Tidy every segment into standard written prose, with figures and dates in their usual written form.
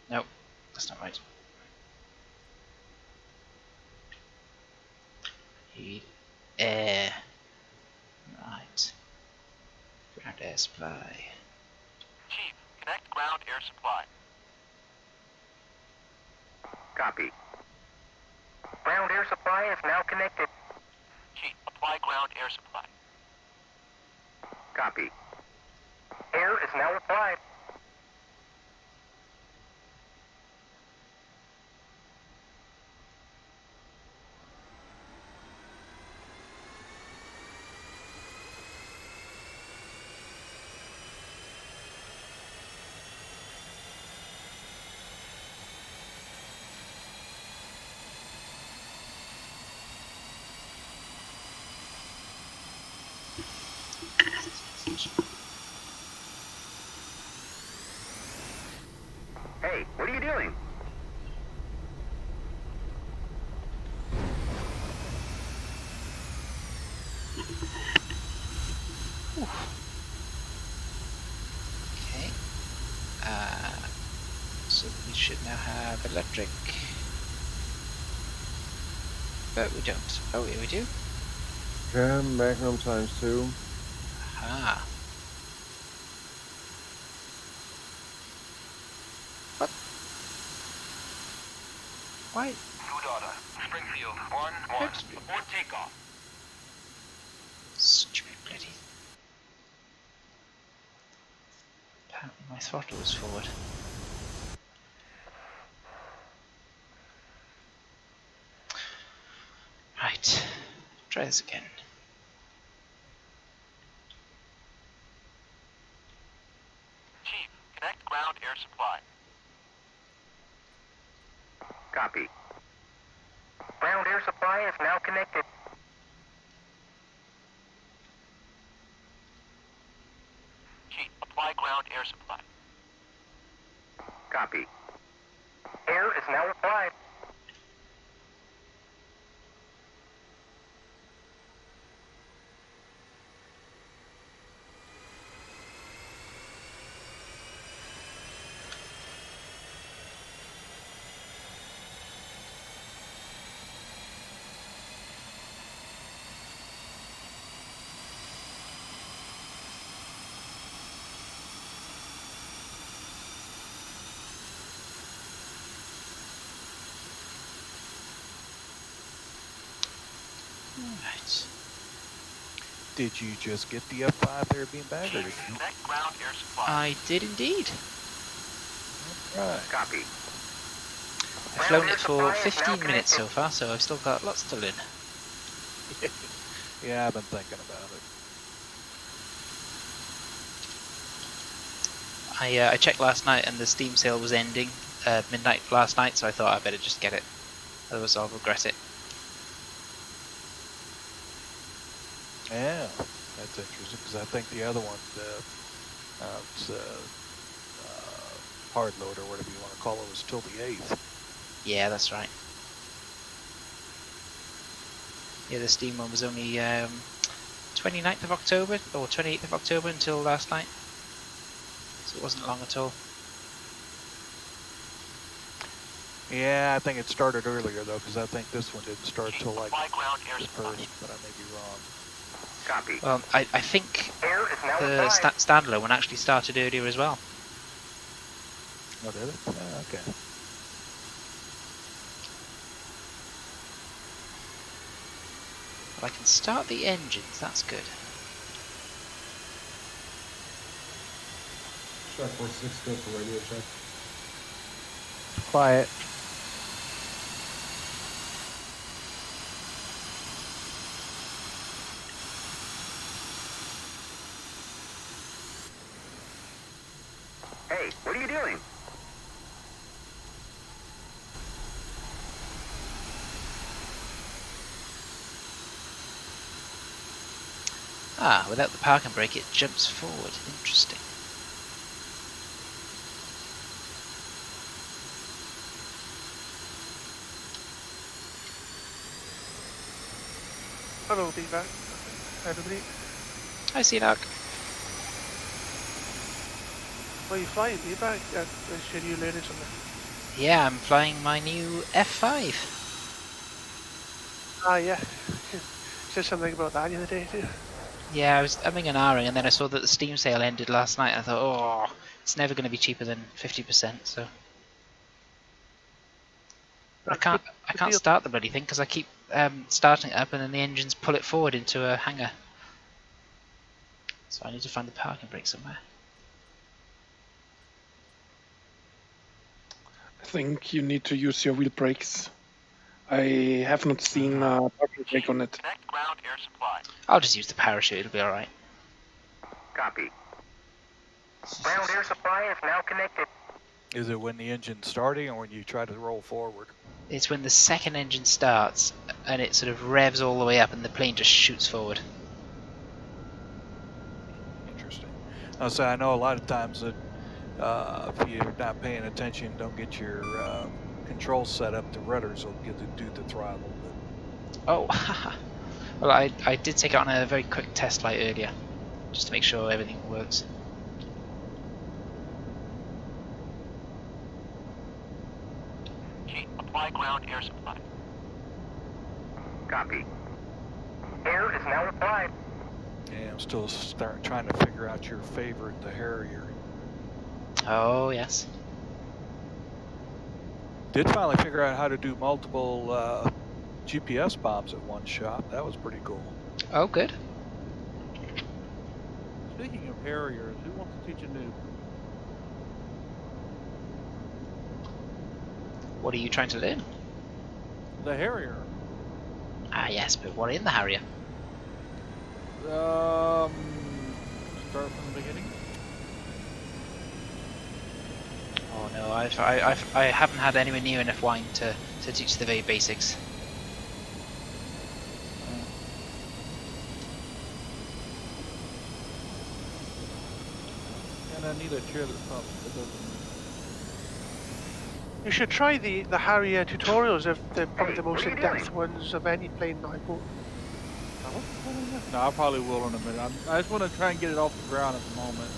Nope, that's not right. Heat, air. Right. Ground air supply. Chief, connect ground air supply. Copy. Ground air supply is now connected. Chief, apply ground air supply. Copy. Air is now applied. Hey, what are you doing? Okay. So we should now have electric. But we don't. Oh, yeah, we do? Cam, Magnum ×2. Aha. What? Why? New order. Springfield, 1-1. Oops. Before takeoff. Stupid bloody. Apparently my throttle was forward. Right. Try this again. Chief, connect ground air supply. Copy. Ground air supply is now connected. Chief, apply ground air supply. Copy. Air is now applied. Right. Did you just get the F-5 there, Beanbag, or did Chief, you? connect ground air supply. I did indeed. Right. Copy. I've flown it for 15 minutes so far, so I've still got lots to learn. Yeah, I've been thinking about it. I checked last night and the Steam sale was ending midnight last night, so I thought I better just get it. Otherwise I'll regret it. Yeah, that's interesting, because I think the other one, it's hard load, or whatever you want to call it, was till the 8th. Yeah, that's right. Yeah, the Steam one was only 29th of October, or 28th of October until last night. So it wasn't long at all. Yeah, I think it started earlier, though, because I think this one didn't start till like Apply ground air the supply. 1st, but I may be wrong. Copy. Well, I think Air is now the applied. standalone one actually started earlier as well. Oh, did it? Yeah, okay. But I can start the engines, that's good. Check 46, go for radio check. Quiet. Hey, what are you doing? Ah, without the parking brake it jumps forward. Interesting. Hello, Beanbag. Everybody. I see Doc. Where are you flying, Beanbag? I should you later something. Yeah, I'm flying my new F-5. Ah, yeah. You said something about that the other day too. Yeah, I was umming and ahhing, and then I saw that the Steam sale ended last night. And I thought, oh, it's never going to be cheaper than 50%. So, but Good, I good can't deal. start the bloody thing because I keep starting it up, and then the engines pull it forward into a hangar. So I need to find the parking brake somewhere. I think you need to use your wheel brakes. I have not seen parking brake on it. Connect ground air supply. I'll just use the parachute. It'll be all right. Copy. Ground air supply is now connected. Is it when the engine's starting or when you try to roll forward? It's when the second engine starts and it sort of revs all the way up, and the plane just shoots forward. Interesting. So I know a lot of times that if you're not paying attention, don't get your controls set up, the rudders will get to do the throttle. Oh, well, I did take it on a very quick test flight earlier, just to make sure everything works. Chief, apply ground air supply. Copy. Air is now applied. Yeah, I'm still trying to figure out your favorite, the Harrier. Oh, yes. Did finally figure out how to do multiple GPS bombs at one shot. That was pretty cool. Oh, good. Speaking of Harriers, who wants to teach a noob? What are you trying to learn? The Harrier. Ah, yes, but what in the Harrier? Start from the beginning. Oh no, I haven't had anywhere near enough wine to teach the very basics. And I need a chair that's not, that doesn't. You should try the Harrier tutorials. They're probably the most in-depth ones of any plane I bought. No, I probably will in a minute. I just want to try and get it off the ground at the moment.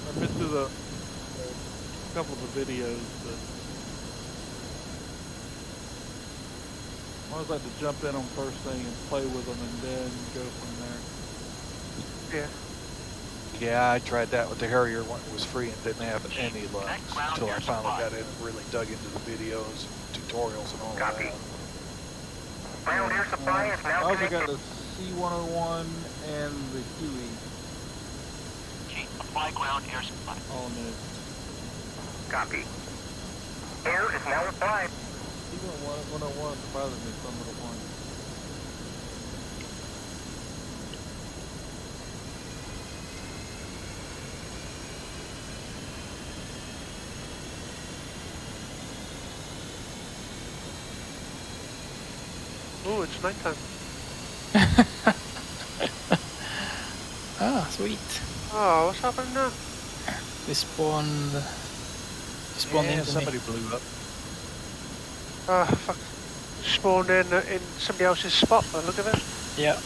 I've been through a couple of the videos, but I always like to jump in on first thing and play with them and then go from there. Yeah. Yeah, I tried that with the Harrier when it was free and didn't have any luck until I finally got in and really dug into the videos, tutorials, and all Copy. that. Ground air supply is I now also got connected. the C101 and the Huey Chief, apply ground air supply. all new. Copy. Air is now applied. C101 surprises me some of the ones. Oh, it's nighttime. Ah, sweet. Oh, what's happening now? They spawned Yeah, into somebody me. blew up. Ah, fuck. Spawned in somebody else's spot by the look of it. Yeah.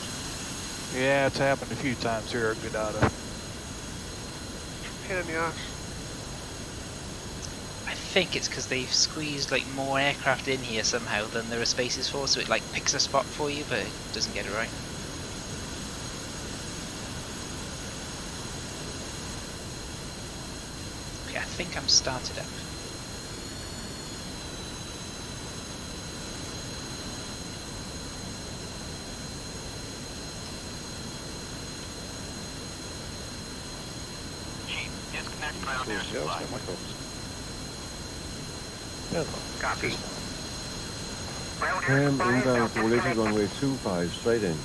Yeah, it's happened a few times here at Godada. Pain in the ass. I think it's because they've squeezed like more aircraft in here somehow than there are spaces for, so it like picks a spot for you, but it doesn't get it right. Okay, I think I'm started up. Chief, disconnect ground air supply. Copy. Ground air Cam supply is now inbound coalition disconnected. runway 25, straight in.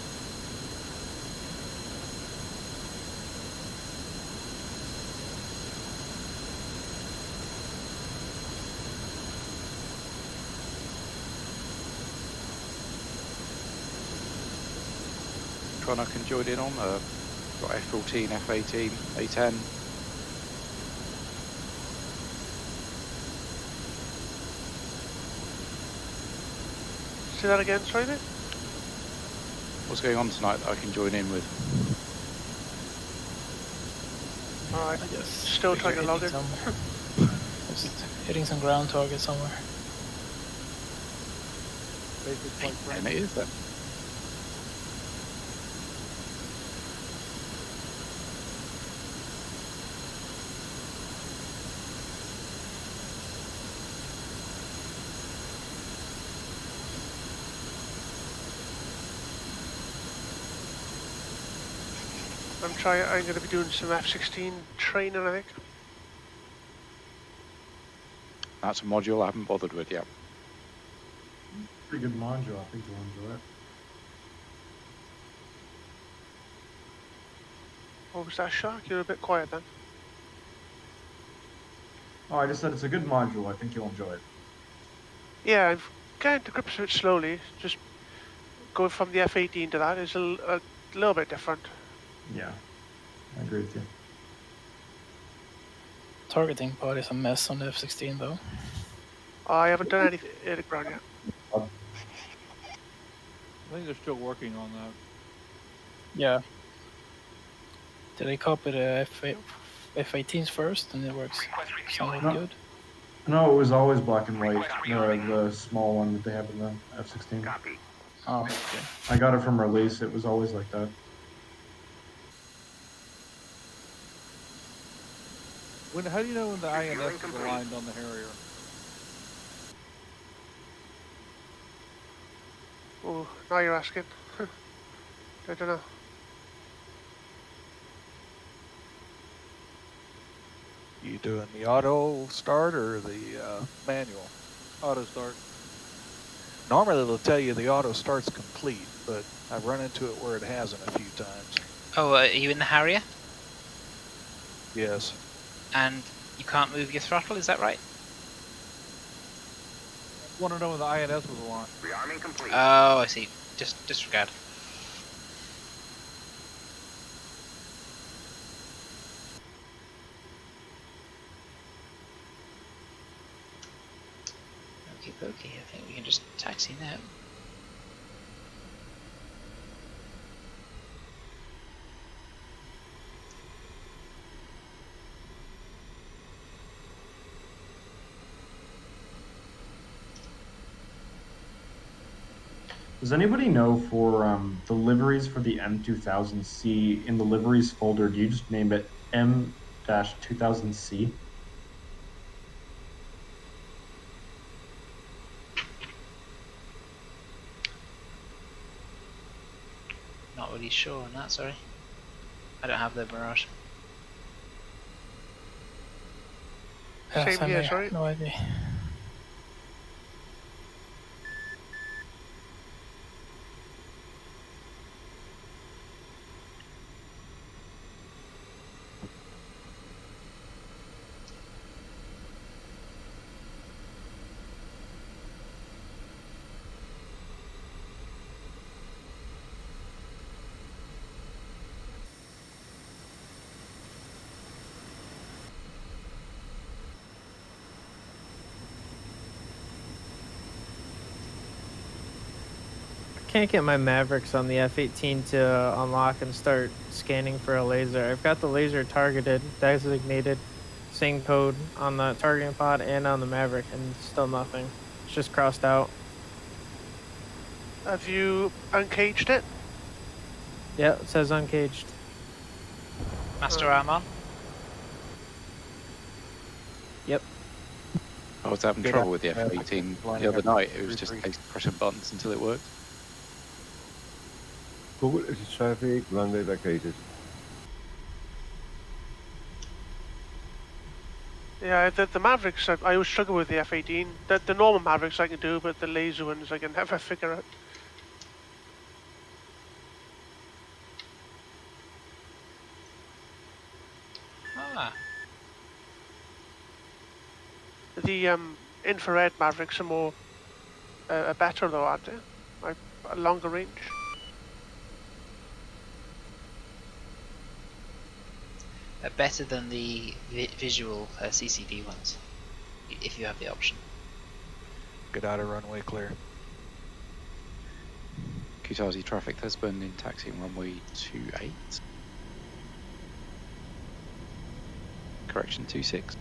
Trying I can join in on. Got F14, F18, A10. Say that again, sorry mate? What's going on tonight that I can join in with? Alright. I just Still trying to log in. Just hitting some ground target somewhere. Basic flight And training. it is then. I'm going to be doing some F-16 training, I think. That's a module I haven't bothered with yet. Pretty good module. I think you'll enjoy it. What was that, Shark? You're a bit quiet then. Oh, I just said it's a good module. I think you'll enjoy it. Yeah, I've getting to grips with it slowly. Just going from the F-18 to that is a little bit different. Yeah, I agree with you. Targeting part is a mess on the F-16 though. I haven't done anything at the ground yet. I think they're still working on that. Yeah. Did they copy the F-18s first and it works somewhat No. good? No, it was always black and white. The small one that they have in the F-16. Copy. Oh, okay. I got it from release. It was always like that. How do you know when the INS is aligned on the Harrier? Oh, now you're asking. I don't know. You doing the auto start or the manual? Auto start. Normally they'll tell you the auto start's complete, but I've run into it where it hasn't a few times. Oh, are you in the Harrier? Yes. And you can't move your throttle, is that right? I want to know when the INS was aligned. Rearming complete. Oh, I see. Just disregard. Okie dokie, I think we can just taxi now. Does anybody know for the liveries for the M2000C, in the liveries folder, do you just name it M-2000C? Not really sure on that, sorry. I don't have the Mirage. Same here, here, sorry. no idea. Can't get my Mavericks on the F-18 to unlock and start scanning for a laser. I've got the laser targeted, designated, same code on the targeting pod and on the Maverick, and still nothing. It's just crossed out. Have you uncaged it? Yeah, it says uncaged. Master arm on? Yep. I was having Good trouble with the idea. F-18 Lining the other up night. It was just three. pressing buttons until it worked. Google is traffic, runway vacated. Yeah, the Mavericks, I always struggle with the F-18. The normal Mavericks I can do, but the laser ones I can never figure out. Ah, The infrared Mavericks are more are better though, aren't they? Like a longer range. better than the visual CCD ones, if you have the option. Get out of runway clear. Kutazi traffic Thesburn in taxiing runway 28. Correction 26.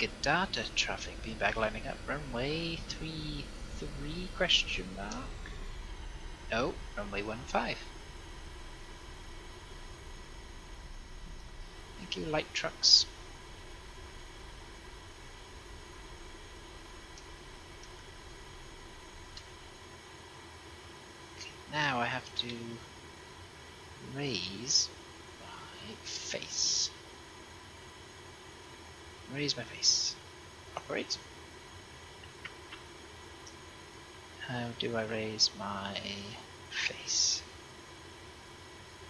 Good data traffic. Beanbag lining up. Runway 33 question mark? No, runway 15. Thank you, light trucks. Now I have to raise my face. Raise my face. Operate. How do I raise my face?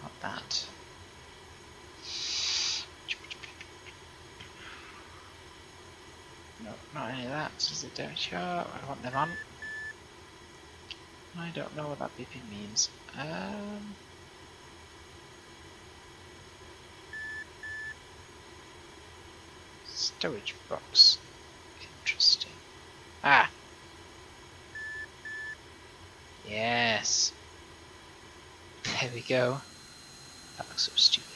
Not that. No, not any of that. Is it down sharp? I want them on. I don't know what that beeping means. Storage box. Interesting. Ah! Yes! There we go. That looks so stupid.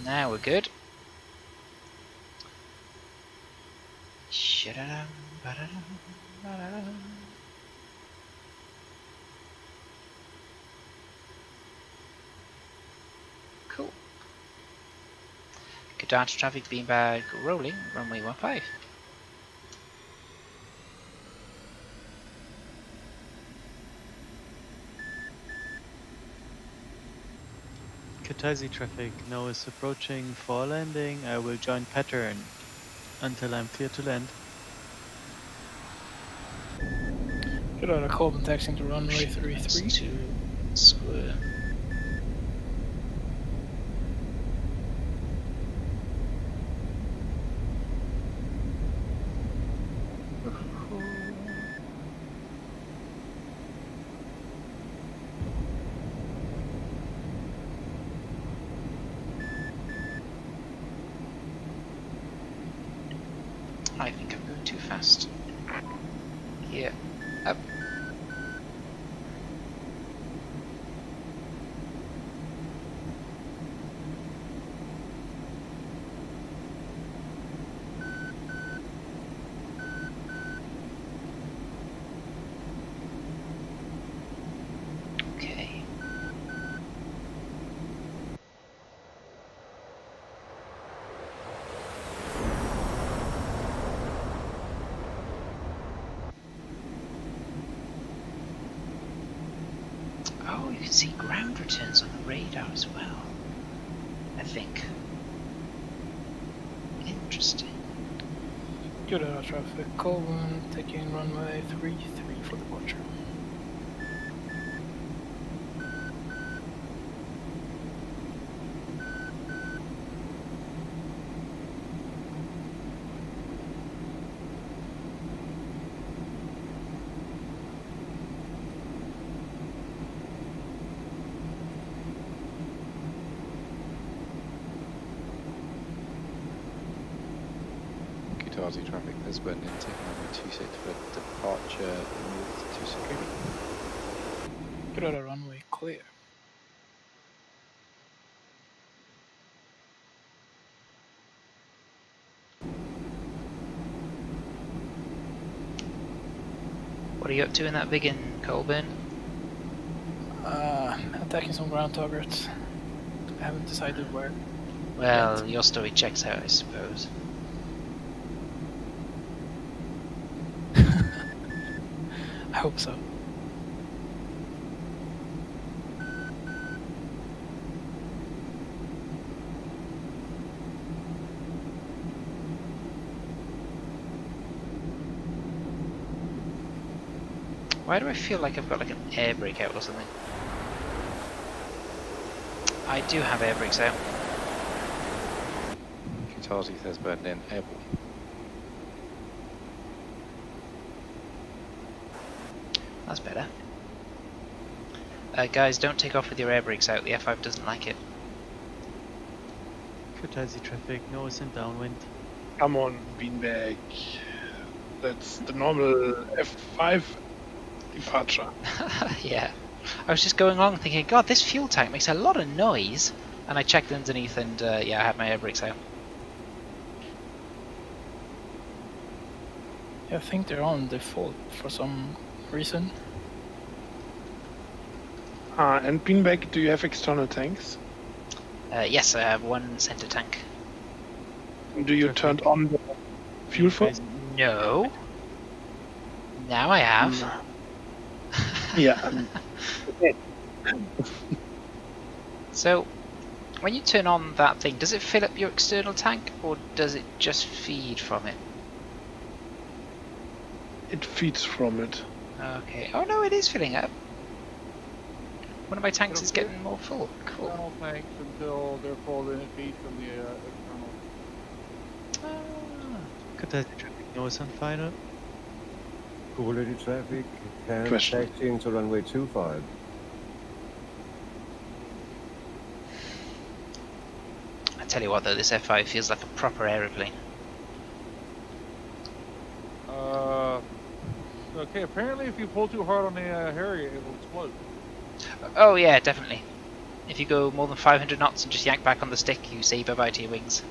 Now we're good. Shadadam, badadam, badadam. Cool. Good data traffic, beanbag rolling, runway 15. Kutaisi traffic now is approaching for landing. I will join pattern until I'm clear to land. Good order, Colvin taxiing to runway 33. To square. I think I'm going too fast. Yeah, up. Okay. Oh, you can see ground returns on the radar as well. I think. Interesting. Good order, traffic, Colvin taking runway 33 for departure. Kutaisi traffic has been in taking runway 26 for departure north to Sakumi. Good order, runway clear. What are you up to in that big in Colburn? Attacking some ground targets. I haven't decided where. Well, your story checks out, I suppose. I hope so. Why do I feel like I've got like an air brake out or something? I do have air brakes out. Kutaisi has burned in airborne. That's better. Guys, don't take off with your air brakes out. The F5 doesn't like it. Kutaisi traffic, nose and downwind. Come on, Beanbag. That's the normal F5 departure. Yeah. I was just going along thinking, God, this fuel tank makes a lot of noise. And I checked underneath and yeah, I had my air brakes out. Yeah, I think they're on default for some reason. And Beanbag, do you have external tanks? Yes, I have one center tank. Do you turn on the fuel flow? No. Now I have. Yeah. So, when you turn on that thing, does it fill up your external tank, or does it just feed from it? It feeds from it. Okay. Oh no, it is filling up. One of my tanks is It'll getting more full. Cool. External tanks until they're full, then it feeds from the external. Could that traffic noise on fire? Quality traffic, CAM Question. taxiing to runway 25. I tell you what though, this F-5 feels like a proper aeroplane. Okay, apparently if you pull too hard on the Harrier, it will explode. Oh yeah, definitely. If you go more than 500 knots and just yank back on the stick, you say bye-bye to your wings.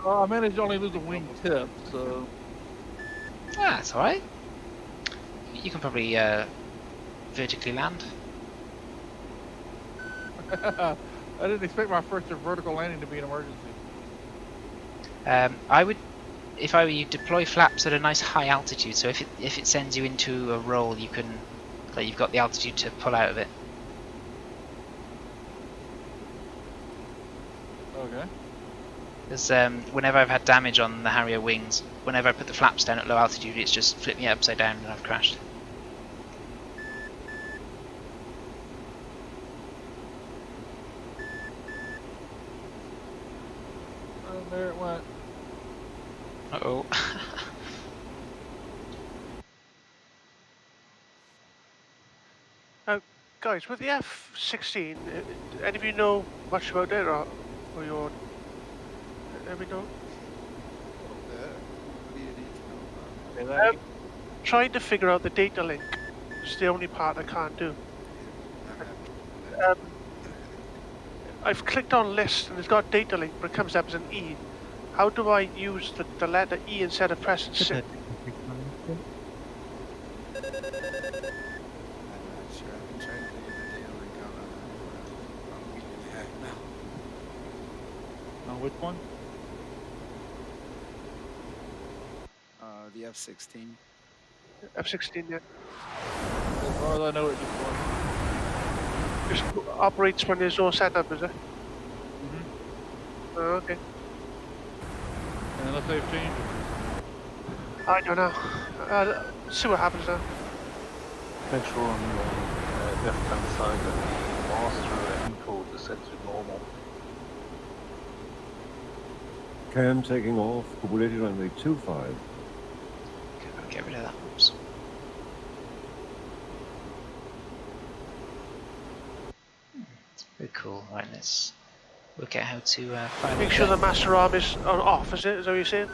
I managed to only lose a wing tip, so... Ah, that's alright. You can probably vertically land. I didn't expect my first vertical landing to be an emergency. I would, if I were you, deploy flaps at a nice high altitude. So if it sends you into a roll, you can, like, you've got the altitude to pull out of it. Okay. Because whenever I've had damage on the Harrier wings, whenever I put the flaps down at low altitude, it's just flipped me upside down and I've crashed. And there it went. Uh-oh. Guys, with the F-16, any of you know much about it, or your... Let me know. Trying to figure out the data link. It's the only part I can't do. I've clicked on list and it's got data link, but it comes up as an E. How do I use the letter E instead of pressing 6? Which one? The F-16. F-16, yeah. As far as I know, it just works. Just operates when there's no setup, is it? Mm-hmm. Oh, okay. Unless they've changed it. I don't know. See what happens now. Make sure on your left-hand side that the master encode is set to normal. CAM taking off, Kubernetes runway 25. Okay, I'll get rid of that. Oops. Very cool. Right, let's work out how to fire. Make sure the master arm is off, is it? Is that what you're saying?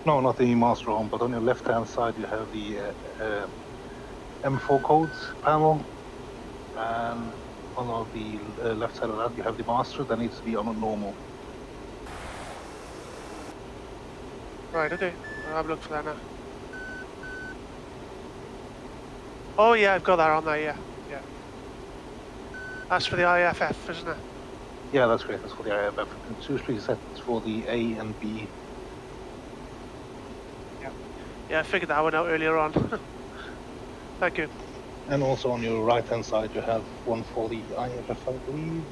No, not the master arm, but on your left-hand side you have the M4 codes panel, and on the left side of that you have the master that needs to be on a normal. Right, okay. I'll have a look for that now. Oh yeah, I've got that on there, yeah. Yeah. That's for the IFF, isn't it? Yeah, that's great. That's for the IFF. It's usually set for the A and B. Yeah, I figured that one out earlier on. Thank you. And also on your right-hand side you have one for the IFF, I believe.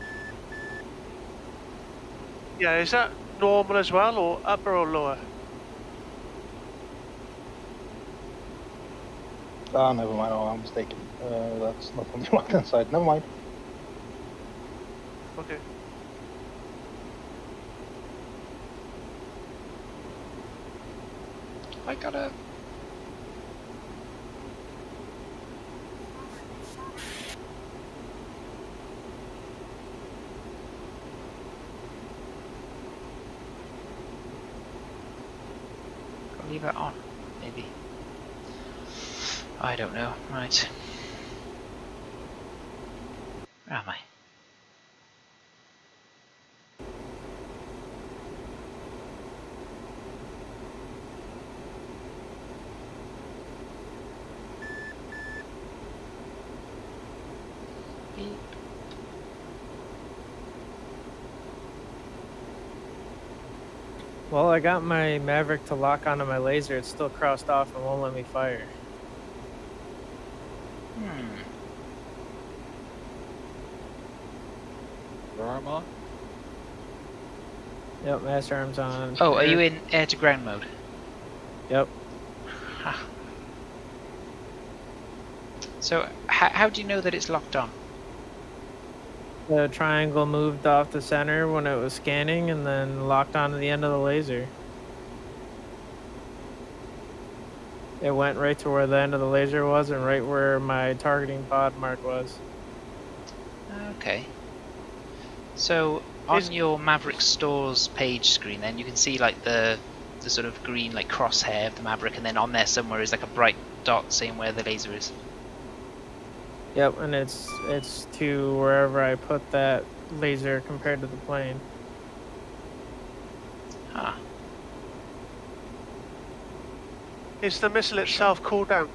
Yeah, is that normal as well, or upper or lower? Ah, never mind. Oh, I'm mistaken. That's not on the right-hand side. Never mind. Okay. I gotta. Gotta leave that on, maybe. I don't know. Right. Where am I? Well, I got my Maverick to lock onto my laser. It's still crossed off and won't let me fire. Your arm on? Yep, master arms on. Oh, are you in air to ground mode? Yep. Huh. So, how do you know that it's locked on? The triangle moved off the center when it was scanning and then locked onto the end of the laser. It went right to where the end of the laser was and right where my targeting pod mark was. Okay. So on your Maverick Stores page screen, then you can see like the sort of green like crosshair of the Maverick, and then on there somewhere is like a bright dot saying where the laser is. Yep, and it's to wherever I put that laser compared to the plane. Huh. Is the missile itself cooled down?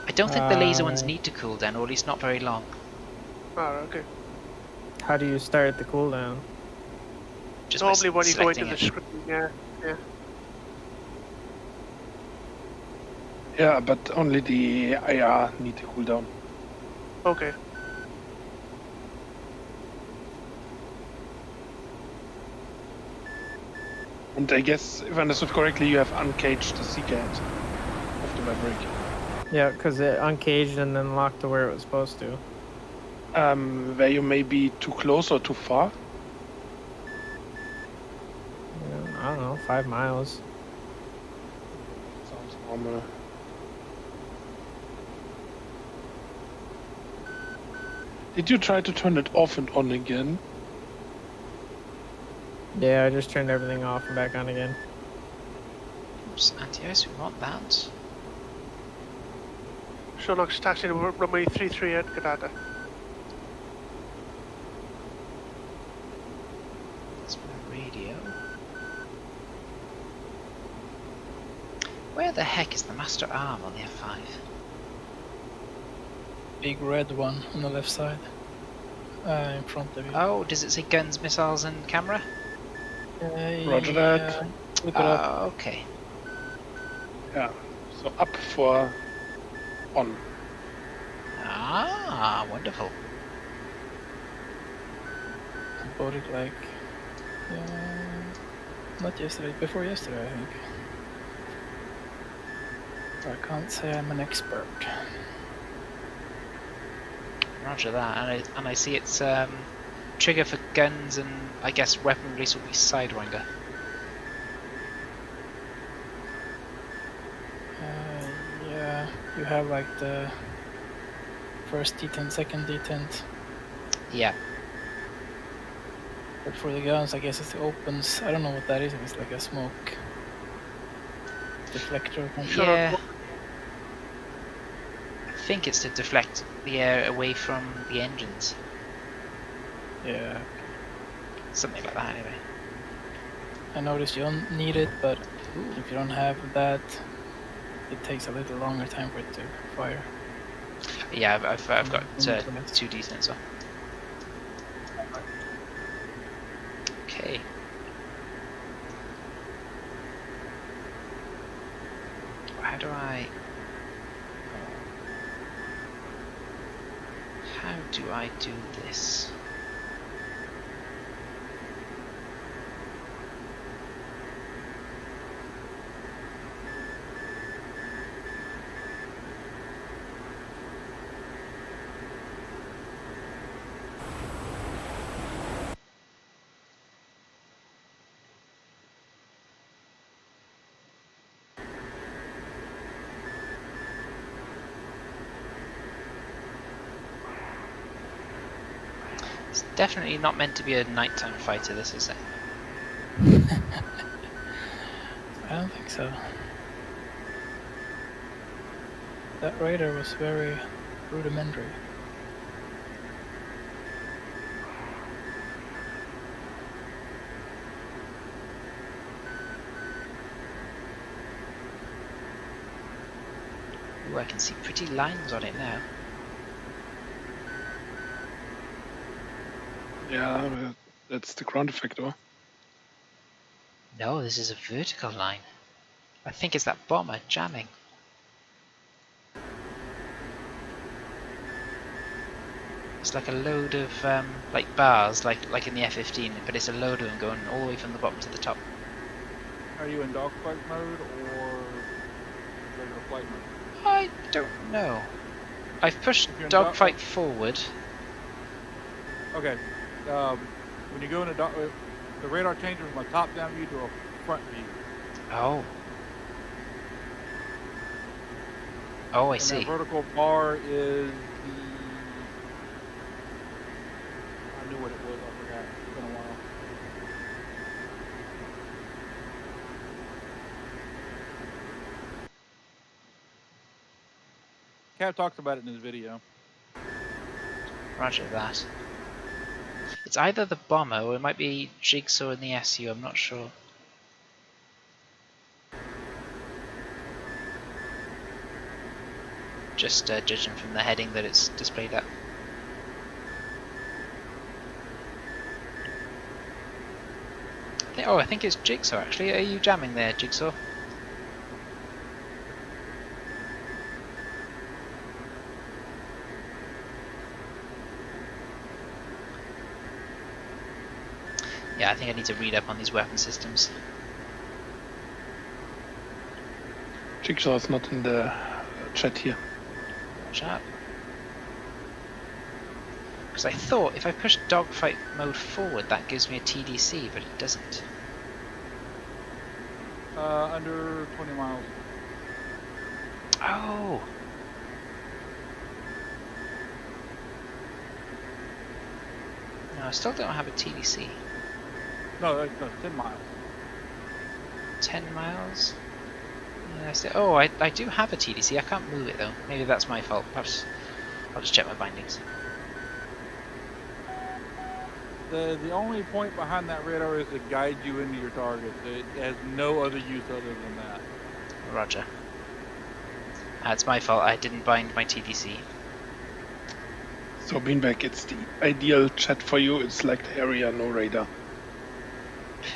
I don't think the laser ones need to cool down, or at least not very long. Oh, okay. How do you start the cooldown? Just normally when you go into selecting the it. screen, yeah. Yeah, but only the IR need to cool down. Okay. And I guess, if I understood correctly, you have uncaged the seagate of the Maverick. Yeah, because it uncaged and then locked to where it was supposed to. Were you maybe too close or too far? Yeah, I don't know, 5 miles. Sounds normal. Did you try to turn it off and on again? Yeah, I just turned everything off and back on again. Oops, anti-ice, we want that. Shonox taxi runway 338 Canada. That's my radio. Where the heck is the master arm on the F-5? Big red one on the left side. In front of you. Oh, does it say guns, missiles and camera? Roger that. Look it up. Okay. Yeah, so up for on. Ah, wonderful. I bought it like not yesterday, before yesterday, I think. I can't say I'm an expert. Roger that, and I see it's trigger for guns, and I guess weapon release will be Sidewinder. Yeah, you have like the first detent, second detent. Yeah. But for the guns, I guess it opens. I don't know what that is. It's like a smoke deflector. Yeah. I think it's to deflect the air away from the engines. Yeah. Something like that, anyway. I noticed you don't need it, but if you don't have that, it takes a little longer time for it to fire. Yeah, I've got 2 decents on. Okay. How do I do this? It's definitely not meant to be a nighttime fighter, this is it? I don't think so. That radar was very rudimentary. Ooh, I can see pretty lines on it now. Yeah, that's the ground effector. No, this is a vertical line. I think it's that bomber jamming. It's like a load of like bars, like in the F-15, but it's a load of them going all the way from the bottom to the top. Are you in dogfight mode or regular flight mode? I don't know. I've pushed If you're in dogfight forward. Okay. When you go into the radar changes from a top-down view to a front view. Oh. Oh, I And see. that vertical bar is the... I knew what it was, I forgot. It's been a while. Cav talks about it in his video. Roger that. It's either the bomber or it might be Jigsaw in the SU, I'm not sure. Just judging from the heading that it's displayed at. I think it's Jigsaw actually. Are you jamming there, Jigsaw? Yeah, I think I need to read up on these weapon systems. Jigsaw is not in the chat here. Watch out. Because I thought if I push dogfight mode forward that gives me a TDC, but it doesn't. Under 20 miles. Oh! No, I still don't have a TDC. No, 10 miles. 10 miles? Yeah, oh, I do have a TDC. I can't move it though. Maybe that's my fault. Perhaps I'll just check my bindings. The only point behind that radar is to guide you into your target. It has no other use other than that. Roger. It's my fault. I didn't bind my TDC. So Beanbag, it's the ideal chat for you. It's like the area, no radar.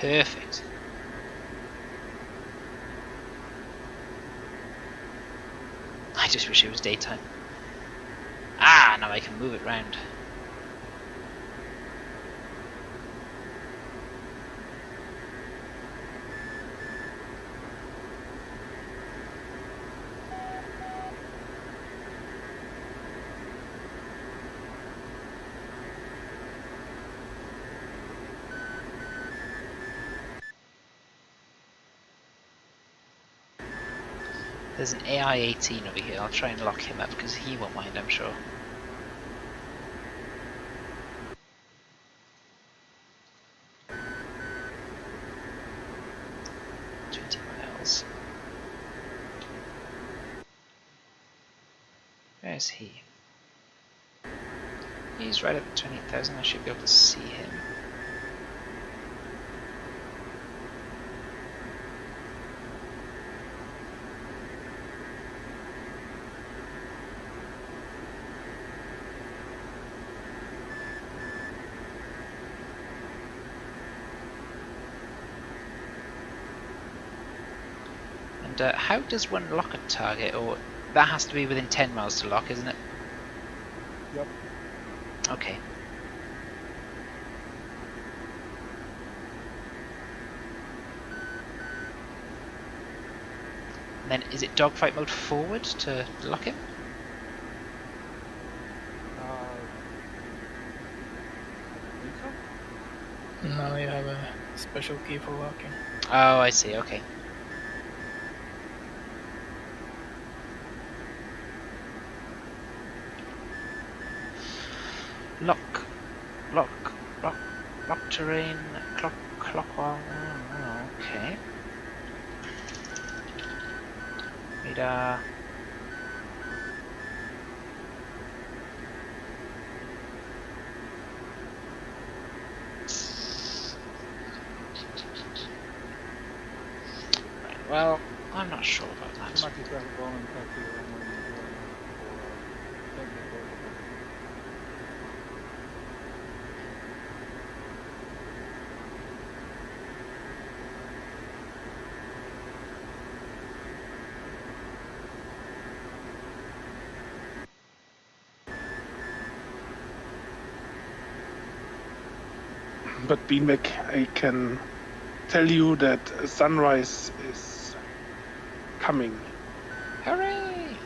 Perfect. I just wish it was daytime. Ah, now I can move it round. There's an AI-18 over here. I'll try and lock him up because he won't mind, I'm sure. Where's he? He's right at 20,000. I should be able to see him. And how does one lock a target? Or that has to be within 10 miles to lock, isn't it? Yep. Okay. And then is it dogfight mode forward to lock him? No, you have a special key for locking. Oh, I see, okay. Lock terrain, clockwise. Oh, okay. Radar. Right, well, I'm not sure about that. But Beanbag, I can tell you that sunrise is coming. Hooray!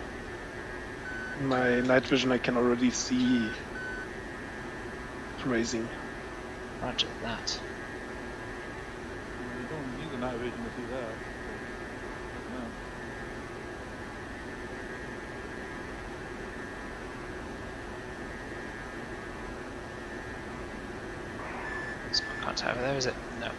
In my night vision, I can already see it rising. Roger that. You don't need the night vision to see that. No. It's not contact over there, is it? No.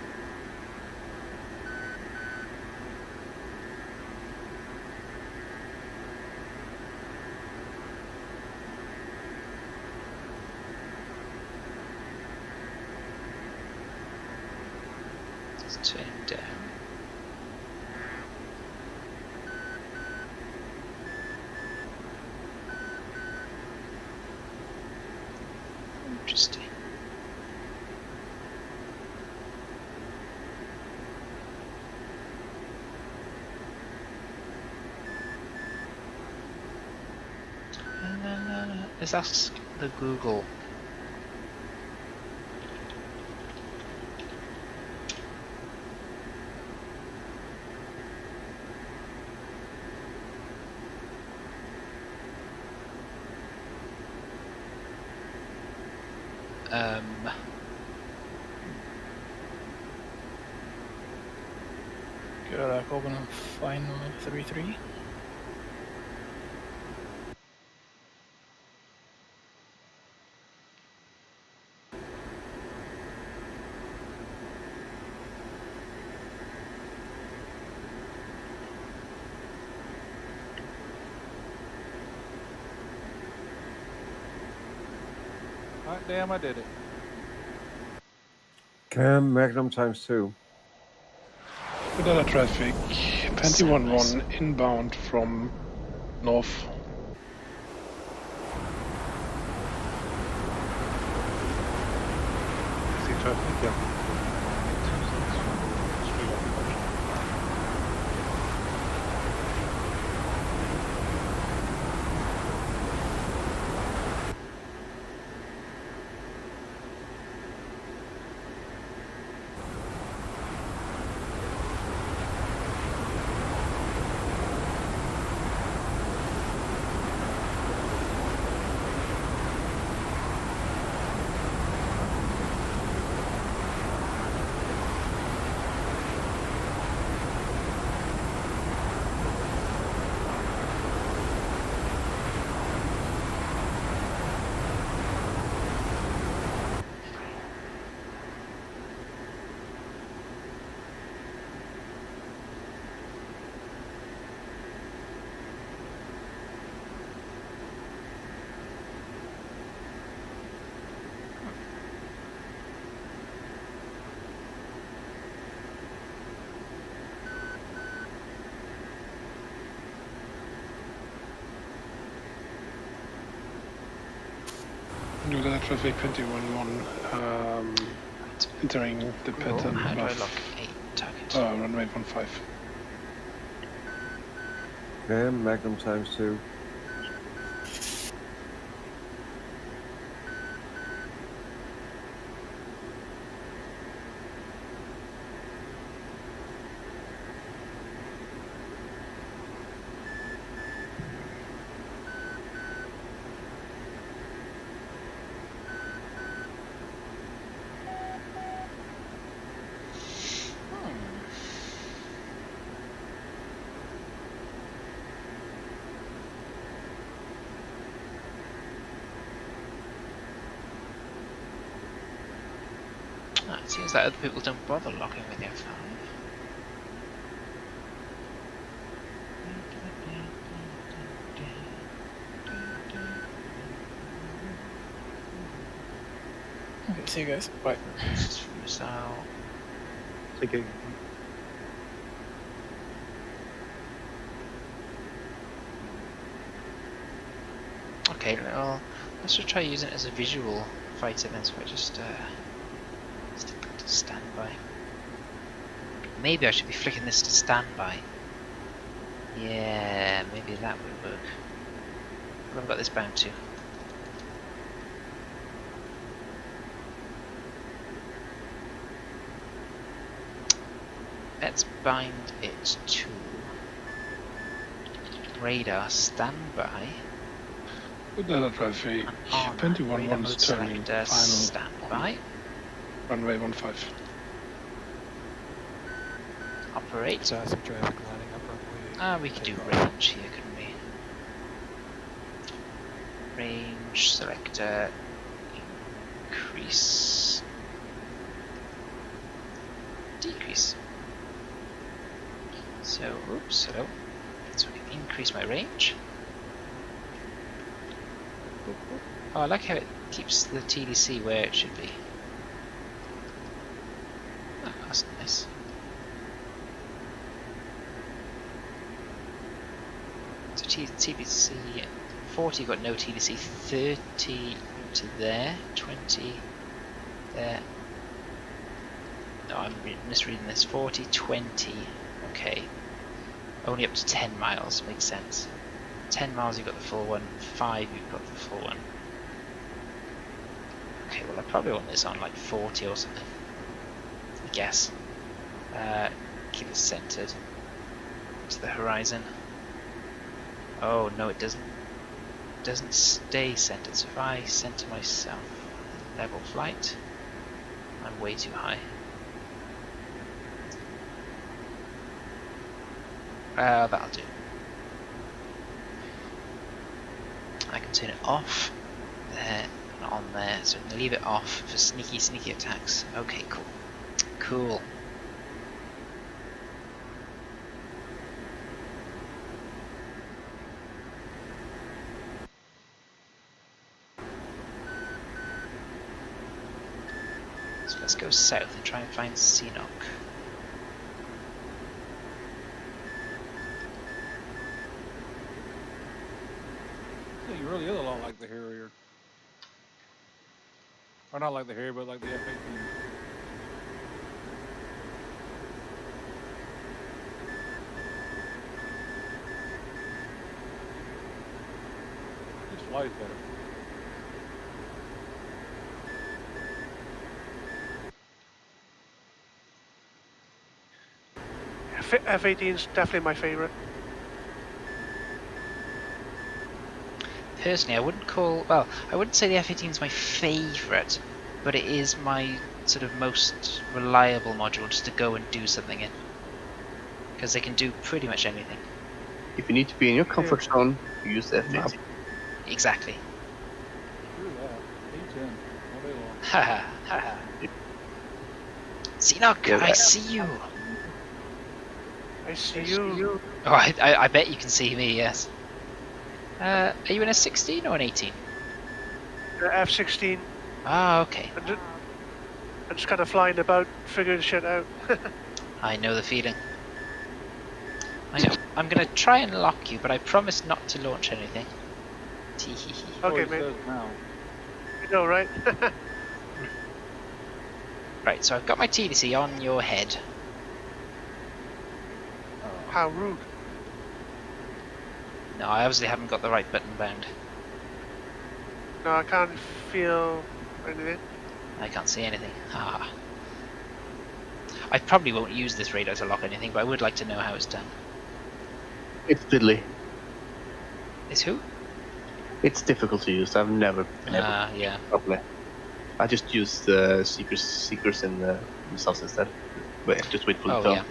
Just turn down. Interesting. Let's ask the Google. Good, I'm going to find 33. Hot damn, I did it. Cam, Magnum ×2. Another traffic. 21-1 inbound from north. See traffic, yeah. Another traffic 21-1 entering the pattern How do I of lock a target? runway 15. Cam, Magnum ×2. It seems like other people don't bother locking with the F-5. Okay, see you guys. Bye. So, Take it. okay, well, let's just try using it as a visual fighter then, so I just stick that to standby. Maybe I should be flicking this to standby. Yeah, maybe that would work. What have I got this bound to? let's bind it to radar standby. Good night, F-5E. 21-1 is turning Selector final standby. runway 15. Operate. South of traffic lining up runway. We could do range here, couldn't we? Range selector increase. Decrease. So, oops, hello. So I can increase my range. Oh, I like how it keeps the TDC where it should be. Oh, that's nice. So TDC 40 got no TDC, 30 to there, 20 there. No, I'm misreading this. 40, 20. Okay. Only up to 10 miles. Makes sense. 10 miles you've got the full one. 5 you've got the full one. Okay, well I probably want this on like 40 or something. I guess. Keep it centered to the horizon. Oh no, it doesn't. It doesn't stay centered. So if I center myself, level flight, I'm way too high. That'll do. I can turn it off there and on there, so I can leave it off for sneaky attacks. Okay, cool. Cool. So let's go south and try and find Seanock. Yeah, he really is a lot like the Harrier. Or not like the Harrier, but like the F-18. Just flies better. F-18 is definitely my favorite. Personally, I wouldn't call, well, I wouldn't say the F-18 is my favourite, but it is my sort of most reliable module just to go and do something in. Because they can do pretty much anything. If you need to be in your comfort zone, use the F-18. Exactly. Screw that. A10. All day long. Haha, haha. Seanock, Yeah, I see you! I see you. Oh, I bet you can see me, yes. Are you in a 16 or an 18? F-16. Ah, okay. I'm just kind of flying about, figuring shit out. I know the feeling. I know. I'm gonna try and lock you, but I promise not to launch anything. Teehee. Okay, mate. You know, right? Right, so I've got my TDC on your head. How rude. No, I obviously haven't got the right button bound. No, I can't feel anything. I can't see anything. Ah. I probably won't use this radar to lock anything, but I would like to know how it's done. It's diddly. It's who? It's difficult to use. I've never yeah. properly. I just use the seekers in the missiles instead. Just wait for the turn. Yeah.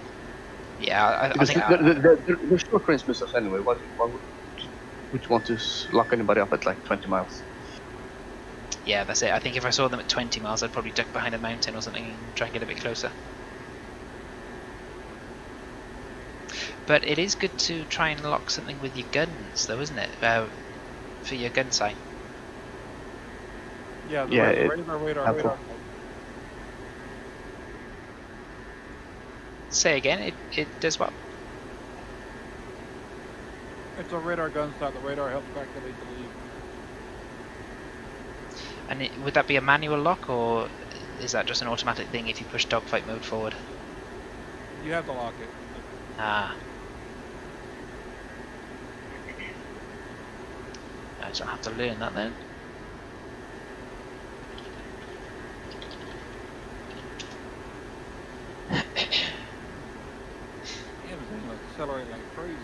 Yeah, I Because think they're short range missiles anyway. Why would you want to lock anybody up at like 20 miles? yeah, that's it. I think if I saw them at 20 miles, I'd probably duck behind a mountain or something and try and get a bit closer. But it is good to try and lock something with your guns, though, isn't it? For your gun sight. Yeah, the radar. Say again, it does what? It's a radar gun sight. The radar helps calculate the lead. And would that be a manual lock, or is that just an automatic thing if you push dogfight mode forward? You have to lock it. Ah. I shall have to learn that then. accelerate like crazy.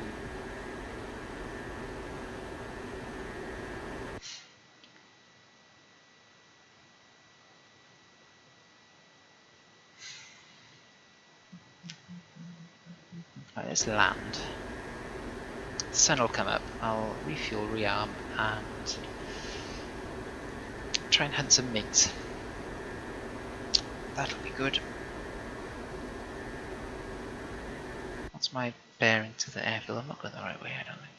Right, let's land. The sun will come up. I'll refuel, rearm, and try and hunt some mates. That'll be good. What's my bearing to the airfield? I'm not going the right way, I don't think.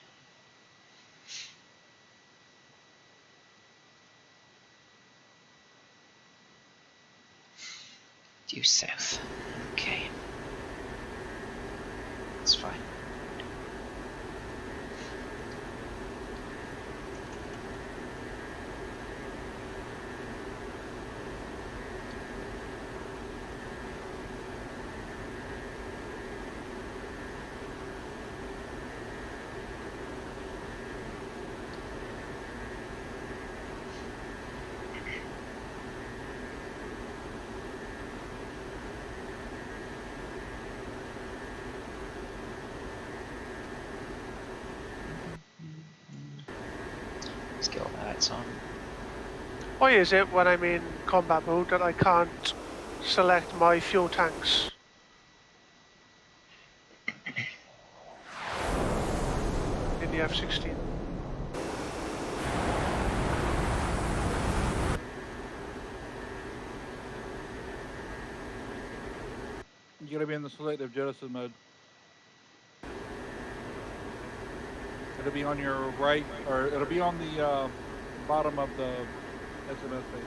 Due south. Okay. That's fine. Let's get all the lights on. Why is it when I'm in combat mode that I can't select my fuel tanks? In the F-16. You gotta be in the selective jettison mode. It'll be on your right, or it'll be on the bottom of the SMS page.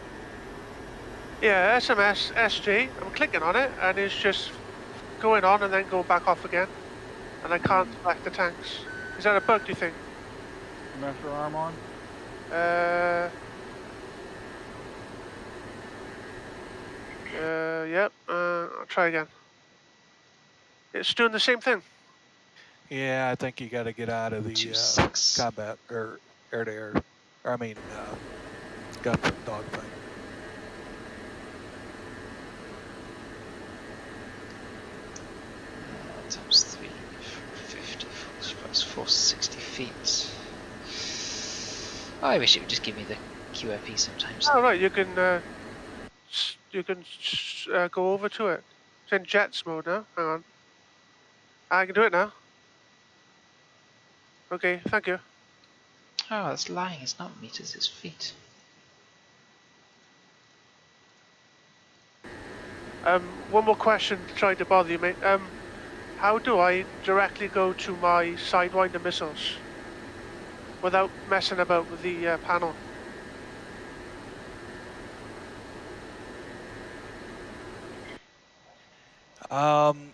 Yeah, SMS, SG, I'm clicking on it and it's just going on and then going back off again. And I can't select the tanks. Is that a bug, do you think? Master arm on? Yep, I'll try again. It's doing the same thing. Yeah, I think you got to get out of the combat or air-to-air. I mean, gunfight dogfight. Times 3, 450, 460 feet. I wish it would just give me the QFE sometimes. Oh right, you can go over to it. It's in jets mode now. Hang on. I can do it now. Okay, thank you. Oh, that's lying. It's not meters, it's feet. One more question trying to bother you, mate. How do I directly go to my Sidewinder missiles without messing about with the panel?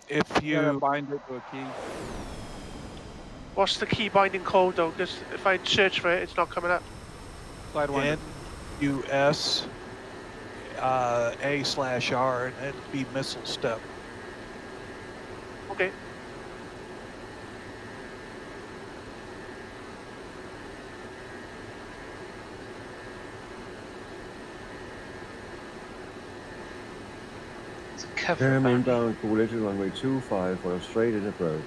If you gotta bind it to a key. What's the key binding code though? Because if I search for it, it's not coming up. Sidewinder. NUS A/R, and it'd be missile step. Okay. Cam inbound, Coalition runway 25 for a straight in approach.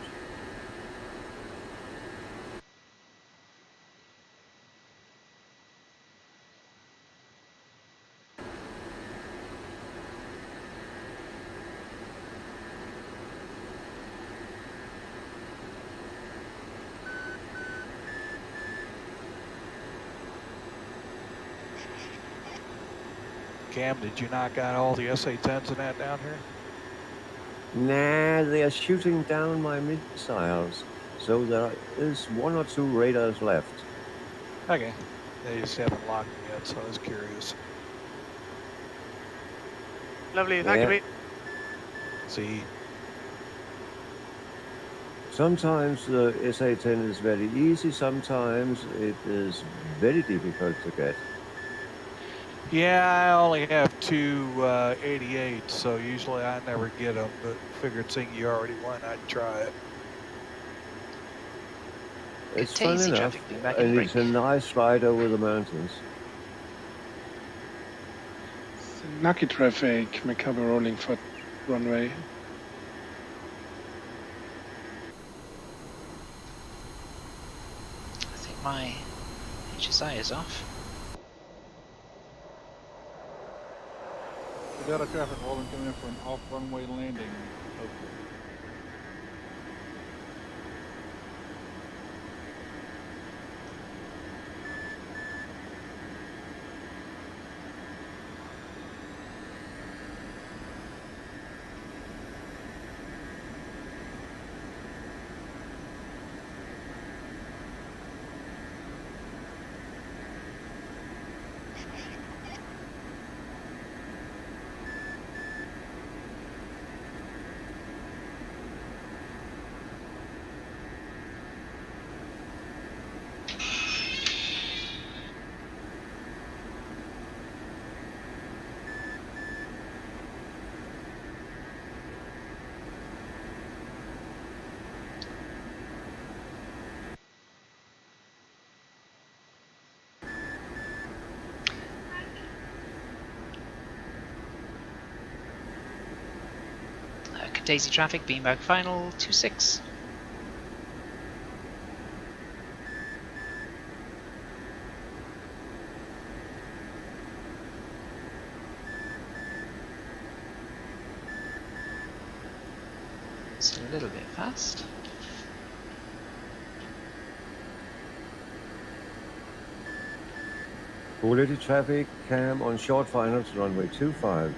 Cam, did you knock out all the SA-10s and that down here? Nah, they are shooting down my missiles, so there is 1 or 2 radars left. Okay. They just haven't locked me yet, so I was curious. Lovely, thank you, mate. See. Sometimes the SA-10 is very easy, sometimes it is very difficult to get. Yeah, I only have 2 88, so usually I never get them, but figured seeing you already won, I'd try it. It's fun enough, and it's a nice ride over the mountains. Nucky traffic, McCover rolling for runway. my HSI is off. The data traffic holding coming in for an off-runway landing, hopefully. Daisy traffic, Beanbag final, 26. It's a little bit fast. Quality traffic, cam on short finals, runway 25.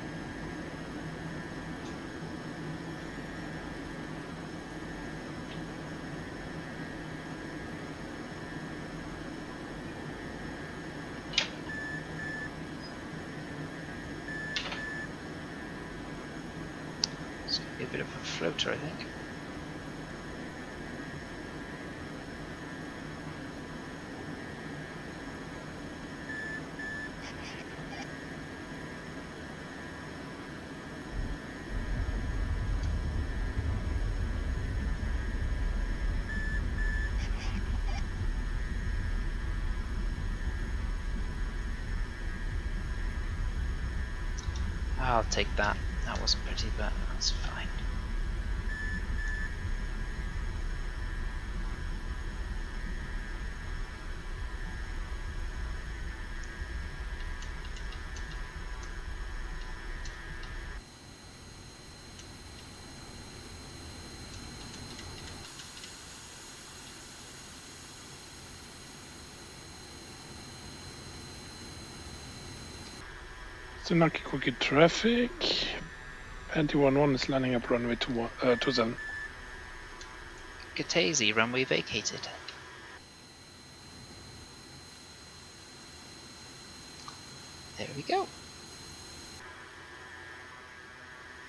It's going to be a bit of a floater, I think. I'll take that. That wasn't pretty, but that's fine. Tsunaki Cookie traffic. Panty 11 is landing up runway 27. Gatazi, runway vacated. There we go.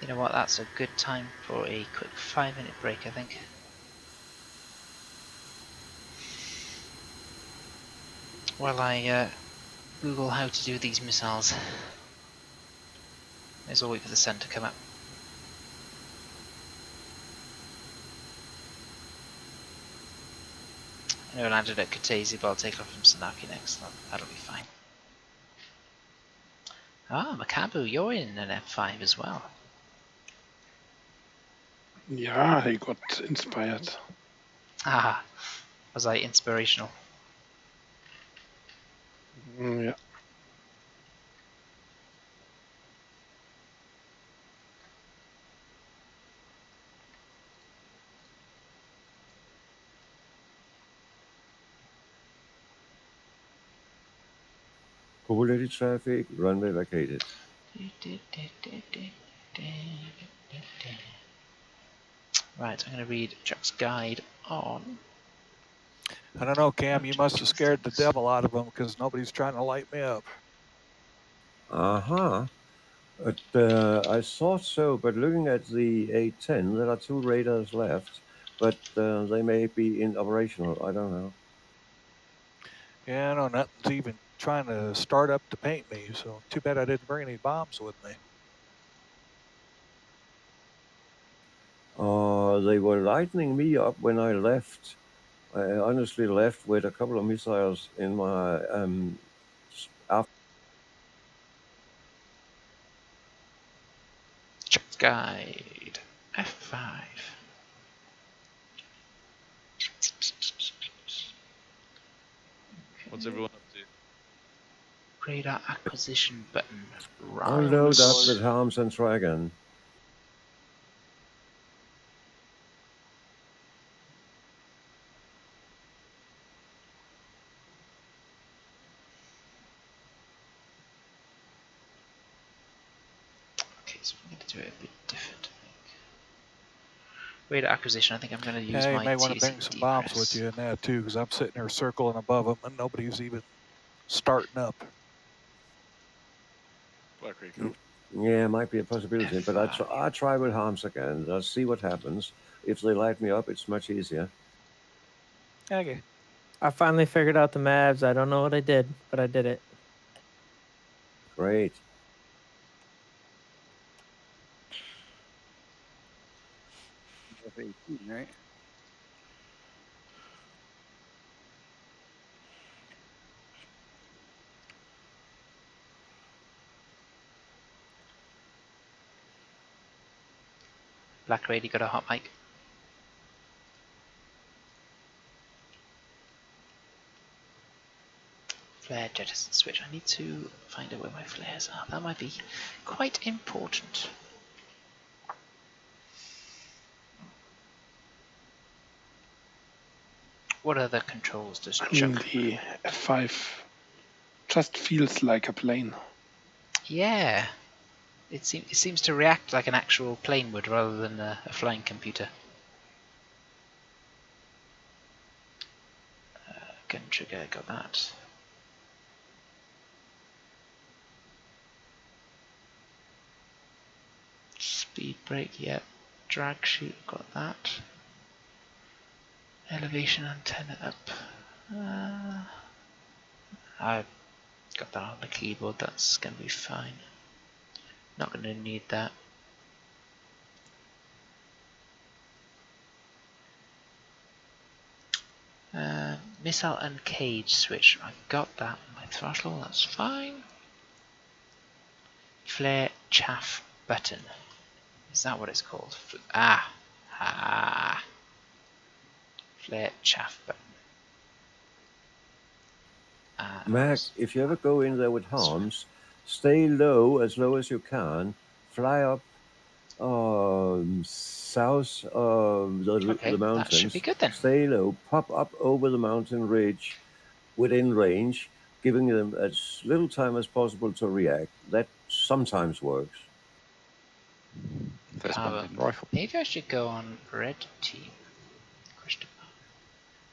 You know what, that's a good time for a quick 5-minute break, I think. While I Google how to do these missiles. May as well wait for the sun to come up. I know I landed at Katazi, but I'll take off from Sanaki next. That'll be fine. Ah, Makabu, you're in an F5 as well. Yeah, he got inspired. Ah, was I inspirational? Yeah. Quality traffic, runway vacated. Right, I'm going to read Chuck's guide on. I don't know, Cam. You must have scared the devil out of them because nobody's trying to light me up. Uh-huh. I thought so, but looking at the A10, there are 2 radars left, but they may be inoperational. I don't know. Yeah, I know nothing's even trying to start up to paint me, so too bad I didn't bring any bombs with me. They were lightening me up when I left. I honestly left with a couple of missiles in my Chuck's guide. F5. What's everyone up to? Radar acquisition button. I'll Right. load up with Harms and try again. Okay, so I'm going to do it a bit different, I think. Radar acquisition, I think I'm going to use Yeah, you my may want to bring 260 some bombs press. with you in that too, because I'm sitting there circling above them and nobody's even starting up. Black Rico. Yeah, might be a possibility, but F-5E. I try with Harms again. I'll see what happens. If they light me up, it's much easier. Okay. I finally figured out the Mavs. I don't know what I did, but I did it. Great. F-18, right? Black Raid, you got a hot mic? Flare jettison switch. I need to find out where my flares are. That might be quite important. What other controls does I mean, Chuck? the F5 just feels like a plane. Yeah, it seems to react like an actual plane would rather than a flying computer. Gun trigger, got that. Speed brake, yep. Drag chute, got that. Elevation antenna up. I've got that on the keyboard, that's going to be fine. Not going to need that. Missile and cage switch, I've got that on my throttle, that's fine. Flare chaff button. Is that what it's called? Flare chaff button. Mac, if you ever go in there with Harms, stay low as you can. Fly up south of the that should be mountains. good then. Stay low, pop up over the mountain ridge within range, giving them as little time as possible to react. That sometimes works. There's rifle. Maybe I should go on red team.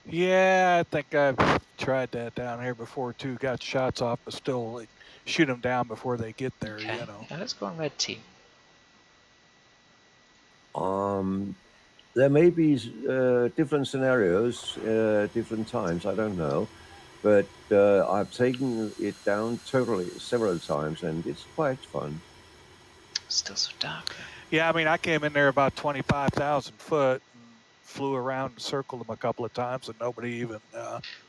Yeah, I think I've tried that down here before too. Got shots off, but still like, shoot them down before they get there. Okay. You know. Yeah, let's go on red team. There may be different scenarios, different times. I don't know, but I've taken it down totally several times, and it's quite fun. Still so dark. Yeah, I mean, I came in there about 25,000 foot and flew around and circled them a couple of times, and nobody even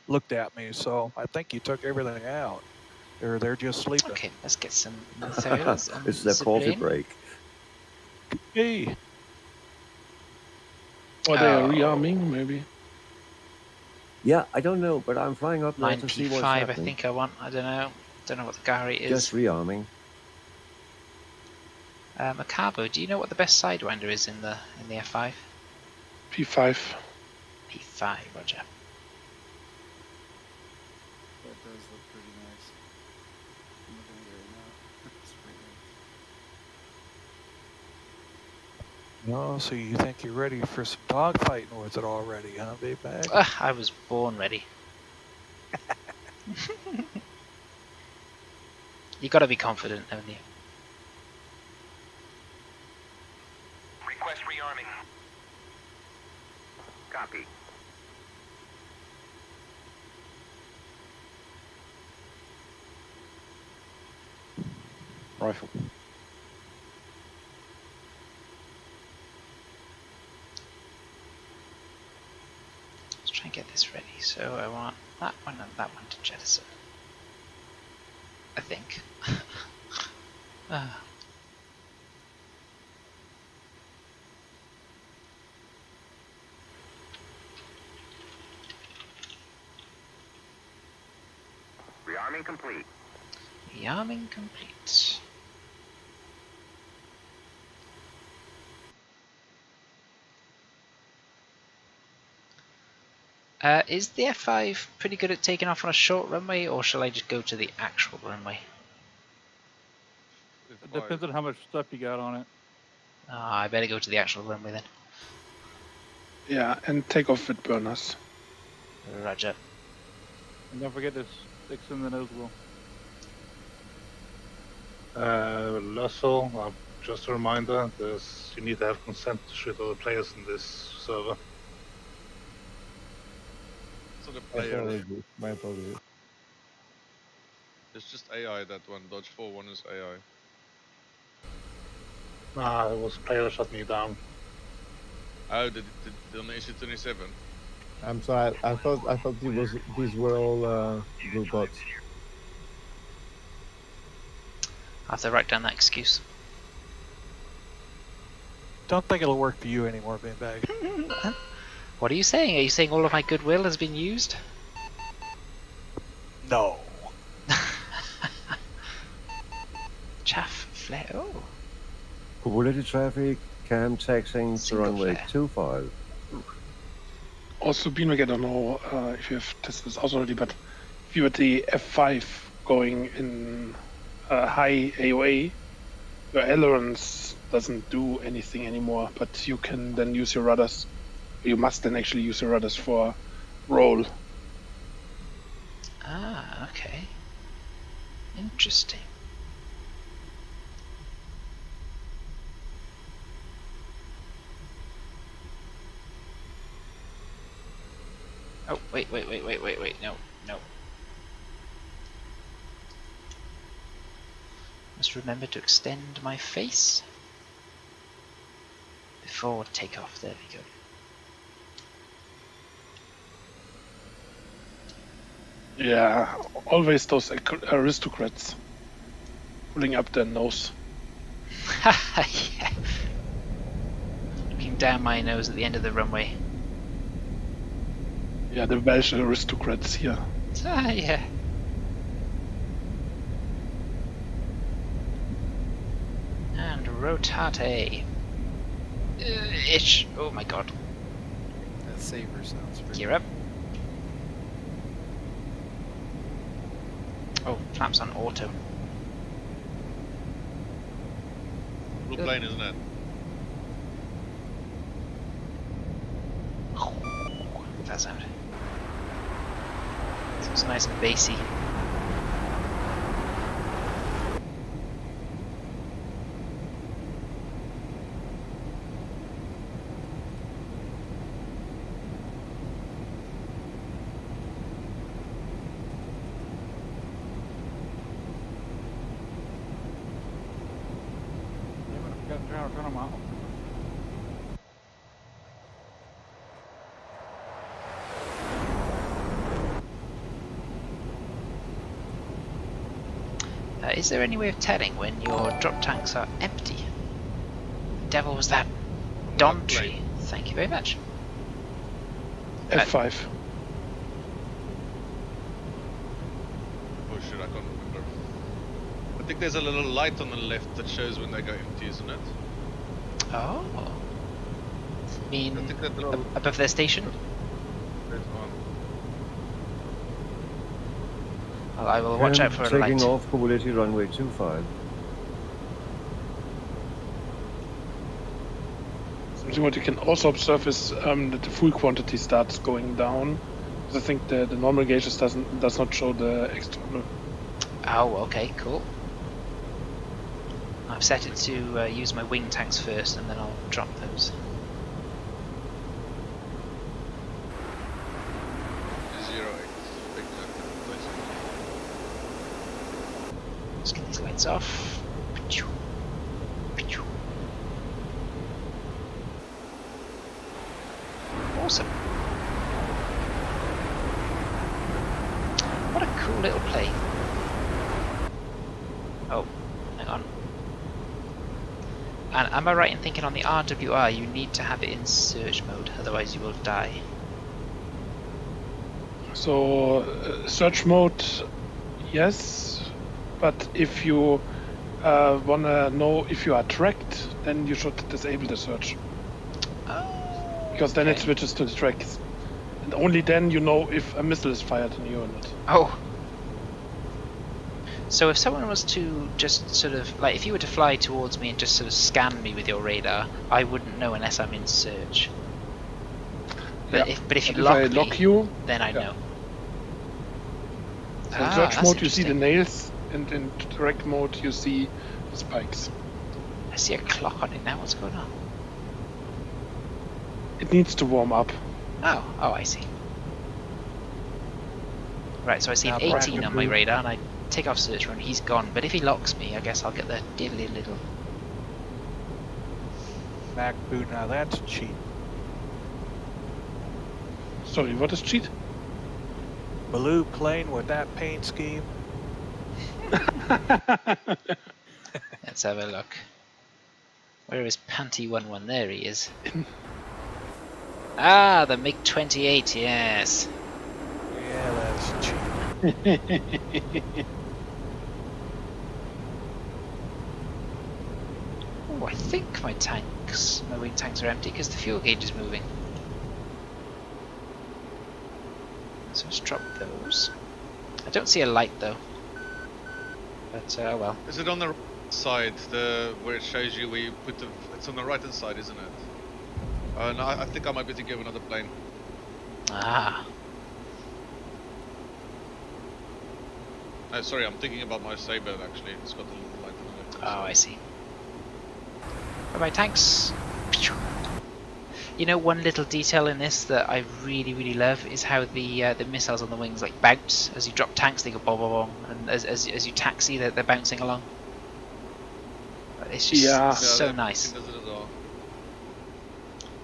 looked at me. So I think you took everything out. They're just sleeping. Okay, let's get some materials on It's their coffee break. Hey. Or they are rearming, maybe. Yeah, I don't know, but I'm flying up there to see what's 9P5, happening. I think I want. I don't know. Don't know what the Gary is. Just rearming. Macabo, do you know what the best sidewinder is in the F5? P5. P5, Roger. That does look pretty nice. I'm looking at it right now. It's pretty nice. Oh, so you think you're ready for some dogfighting with it already, huh, Beanbag? I was born ready. You got to be confident, haven't you? Request rearming. Copy. Rifle. Let's try and get this ready. So I want that one and that one to jettison. I think. Arming complete. Yarming complete. Is the F5 pretty good at taking off on a short runway, or shall I just go to the actual runway? It depends on how much stuff you got on it. I better go to the actual runway then. Yeah, and take off with burners. Roger. And don't forget to fix in the nose wheel. Lasso, just a reminder, you need to have consent with other players in this server. So the My player, apologies. My apologies. it's just AI, that one. Dodge 4-1 is AI. Nah, it was a player that shut me down. Oh, did on the AC-27? I'm sorry. I thought these were all blue bots. I have to write down that excuse. Don't think it'll work for you anymore, Beanbag. What are you saying? Are you saying all of my goodwill has been used? No. Chaff flare. Oh. Quality traffic, cam taxing to Single runway flare. 25. Also, Beanbag, I don't know if you have tested this out already, but if you had the F5 going in high AOA, your ailerons doesn't do anything anymore, but you can then use your rudders. You must then actually use your rudders for roll. Ah, okay. Interesting. Oh, wait, no. Must remember to extend my face before takeoff. There we go. Yeah, always those aristocrats pulling up their nose. Yeah. Looking down my nose at the end of the runway. Yeah, the Welsh aristocrats here. Ah, yeah. And rotate. Itch. Oh my god. That saber sounds pretty. Gear up. Oh, flaps on auto. Blue plane, isn't it? What's that sound? Sounds nice and bassy. Turn them out. Is there any way of telling when your drop tanks are empty? The devil was that Don tree. Thank you very much. F5. Oh shit, I can't remember. I think there's a little light on the left that shows when they go empty, isn't it? Oh. I mean, I think that little... above their station? There's one. Well, I will watch out for a light. Taking off quality runway 25. Something what you can also observe is that the fuel quantity starts going down. Because I think the normal gauges does not show the external. Oh, okay, cool. I've set it to use my wing tanks first, and then I'll drop those. Let's get these lights off. Awesome. What a cool little plane. Oh, hang on. And am I right in thinking on the RWR you need to have it in search mode, otherwise you will die? So search mode, yes, but if you wanna know if you are tracked, then you should disable the search. Oh. Because then it Okay. switches to the tracks. And only then you know if a missile is fired on you or not. Oh. So if someone was to just sort of, like, if you were to fly towards me and just sort of scan me with your radar, I wouldn't know unless I'm in search. But Yeah. if you But lock I me, lock you, then I yeah. know. So in Ah, search that's mode you see the interesting. nails, and in track mode you see the spikes. I see a clock on it now. What's going on? It needs to warm up. Oh, I see. Right, so I see Now, an 18 on my practically- radar, and I take off search run. He's gone, but if he locks me, I guess I'll get the diddly little. Mac Boo, now that's cheap. Sorry, what is cheat? Blue plane with that paint scheme. Let's have a look. Where is Panty 11? There he is. Ah, the MiG-28, yes. Yeah, that's cheap. Oh, I think my wing tanks are empty because the fuel gauge is moving. So let's drop those. I don't see a light though. But oh well. Is it on the right side, where it shows you where you put the... It's on the right hand side, isn't it? No, I think I might be thinking of another plane. Ah. No, sorry, I'm thinking about my Saber actually. It's got the little light on the left. Oh, I see. Bye bye tanks. You know, one little detail in this that I really love is how the missiles on the wings like bounce as you drop tanks. They go boom boom boom, and as you taxi, they're bouncing along. It's just so nice. Does it as well.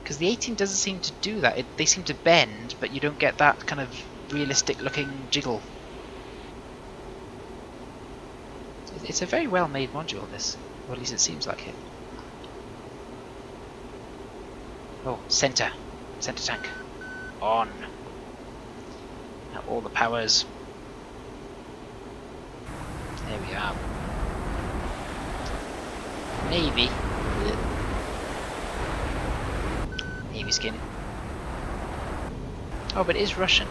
Because the 18 doesn't seem to do that. They seem to bend, but you don't get that kind of realistic looking jiggle. It's a very well made module, this. Or at least it seems like it. Oh, center tank. On. Now all the powers. There we are. Navy. Navy skin. Oh, but it is Russian.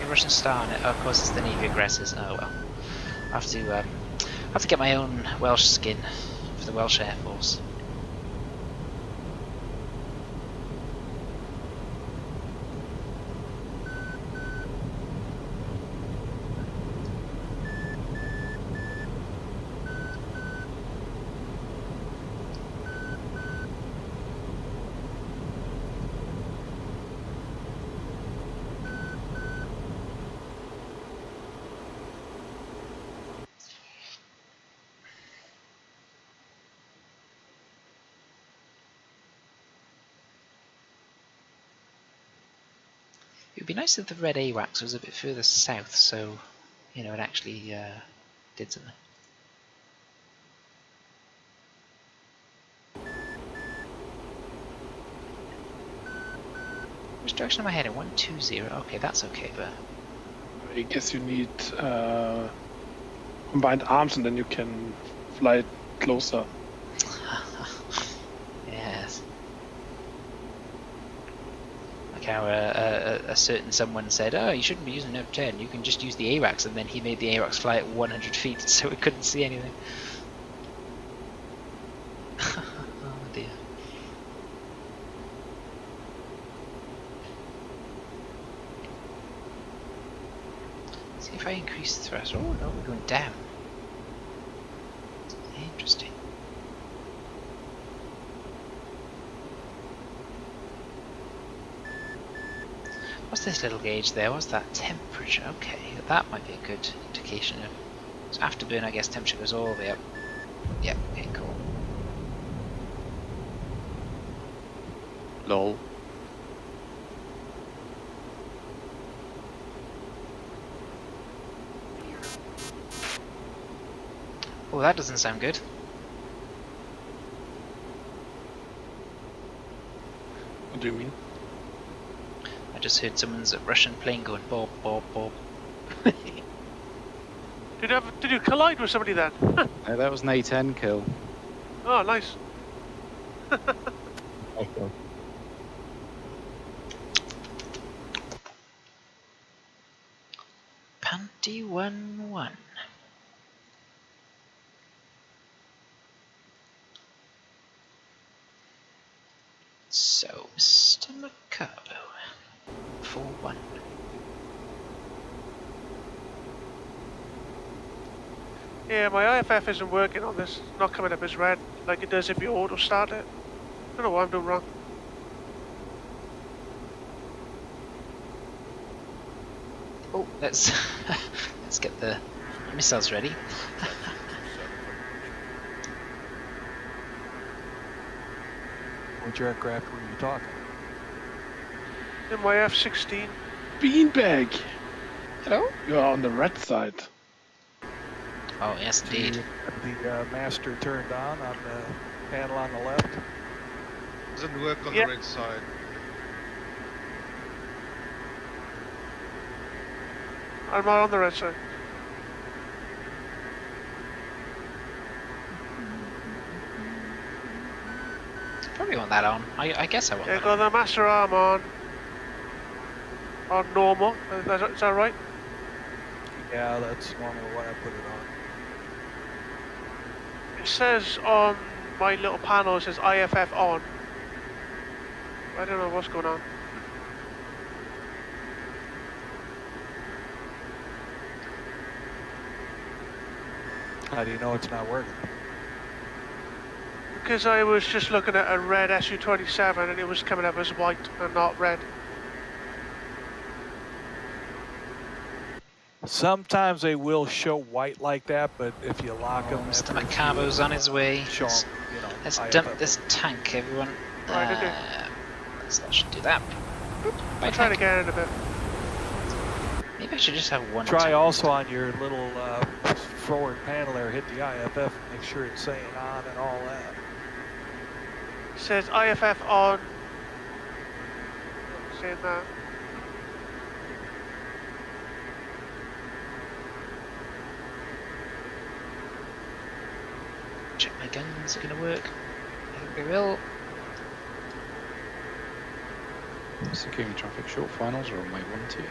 A Russian star on it. Oh, of course, it's the Navy aggressors. Oh well. I have to get my own Welsh skin for the Welsh Air Force. It would be nice if the red AWACS was a bit further south, so, you know, it actually did something. Which direction am I heading? 120. Okay, that's okay, but... I guess you need combined arms and then you can fly closer. Yes. Like how a certain someone said, oh, you shouldn't be using an F-10, you can just use the AWACS, and then he made the AWACS fly at 100 feet so it couldn't see anything. Oh dear. See if I increase the thrust. Oh no, we're going down. Interesting. What's this little gauge there? What's that? Temperature. Okay, that might be a good indication of... So afterburn, I guess temperature goes all the way up. Yeah, okay, cool. Lol. Oh, that doesn't sound good. What do you mean? I just heard someone's Russian plane going bob, bob, bob. Did you collide with somebody then? That was an A10 kill. Oh, nice. Okay. Panty 1-1. So, Mr. Mercado, 4-1. Yeah, my IFF isn't working on this. It's not coming up as red like it does if you auto start it. I don't know what I'm doing wrong. Oh, let's get the missiles ready. Which aircraft were you talking? In my F-16. Beanbag! Hello? You are on the red side. Oh, yes, indeed. The master turned on the panel on the left. Doesn't work on the red side. I'm not on the red side. Probably want that on. I guess I want Yeah, that got the master arm on normal. Is that right? Yeah, that's normal when I put it on. It says on my little panel, it says IFF on. I don't know what's going on. How do you know it's not working? Because I was just looking at a red Su-27 and it was coming up as white and not red. Sometimes they will show white like that, but if you lock them, Mr. Macabo's on his way. Show 'em, you know, Let's IFF. dump this tank, everyone. Right, okay. That should do that. I'll try to get in a bit. Maybe I should just have one. Try tank. also on your little forward panel there, hit the IFF, make sure it's saying on and all that. It says IFF on. Saying that. Check my guns are gonna work. I think they will. Securing traffic short finals or on way 1-2.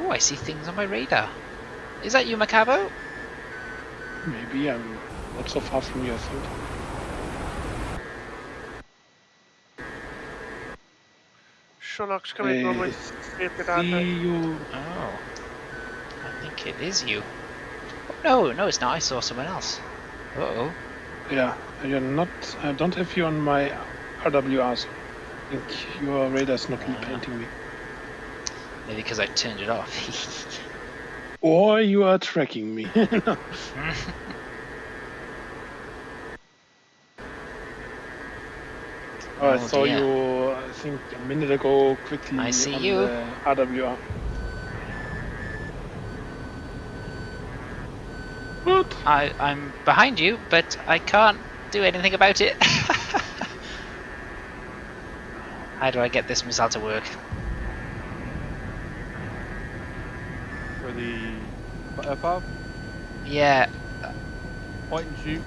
Oh, I see things on my radar. Is that you, Macabo? Maybe I'm not so far from you, I think. Sherlock's coming from my See you. Oh. I think it is you. Oh, no, it's not. I saw someone else. Uh-oh. Yeah, you're not. I don't have you on my RWRs. I think your radar's not painting me. Maybe because I turned it off. Or you are tracking me. I saw dear. you, I think, a minute ago, quickly I see on you. the RWR. What? I'm behind you, but I can't do anything about it. How do I get this missile to work? For the F-5? Yeah. Point and shoot.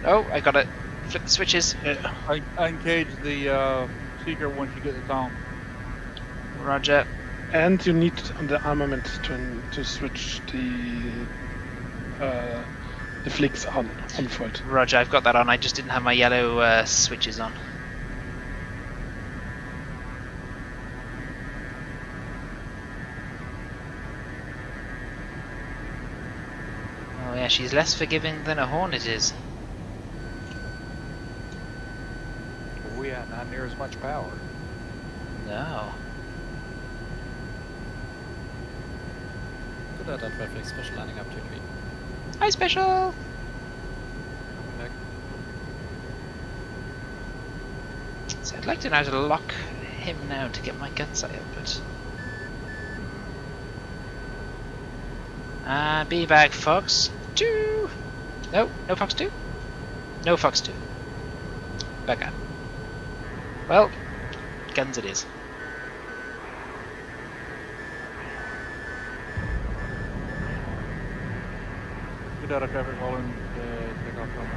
Oh, I got it. Flip the switches. I engage the seeker once you get the town. Roger. And you need on the armament to switch the flicks on foot. Roger, I've got that on. I just didn't have my yellow switches on. Oh yeah, she's less forgiving than a Hornet is. Oh yeah, not near as much power. No. Good at traffic, special landing up to 3. Hi, Special! Back. So I'd like to know how to lock him now to get my gun sight up, but... Beanbag, folks. 2. No, no Fox 2. No Fox 2. Back up. Well, guns it is. Get out of traffic while in take off from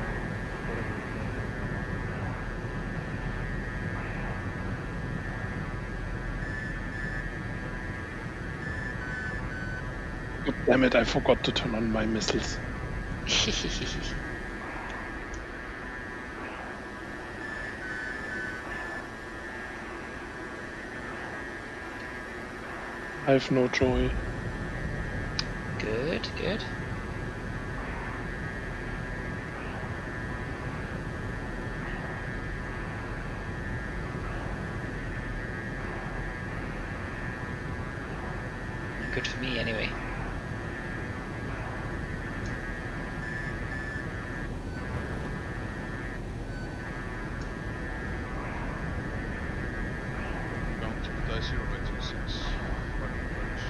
whatever. God damn it, I forgot to turn on my missiles. I have no joy. Good, good. Good for me, anyway. Don't die 0.26. Running approach.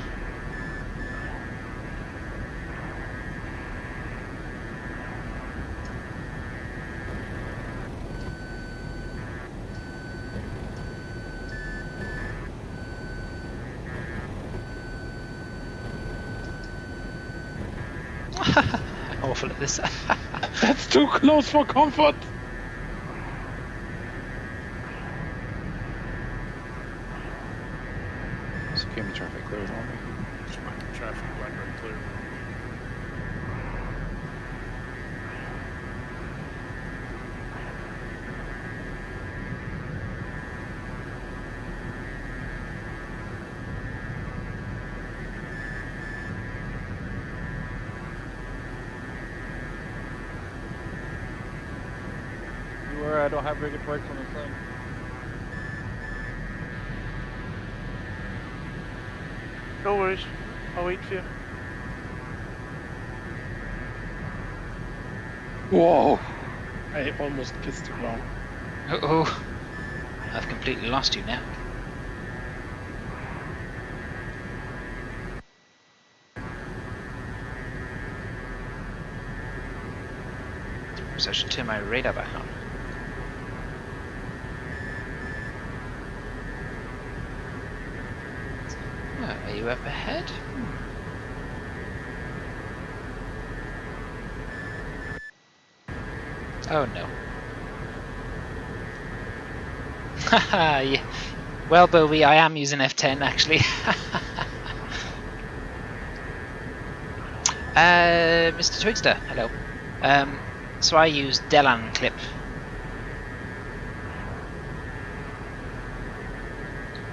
I'm awful at this. That's too close for comfort! Secure me traffic clear as normal. Just marking traffic, BlackBird clear. Beware, I don't have very good brakes on this thing. No worries. I'll wait for you. Whoa! I almost kissed the ground. Uh-oh. I've completely lost you now. So I should turn my radar back on. Are you up ahead? Oh no. Haha, yeah. Well, Bowie, I am using F10 actually. Mr. Twigster, hello. So I use Delan clip.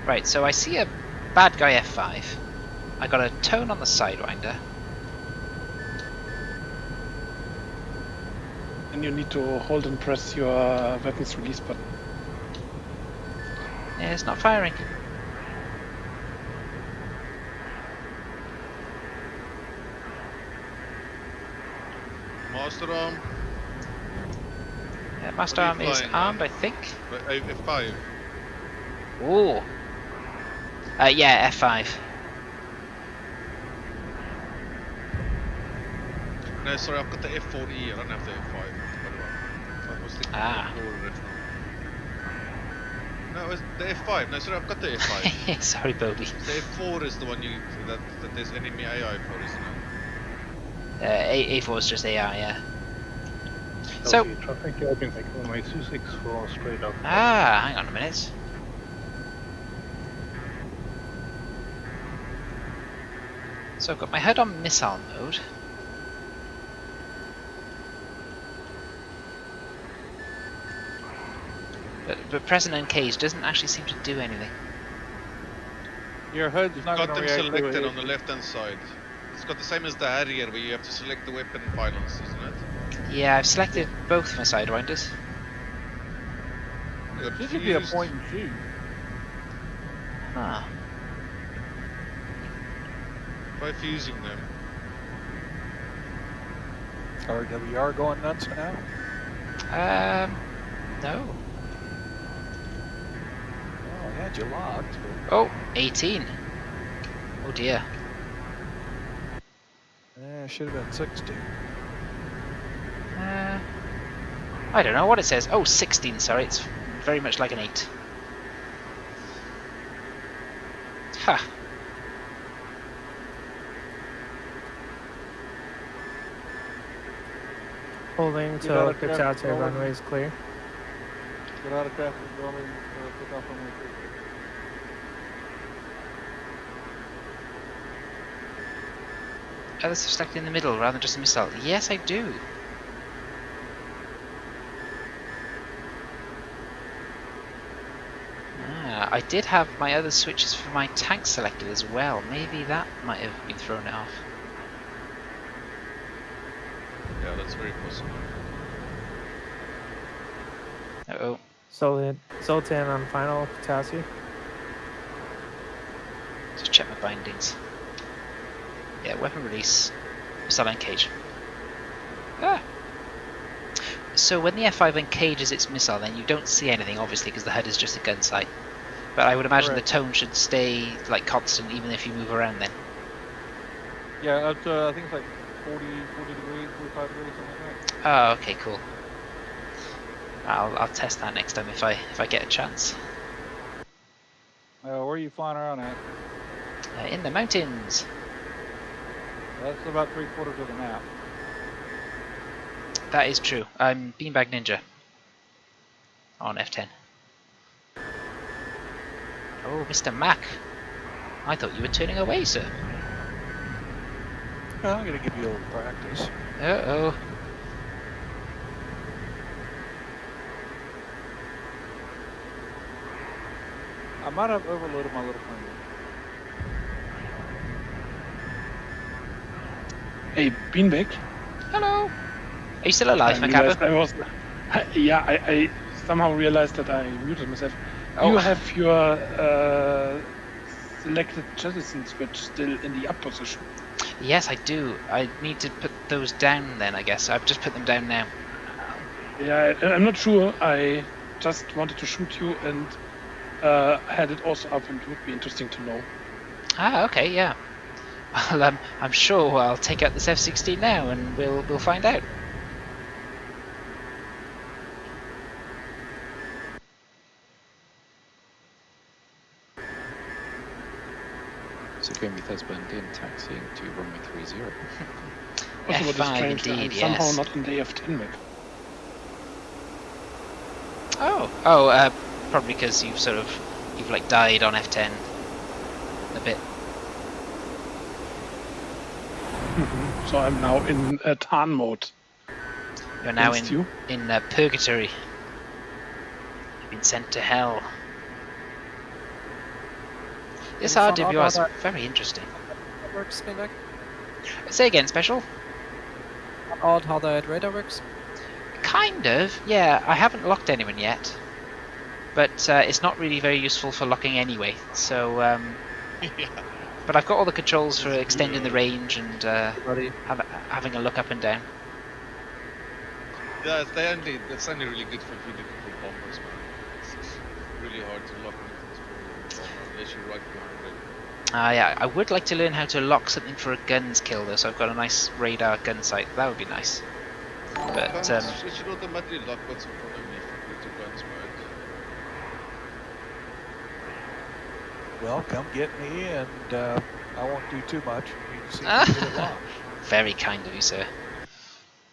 Right, so I see a bad guy F5. I got a tone on the Sidewinder. And you need to hold and press your weapons release button. Yeah, it's not firing. Master arm. Yeah, Master arm is armed, I think. F5. Ooh. Yeah, F5. No, sorry, I've got the F-4E, I don't have the F5. I was thinking Ah. the original. No, it's the F5. No, sorry, I've got the F5. Sorry, Bobby. The F4 is the one that there's enemy AI for, isn't it? A4 is just AI, yeah. So traffic open like runway 26 for straight up. Ah, hang on a minute. So I've got my head on missile mode. But pressing Encage doesn't actually seem to do anything. Your HUD's not going Got to them react to selected it. on the left hand side. It's got the same as the Harrier where you have to select the weapon pylons, isn't it? Yeah, I've selected both my Sidewinders. This should be a point and shoot. Huh. Try fusing them. RWR going nuts now? No. Oh, I had you locked. Oh, 18. Oh dear. Yeah, should have been 60. I don't know what it says. Oh, 16, sorry. It's very much like an 8. Ha! Holding Get out till of traffic, Katate rolling. runway is clear. Get out of traffic, rolling, pick off on my Oh, that's selected in the middle rather than just a missile. Yes, I do. I did have my other switches for my tank selected as well. Maybe that might have been thrown off. Yeah, that's very possible. Uh-oh. Zoltan on final Katase. Just check my bindings. Yeah, weapon release. Missile engage. Ah! So when the F-5 engages its missile, then you don't see anything, obviously, because the HUD is just a gun sight. But I would imagine Correct. the tone should stay like constant even if you move around then. Yeah, up to, I think it's like 40 degrees, 45 degrees, something like that. Oh, okay, cool. I'll test that next time if I get a chance. Where are you flying around at? In the mountains. That's about 3/4 of the map. That is true. I'm Beanbag Ninja on F10. Oh, Mr. Mac. I thought you were turning away, sir. I'm going to give you a little practice. Uh-oh. I might have overloaded my little finger. Hey, Beanbag. Hello. Are you still alive, Macabre? I somehow realized that I muted myself. Oh. You have your selected jettison switch still in the up position. Yes, I do. I need to put those down then, I guess. I've just put them down now. Yeah, I'm not sure. I just wanted to shoot you and had it also up, and it would be interesting to know. Ah, okay, yeah. Well, I'm sure I'll take out this F-16 now and we'll find out. So going with Husband in taxiing to runway 30. Also, what is F5 strange that I'm indeed, somehow yes. not in the F10 map. Oh, probably because you've like died on F10 a bit. So I'm now in Tarn mode. You're now Against you? in purgatory. You've been sent to hell. This RWR is very interesting. Works, Beanbag? Say again, Special? Odd how that radar works? Kind of, yeah. I haven't locked anyone yet. But it's not really very useful for locking anyway, so... Yeah. But I've got all the controls for extending the range and having a look up and down. Yeah, it's only really good for really good bombers, man. It's really hard to lock anything for a bomber unless you're right behind it. Yeah, I would like to learn how to lock something for a guns kill though, so I've got a nice radar gun sight. That would be nice. But It should automatically lock what's in front of me for two guns, right? Well, come get me, and I won't do too much. You can see me get it locked. Very kind of you, sir.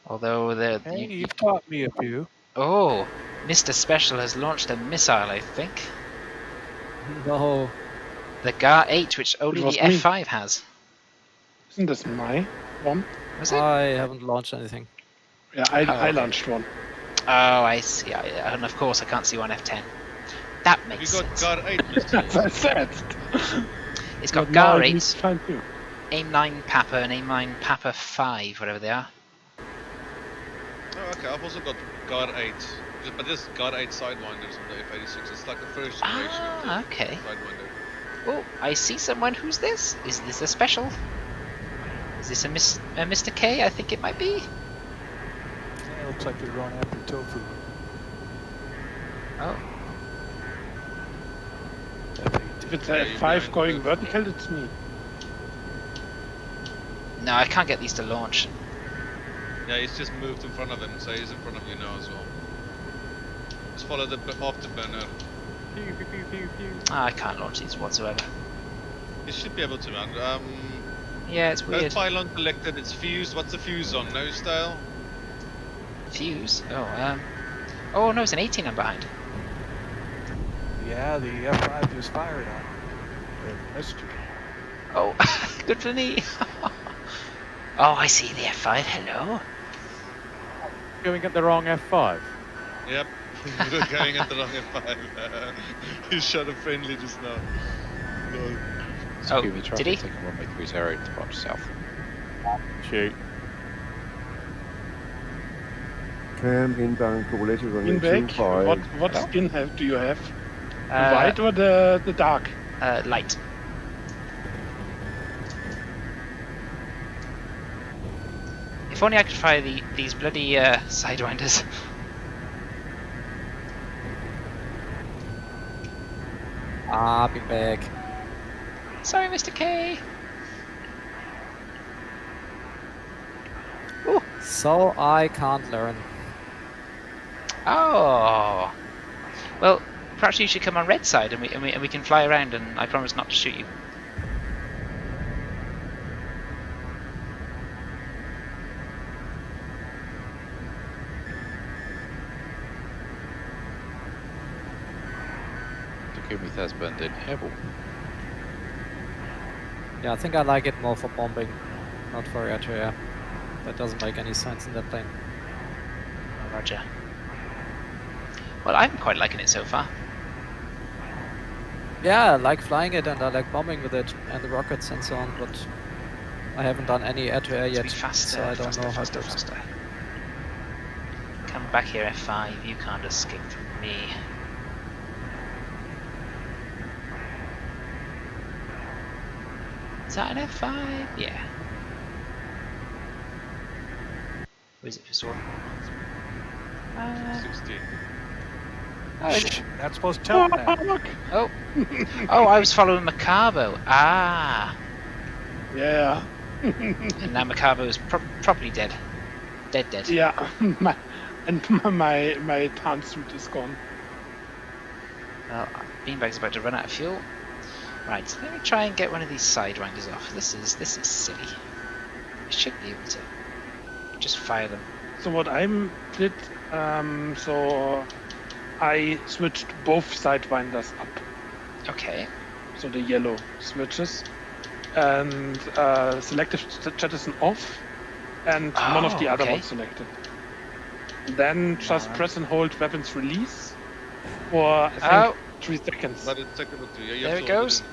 Although Hey, you've taught me a few. Oh, Mr. Special has launched a missile, I think. No. The GAR-8, which only was the me. F-5 has. Isn't this my one? Was it? I haven't launched anything. Yeah, I okay. launched one. Oh, I see. Yeah, and of course I can't see one F-10. That makes You got sense. GAR-8, As I said. It's got But now I need GAR-8, to find you. AIM-9 Papa, and AIM-9 Papa 5, whatever they are. Oh, okay, I've also got GAR-8. But this GAR-8 Sidewinders on the F-86. It's like the first generation of the Okay. Sidewinder. Oh, I see someone. Who's this? Is this a special? Is this a Mr. K? I think it might be. Yeah, it looks like they're going after Tofu. Oh. If it's a F5 going vertical, it's me. No, I can't get these to launch. Yeah, he's just moved in front of him, so he's in front of you now as well. Just follow the afterburner. Pew, pew, pew, pew, pew. I can't launch these whatsoever. You should be able to, man. Yeah, it's No weird. pylon selected, it's fused. What's the fuse on? No style? Fuse? Oh no, it's an 18 I'm behind. Yeah, the F5 just fired on you. It missed you. Oh, good for me. Oh, I see the F5. Hello. Going at the wrong F5. Yep, we were going at the wrong F5. He shot a friendly just now. Lol. Oh, Scooby traffic did he? taking runway 30 departure south. Shoot. Cam inbound Quality runway Beanbag, 25. what skin do you have? The Uh, white or the dark? Light. If only I could fire these bloody sidewinders. Ah, Beanbag. Sorry, Mr. K. So I can't learn. Oh. Well, perhaps you should come on red side, and we can fly around, and I promise not to shoot you. Takumi has burned in Hebel. Yeah, I think I like it more for bombing, not for air-to-air. That doesn't make any sense in that plane. Roger. Well, I'm quite liking it so far. Yeah, I like flying it and I like bombing with it and the rockets and so on, but I haven't done any air-to-air yet, Faster, so I don't faster, know how faster, it works. faster. Come back here, F5. You can't escape from me. Is that an F5? Yeah. Where is it for sword? 16. Oh, Not supposed to tell me that. oh. Oh, I was following Macabo. Ah. Yeah. And now Macabo is properly dead. Dead. Yeah. my tan suit is gone. Well, Beanbag's about to run out of fuel. Right, let me try and get one of these sidewinders off. This is silly. I should be able to just fire them. So what I did, so I switched both sidewinders up. Okay. So the yellow switches, and selective jettison off, and none of the other okay. ones selected. Then just press and hold weapons release for I think 3 seconds. But it's second or two. Yeah, you There have it to hold goes. in.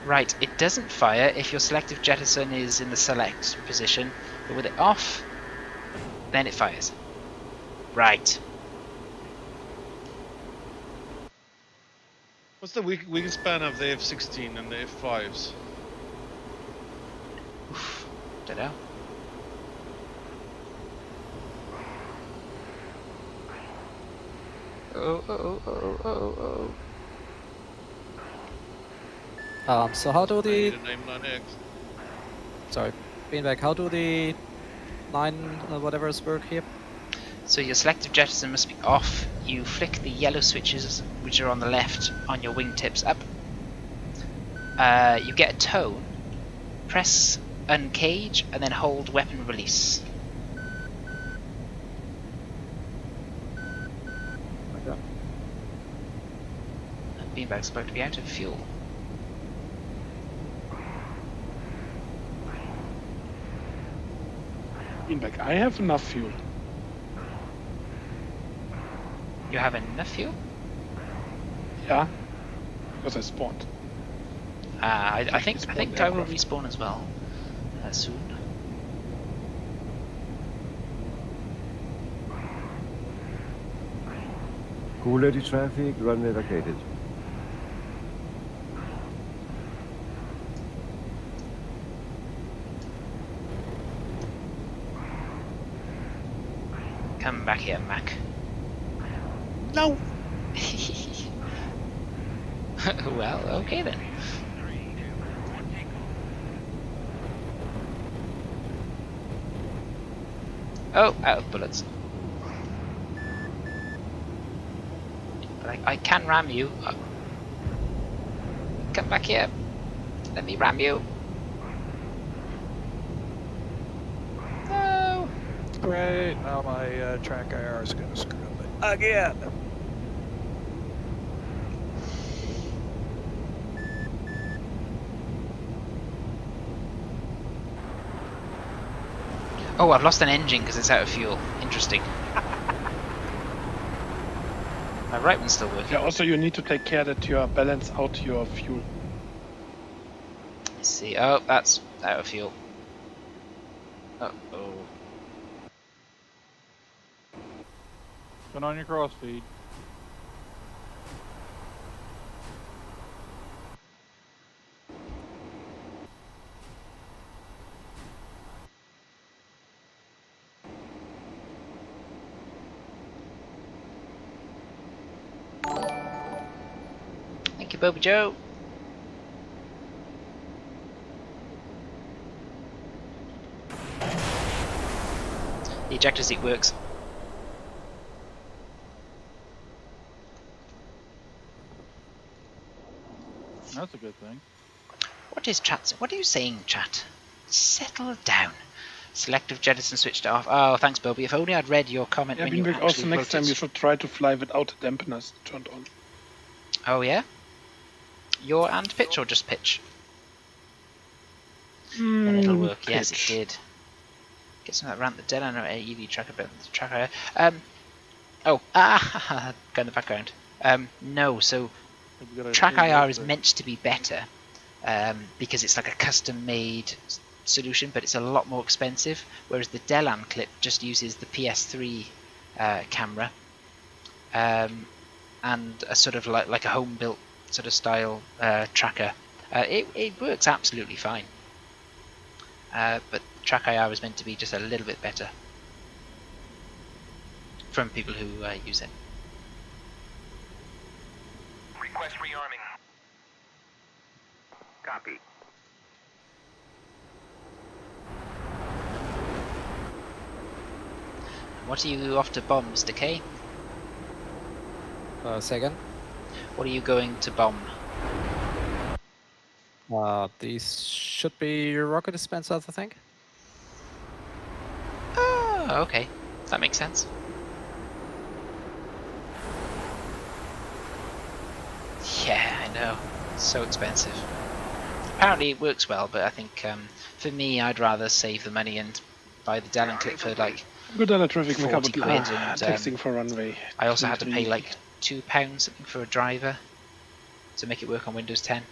Right, it doesn't fire if your selective jettison is in the select position, but with it off, then it fires. Right. What's the wingspan of the F-16 and the F-5s? Oof. Dunno. Oh. So how do I need the... a name 9X. Sorry, Beanbag, how do the 9 whatevers work here? So your selective jettison must be off. You flick the yellow switches, which are on the left, on your wingtips up. You get a tone. Press uncage and then hold weapon release. Okay. And Beanbag's about to be out of fuel. Beanbag, I have enough fuel. You have enough fuel? Yeah, because I spawned. I think I will respawn as well soon. Quality traffic, runway vacated. Come back here, Mac. No! Well, okay then. Oh, out of bullets. But I can ram you. Come back here. Let me ram you. No. Great. Now my track IR is going to screw up it again. Oh, I've lost an engine because it's out of fuel. Interesting. My right one's still working. Yeah, also you need to take care that you balance out your fuel. Let's see. Oh, that's out of fuel. Uh-oh. Been on your cross feed. Thank you, Boba Joe. The ejector seat works. That's a good thing. What is chat? What are you saying, chat? Settle down. Selective jettison switched off. Oh, thanks, Bobby. If only I'd read your comment Yeah, when you Beanbag, actually also next wrote time it. you should try to fly without the dampeners turned on. Oh, yeah? Your and pitch or just pitch? Then it'll work. Pitch. Yes, it did. Get some of that rant the dead. I know EV tracker, but the tracker. Oh, go in the background. No, so Track IR is meant to be better because it's like a custom-made solution, but it's a lot more expensive. Whereas the Delan clip just uses the PS3 camera and a sort of like a home-built sort of style tracker. It works absolutely fine, but Track IR is meant to be just a little bit better from people who use it. Request rearming. Copy. What are you off to bomb, Mr. K? Second. What are you going to bomb? These should be rocket dispensers, I think. Oh, okay. That makes sense. Yeah, I know. It's so expensive. Apparently it works well, but I think for me, I'd rather save the money and buy the Delan clip for like Good traffic 40 quid. And texting for runway. I also had to pay like £2 something for a driver to make it work on Windows 10.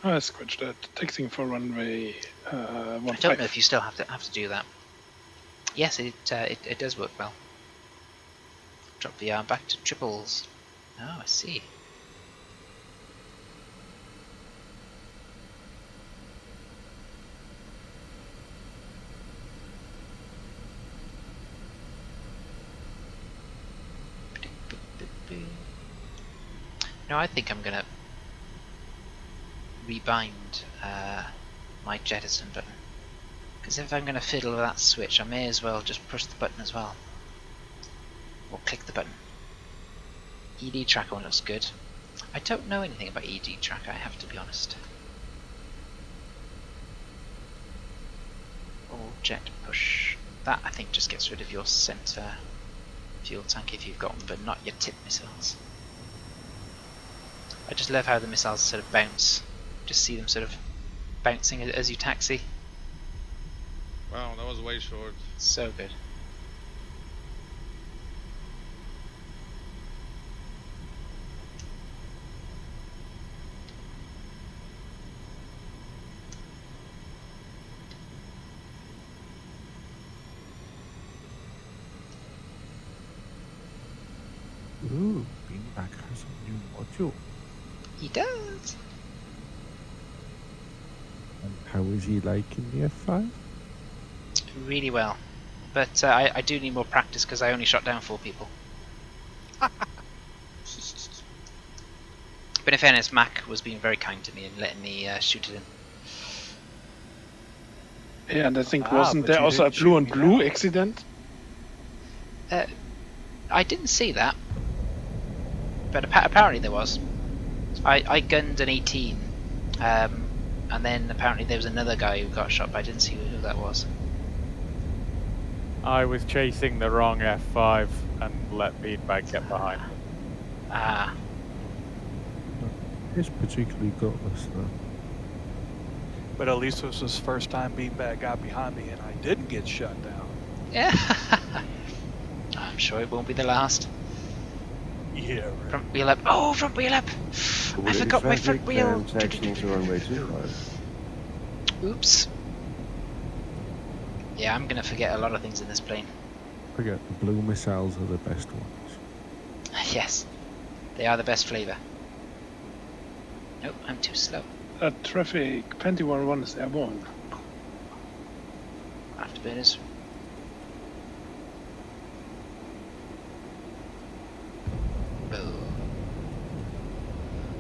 I scratched that. Texting for runway. I don't know if you still have to do that. Yes, it does work well. Drop VR back to triples. Oh, I see. No, I think I'm gonna rebind my jettison button, because if I'm gonna fiddle with that switch, I may as well just push the button as well, or click the button. ED tracker one looks good. I don't know anything about ED tracker, I have to be honest. All jet push. That I think just gets rid of your center fuel tank if you've got them, but not your tip missiles. I just love how the missiles sort of bounce. Just see them sort of bouncing as you taxi. Wow, that was way short. So good. Ooh, Beanbag has a new module. He does. And how is he liking the F5? Really well. But I do need more practice because I only shot down 4 people. But in fairness, Mac was being very kind to me and letting me shoot it in. Yeah, and I think wasn't there also a blue on blue accident? I didn't see that, but apparently there was. I gunned an 18, and then apparently there was another guy who got shot, but I didn't see who that was. I was chasing the wrong F5 and let Beanbag get behind me. Ah. It's particularly gutless, though. But at least it was his first time Beanbag got behind me and I didn't get shut down. Yeah. I'm sure it won't be the last. Yeah, right. Front wheel up. Oh, front wheel up! I forgot my front wheel. Taxiing to runway 25. Oops. Yeah, I'm gonna forget a lot of things in this plane. Forget the blue missiles are the best ones. Yes, they are the best flavour. Nope, I'm too slow. Traffic, Penti 1 is airborne. Afterburners. Oh.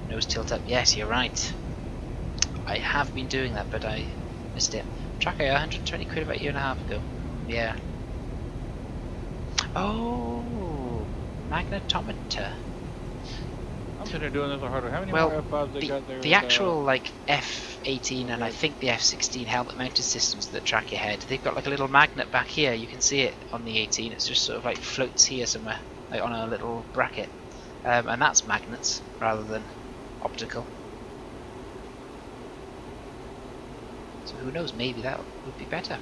Nose tilt up. Yes, you're right. I have been doing that, but I missed it. Tracker, 120 quid about a year and a half ago. Yeah. Oh, magnetometer. I'm sitting here doing this harder. How many Well, more F5s they got there? the actual like F-18 and I think the F-16 helmet mounted systems that track your head, they've got like a little magnet back here. You can see it on the 18. It's just sort of like floats here somewhere, like on a little bracket, and that's magnets rather than optical. So who knows? Maybe that would be better.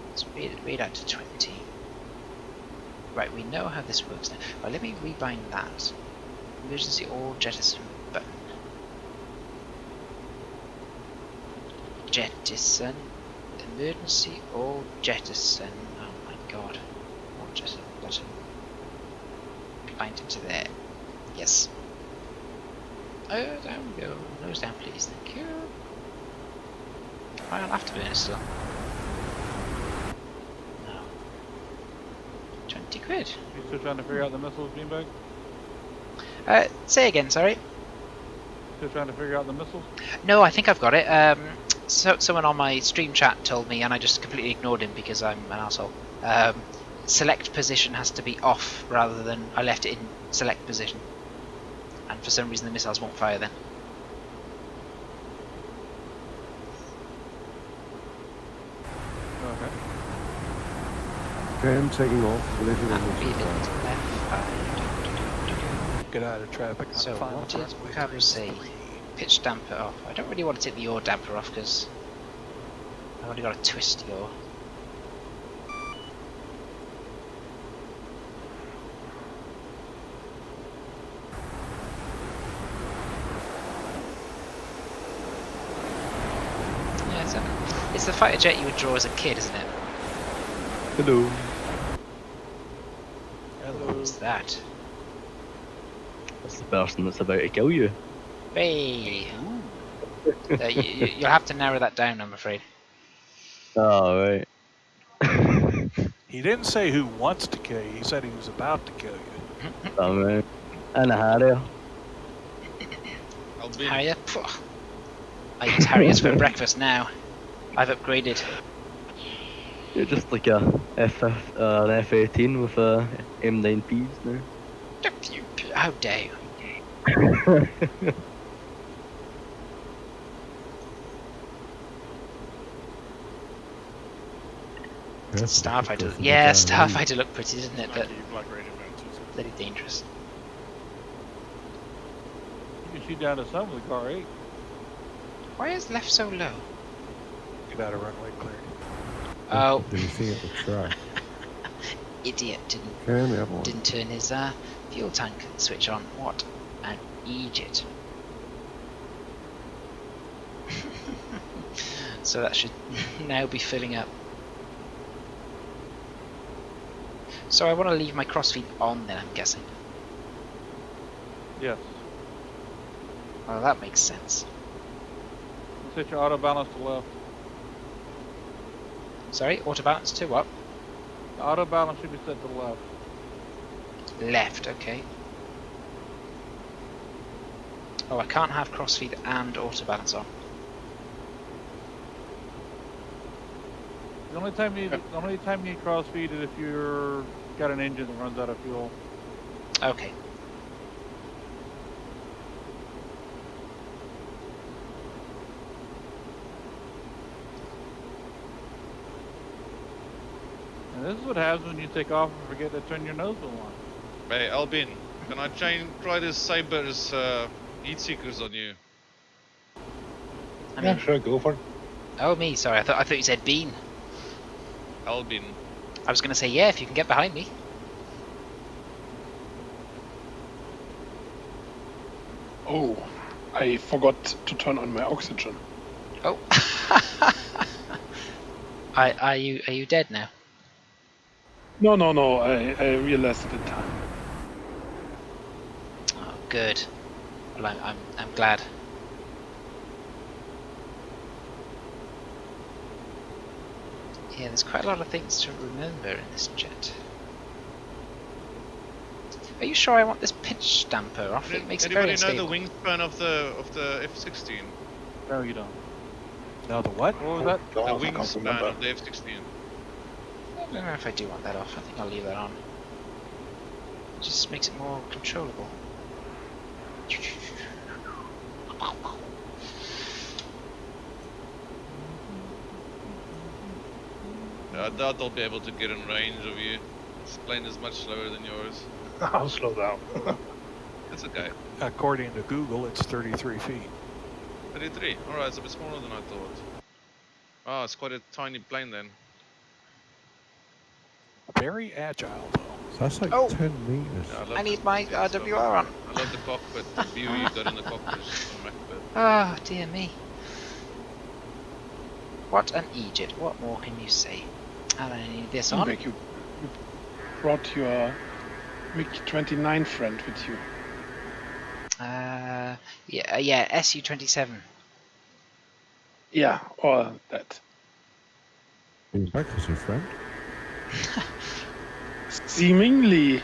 Let's read out to 20. Right, we know how this works now. Right, let me rebind that. Emergency all jettison button. Jettison. Emergency all jettison. Oh my god. All jettison button. Bind it to there. Yes. Oh, down we go. Nose down, please. Thank you. Right on afterburner still. 20 quid. You still trying to figure out the missiles, Beanbag? Say again, sorry. Still trying to figure out the missiles? No, I think I've got it. So someone on my stream chat told me, and I just completely ignored him because I'm an asshole. Select position has to be off rather than I left it in select position, and for some reason the missiles won't fire then. Okay. Okay, I'm taking off. Get out of traffic. So what did Cabra say? Pitch damper off. I don't really want to take the yaw damper off because I've only got a twist yaw. Yeah, it's the fighter jet you would draw as a kid, isn't it? Hello. Hello. What's that? That's the person that's about to kill you. Hey! You'll have to narrow that down, I'm afraid. Oh, right. He didn't say who wants to kill you, he said he was about to kill you. Oh, right. And a Harrier. Harrier? I use Harriers for breakfast now. I've upgraded. You're just like an F-18 with M9Ps now. How dare you? Starfighter. Yeah, Starfighter look pretty, doesn't it? But bloody dangerous. You can shoot down to some with the car 8. Why is left so low? Get out of runway clear. Oh. Do you see at the track? Idiot didn't turn his fuel tank switch on. What an idiot. So that should now be filling up. So I want to leave my crossfeed on then, I'm guessing. Yes. Well, that makes sense. Set your auto balance to left. Sorry, auto balance to what? The auto balance should be set to the left. Left, okay. Oh, I can't have crossfeed and auto balance on. The only time you cross feed it if you're got an engine that runs out of fuel. Okay. And this is what happens when you take off and forget to turn your nose wheel on. Hey, Albin, can I try this Saber's heat seekers on you? I mean, sure, go for it. Oh, me. Sorry, I thought you said Bean. Albin. I was going to say yeah, if you can get behind me. Oh, I forgot to turn on my oxygen. Oh. Are you dead now? No, I realized it in time. Oh, good. Well, I'm glad. Yeah, there's quite a lot of things to remember in this jet. Are you sure I want this pitch damper off? It makes it very Anybody know unstable. the wingspan of the F-16? No, you don't. No, the what? What was that? The wingspan of the F-16. I don't know if I do want that off. I think I'll leave that on. It just makes it more controllable. I doubt they'll be able to get in range of you. This plane is much slower than yours. I'll slow down. It's okay. According to Google, it's 33 feet. 33. Alright, it's a bit smaller than I thought. Oh, it's quite a tiny plane then. Very agile, though. So that's like 10 meters. Yeah, I need my RWR on. I love the cockpit. The view you got in the cockpit is just immaculate. Ah, dear me. What an Egypt. What more can you say? And I need this on. You brought your MiG-29 friend with you. Yeah, SU-27. Yeah, or that. Beanbag is your friend. Seemingly.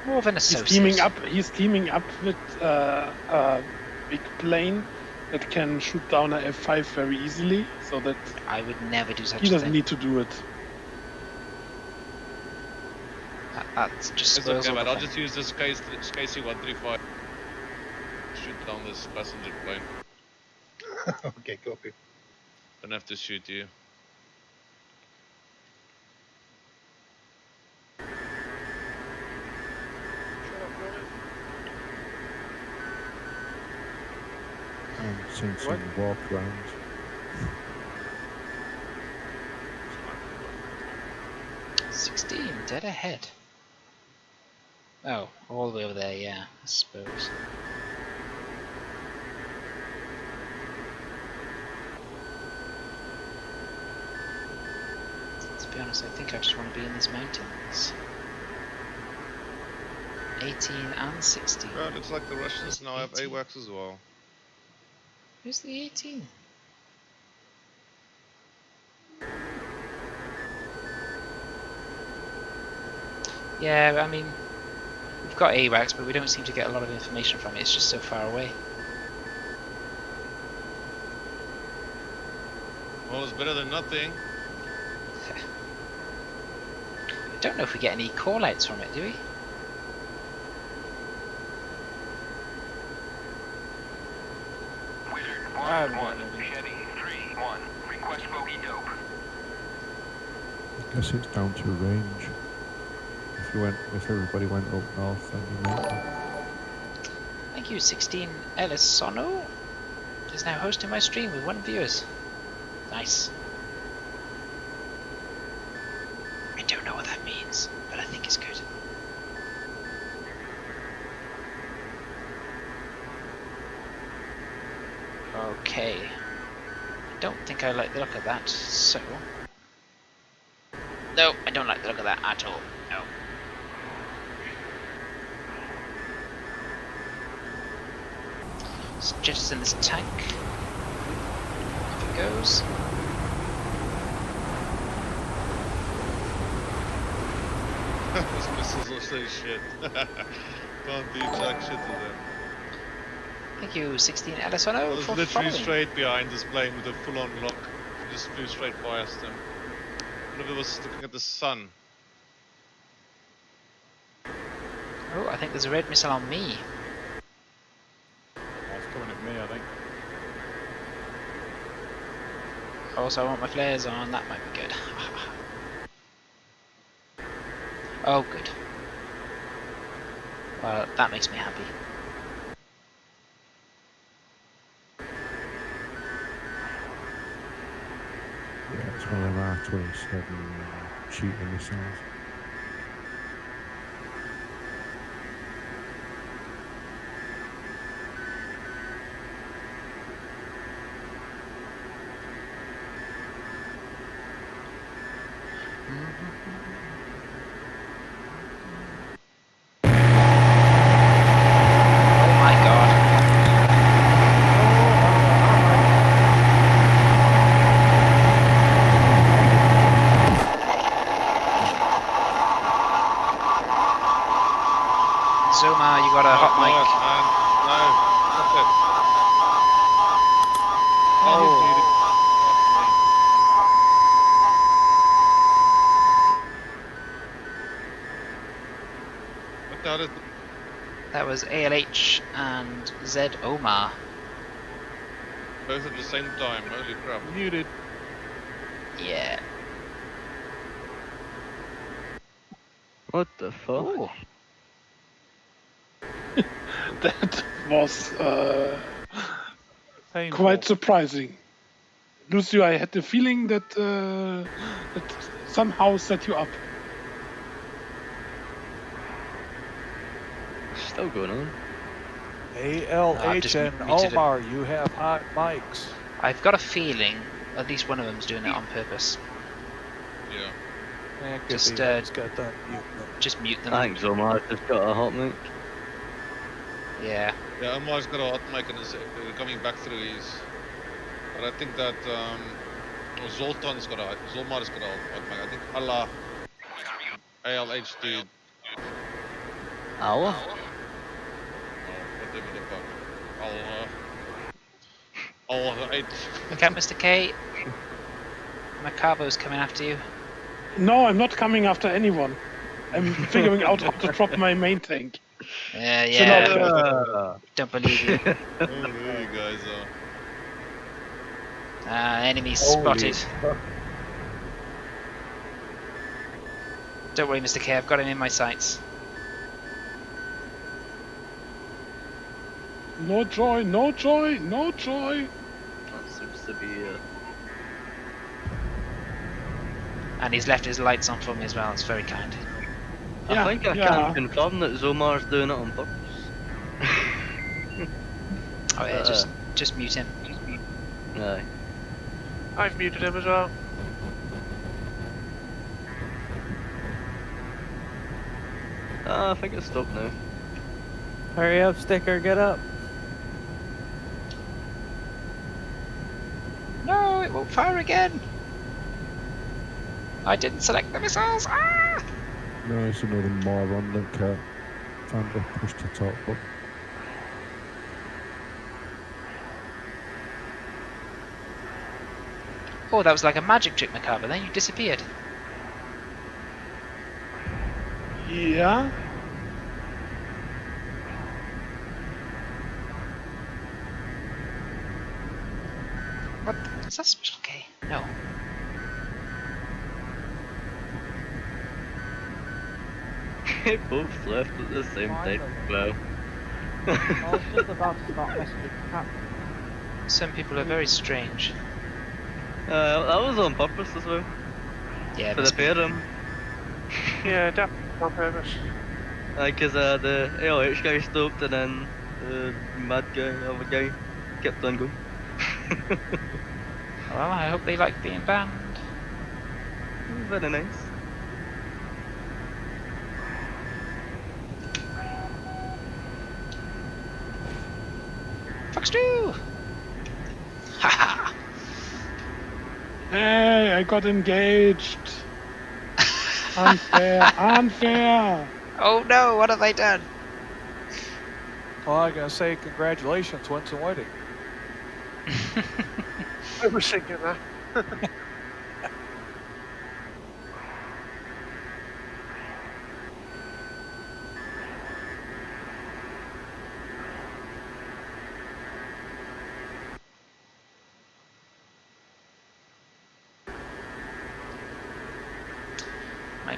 More of an associate. He's teaming up with a big plane that can shoot down a F-5 very easily, so that I would never do such he a doesn't thing. need to do it. That's just It's spoils okay, all but the I'll fun. just use this KC-135 to shoot down this passenger plane. Okay, copy. Don't have to shoot you. I'm seeing some walk rounds. Dead ahead. Oh, all the way over there, yeah, I suppose. To be honest, I think I just want to be in these mountains. 18 and 16. Well, looks like the Russians now have AWACS as well. Who's the 18? Yeah, I mean, we've got AWACS, but we don't seem to get a lot of information from it. It's just so far away. Well, it's better than nothing. I don't know if we get any call-outs from it, do we? Wizard 1, Chevy 3-1, request bogey dope. I guess it's down to range. If everybody went up north, then you might. Thank you, 16 Ellis Sono is now hosting my stream with 1 viewers. Nice. I don't know what that means, but I think it's good. Okay. I don't think I like the look of that, so... No, I don't like the look of that at all. No. Let's jettison this tank. Off it goes. Those missiles are so shit. Can't do jack shit to them. Thank you, 16 Ellis I Ono, was for literally following. straight behind this plane with a full-on lock. Just flew straight past them. One of it was looking at the sun. Oh, I think there's a red missile on me. That's coming at me, I think. Also, I want my flares on. That might be good. Oh, good. Well, that makes me happy. Yeah, it's one of them R-27 shooter missiles. Oh my god. Zuma, you got a hot mic. No, stop it. Oh. What the hell is That was ALH and Z Omar. both at the same time? Holy crap. Muted. Yeah. What the fuck? Ooh. That was Painful. quite surprising. Lucio, I had the feeling that that somehow set you up. Still going on. ALH and muted it. Omar, you have hot mics. I've got a feeling at least one of them's doing it on purpose. Yeah. Just got that mute. Just mute them. I think Zomar's just got a hot mic. Yeah. Yeah, Omar's got a hot mic and is coming back through his. But I think that Zolmar's got a hot mic. I think Allah ALH dude. Allah? Whatever the fuck. Allah 8. Look out, Mr. K. Macavo's coming after you. No, I'm not coming after anyone. I'm figuring out how to drop my main tank. Yeah. Don't believe you. Oh, there you guys are. Enemy spotted. Don't worry, Mr. K. I've got him in my sights. No joy, no joy, no joy. That seems to be And he's left his lights on for me as well. It's very kind. I think I can confirm that Zomar's doing it on purpose. Oh yeah, just mute him. Aye. I've muted him as well. I think it's stopped now. Hurry up, Sticker, get up. No, it won't fire again. I didn't select the missiles. Ah! No, it's another moron that can't find the push to talk button. Oh, that was like a magic trick, Macabre. Then you disappeared. Yeah. What? Is that special K? No. They both left at the same time. Wow. I was just about to start messaging Captain. Some people are very strange. That was on purpose as well. Yeah, for the pair Yeah, definitely on purpose. Because the ALH guy stopped and then the mad guy, other guy, kept on going. Well, I hope they like being banned. Very nice. Fox 2! Haha! Hey, I got engaged. Unfair, unfair. Oh no, what have I done? Well, I gotta say congratulations, when's the wedding? I was thinking that.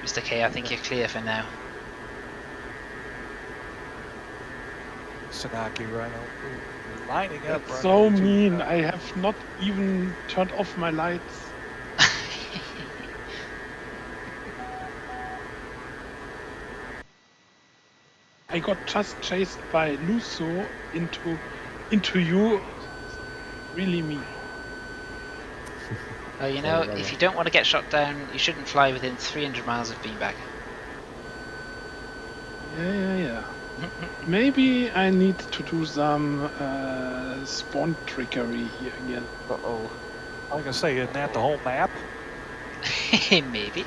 Right, Mr. K, I think you're clear for now. Sanaki Rhino. You're lining up. That's right so into, mean. I have not even turned off my lights. I got just chased by Luso into you. Really mean. Oh, you know, if you don't want to get shot down, you shouldn't fly within 300 miles of Beanbag. Yeah. Maybe I need to do some spawn trickery here again. Uh-oh. I was going to say, isn't that the whole map? Maybe.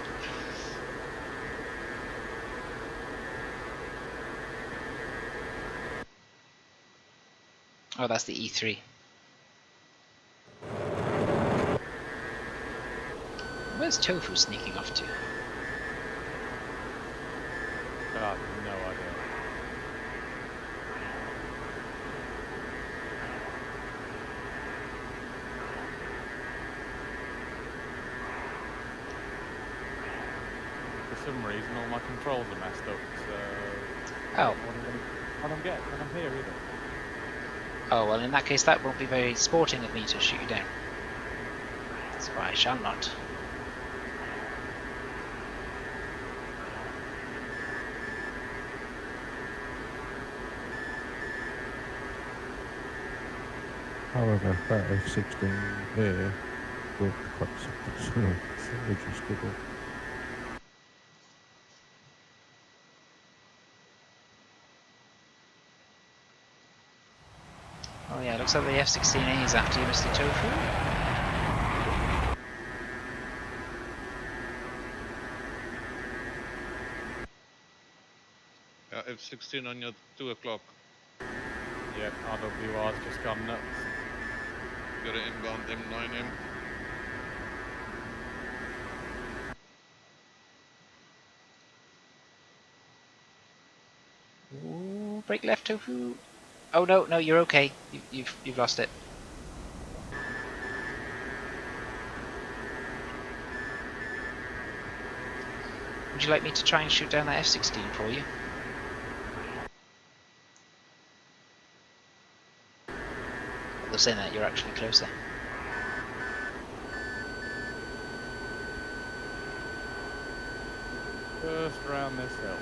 Oh, that's the E3. Where's Tofu sneaking off to? God, no idea. For some reason, all my controls are messed up, so... Oh. I don't get when I'm here either. Oh, well, in that case, that won't be very sporting of me to shoot you down. So I shall not. However, that F-16 there broke the crux of the snow, so they just did it. Oh yeah, looks like the F-16A is after you, Mr. Tofu. F-16 on your 2 o'clock. Yep, RWR's just gone nuts. Got an inbound M9M. Ooh, brake left, Tofu. Oh no, you're okay. You've lost it. Would you like me to try and shoot down that F-16 for you? Although saying that, you're actually closer. First round this hill.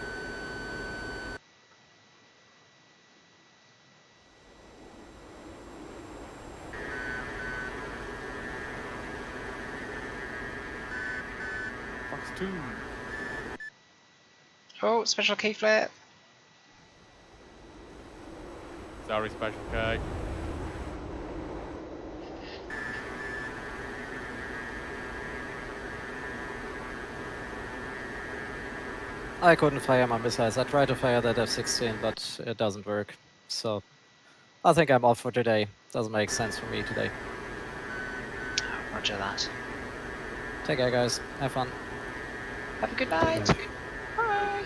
Fox 2. Oh, special K flare. Sorry, Special K. I couldn't fire my missiles. I tried to fire that F-16, but it doesn't work. So I think I'm off for today. Doesn't make sense for me today. Roger that. Take care, guys. Have fun. Have a good night. Bye.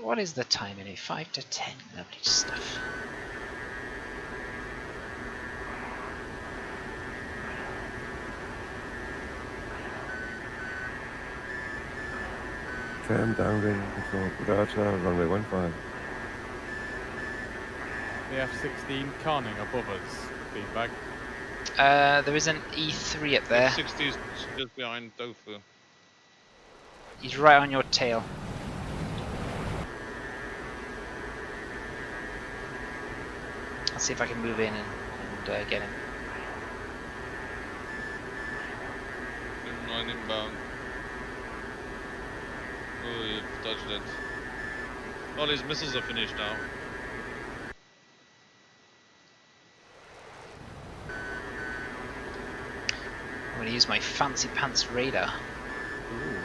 What is the time in it? 5 to 10. Lovely stuff. Tram downwind for Pudata, runway 15. The F-16 conning above us. Feedback. There is an E3 up there. F-60 is just behind Tofu. He's right on your tail. I'll see if I can move in and get him. M9 inbound. Oh, you've touched it. All his missiles are finished now. I'm going to use my fancy pants radar. Ooh.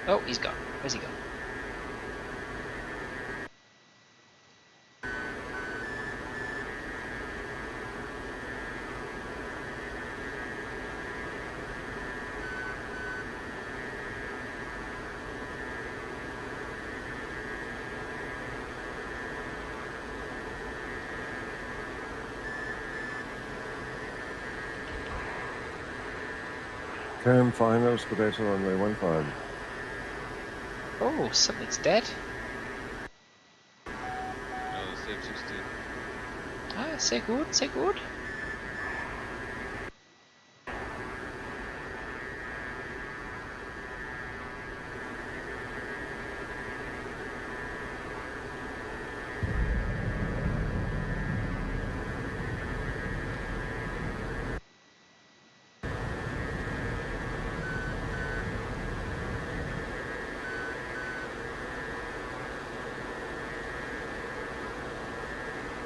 Oh, he's gone. Where's he gone? Cam finals, Scudetto runway 15. Oh, something's dead. No, it's the F-16. Ah, say good, say good.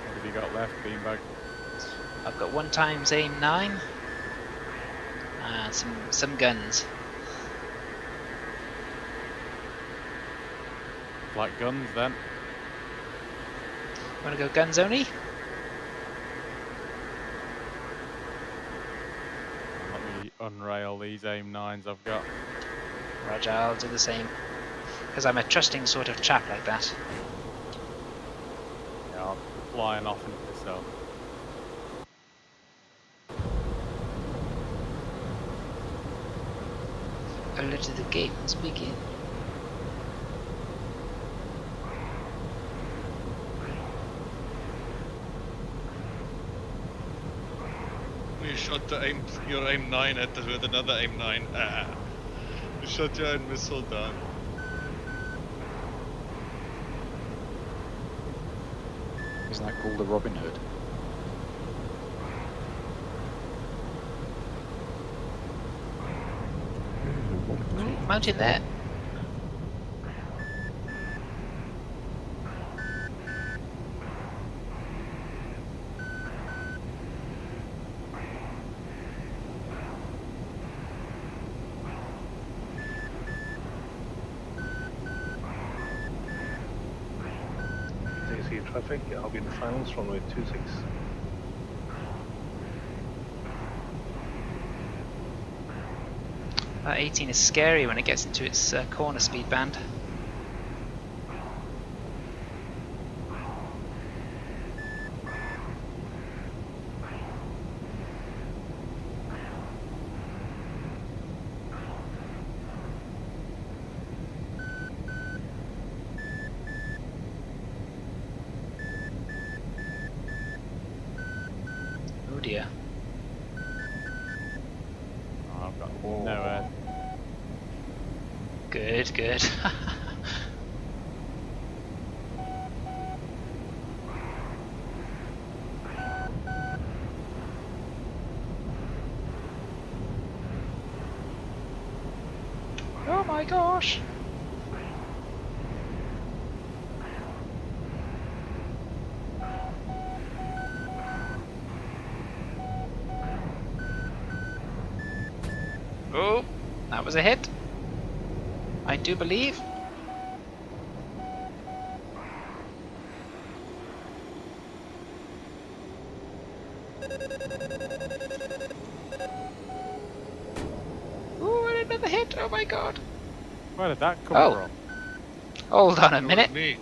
What have you got left, Beanbag? I've got 1 times aim 9 and some guns. Like guns then? Want to go guns only? Let me unrail these aim 9s I've got. Roger, I'll do the same. Because I'm a trusting sort of chap like that. Yeah, I'll be flying off into the zone. Let the games begin. You shot your aim 9 at with another aim 9. You shot your own missile down. Isn't that called a Robin Hood? Mountain there. DC traffic, I'll be in the finals, runway 26. That 18 is scary when it gets into its corner speed band. Oh dear. Oh, I've got nowhere. Good, good. Oh my gosh! Oh, that was a hit. I do believe. Ooh, another hit! Oh my god! Where did that come from? Hold on a It was minute. me.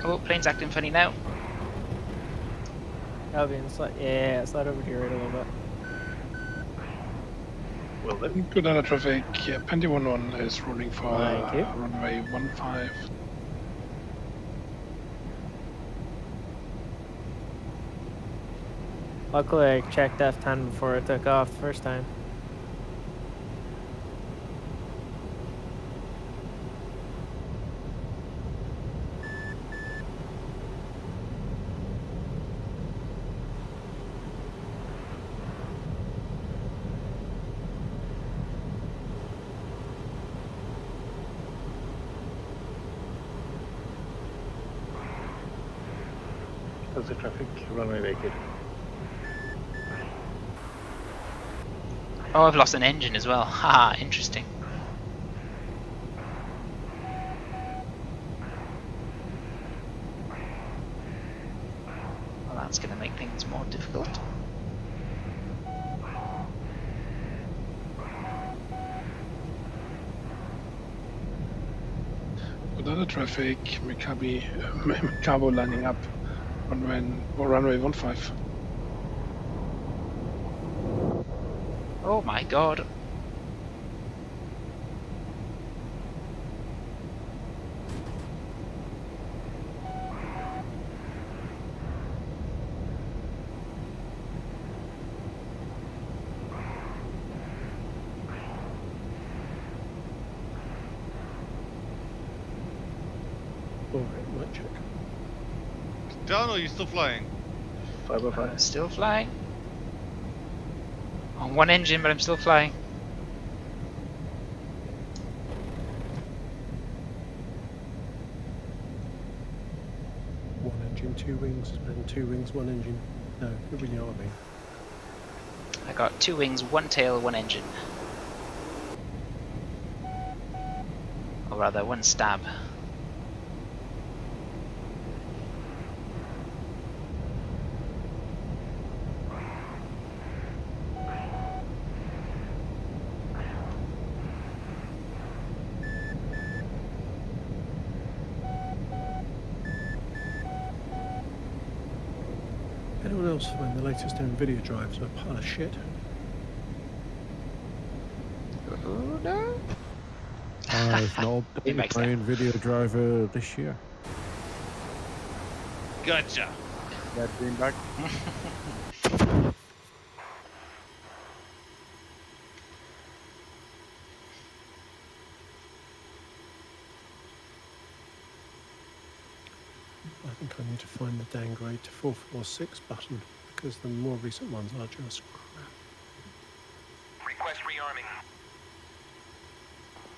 Oh, plane's acting funny now. I'll be inside. Yeah, slide over here right a little bit. Well, then good on traffic. Yeah, Penty 11 is rolling for runway 15. Luckily, I checked F10 before I took off the first time. That's the traffic, runway vacated. Oh, I've lost an engine as well. Haha, interesting. Well, that's going to make things more difficult. traffic, Mikabo lining up on runway 15. Oh my god. Alright, might check. Down, or are you still flying? 505. Still flying. On one engine, but I'm still flying. One engine, 2 wings, and 2 wings, 1 engine. No, you really know what I mean. I got 2 wings, 1 tail, 1 engine. Or rather, 1 stab. Anyone else find the latest NVIDIA drives are a pile of shit? Oh no! I've not updated my NVIDIA driver this year. Gotcha. Yeah, Beanbag. I think I need to find the downgrade to 446 button because the more recent ones are just crap. Request rearming.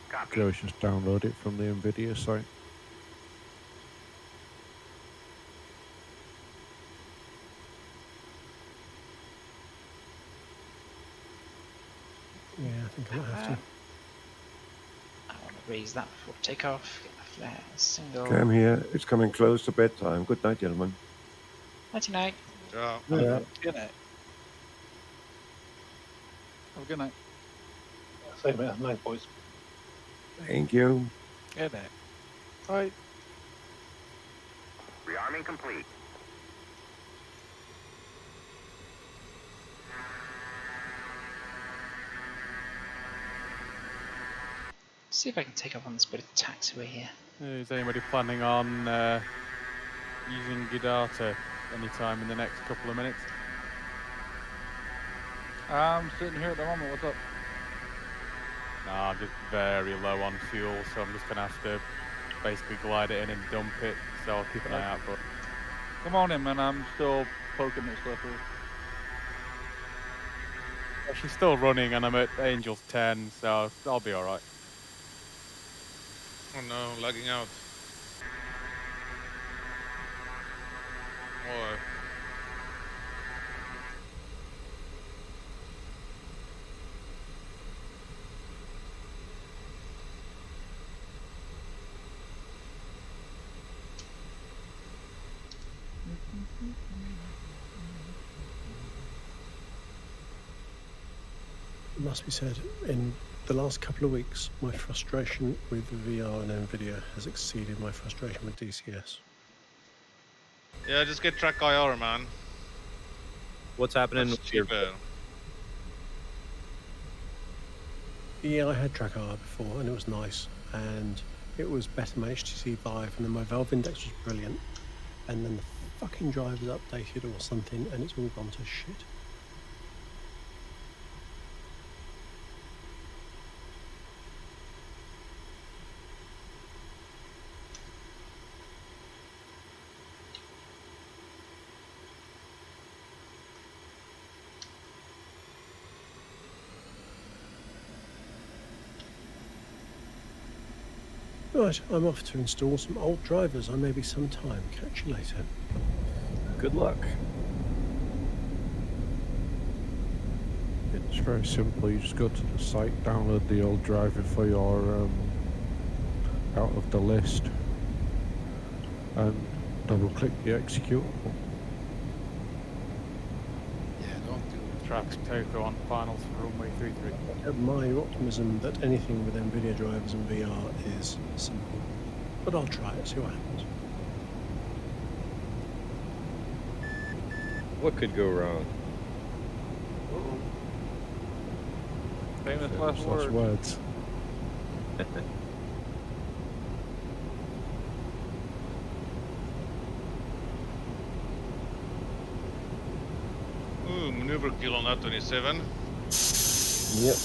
You can always just download it from the NVIDIA site. Yeah, I think I might have to. I want to raise that before takeoff. Get the flare single. Cam here. It's coming close to bedtime. Good night, gentlemen. Nighty night. Yeah. Good night. Have a good night. Same here. Night, boys. Thank you. Good night. Right. Rearming complete. See if I can take off on this bit of taxiway here. Is anybody planning on using your data anytime in the next couple of minutes? I'm sitting here at the moment. What's up? Nah, I'm just very low on fuel, so I'm just going to have to basically glide it in and dump it, so I'll keep an eye out for it. Come on in, man. I'm still poking at stuff here. She's still running, and I'm at Angels 10, so I'll be alright. Oh no, lagging out. Oh. It must be said, in the last couple of weeks, my frustration with VR and NVIDIA has exceeded my frustration with DCS. Yeah, just get track IR, man. What's happening That's with your... cheaper. Yeah, I had track IR before, and it was nice, and it was better than my HTC Vive, and then my valve index was brilliant, and then the fucking drive was updated or something, and it's all gone to shit. Right, I'm off to install some old drivers. I may be some time. Catch you later. Good luck. It's very simple. You just go to the site, download the old driver for your out of the list, and double-click the executable. Yeah, don't do tracks Toko on finals for runway 33. My optimism that anything with NVIDIA drivers and VR is simple. But I'll try it, see what happens. What could go wrong? Famous last Last words. words. Ooh, maneuver kill on that 27. Yep.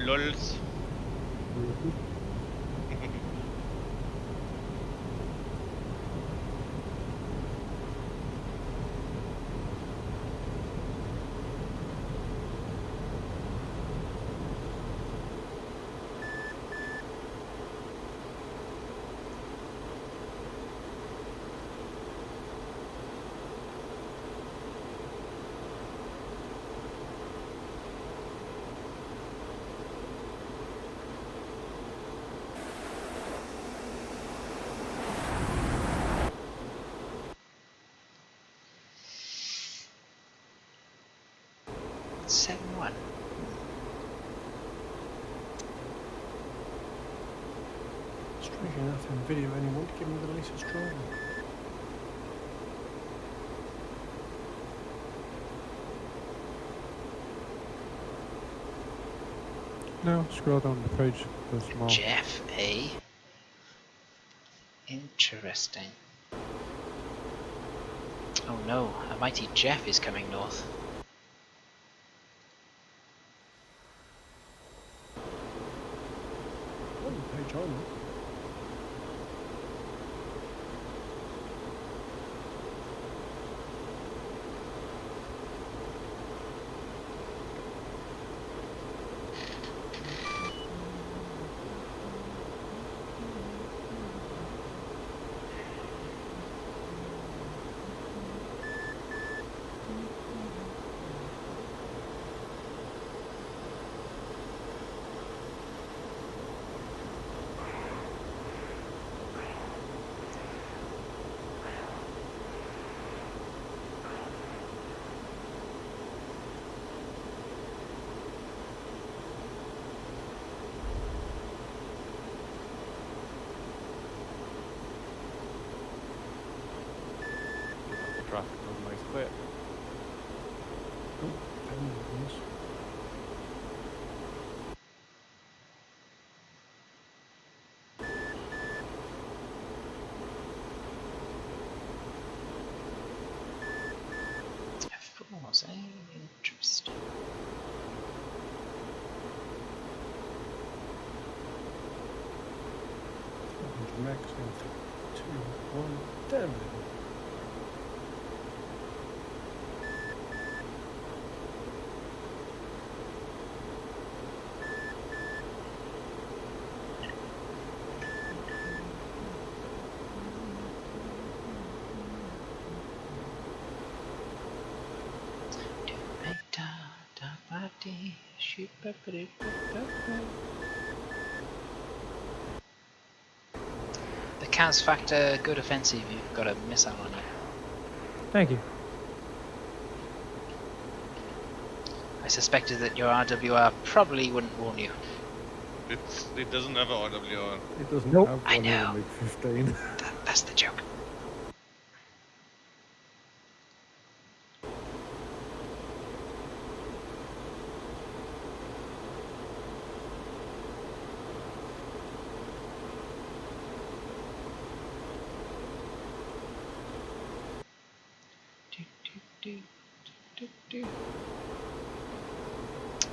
Lols. $7-1. Strangely enough, in video, only want to give me the latest driver. No, scroll down the page. There's more. Jeff, eh? Interesting. Oh no, a mighty Jeff is coming north. On the page I'm on. Traffic was nice clear. F4's, eh? Interesting. Max in 2, 1, damn it. The Kaz Factor, good offensive, you've got a missile on you. Thank you. I suspected that your RWR probably wouldn't warn you. It doesn't have a RWR. It doesn't Nope. have I one in know. the MiG-15. That's the joke.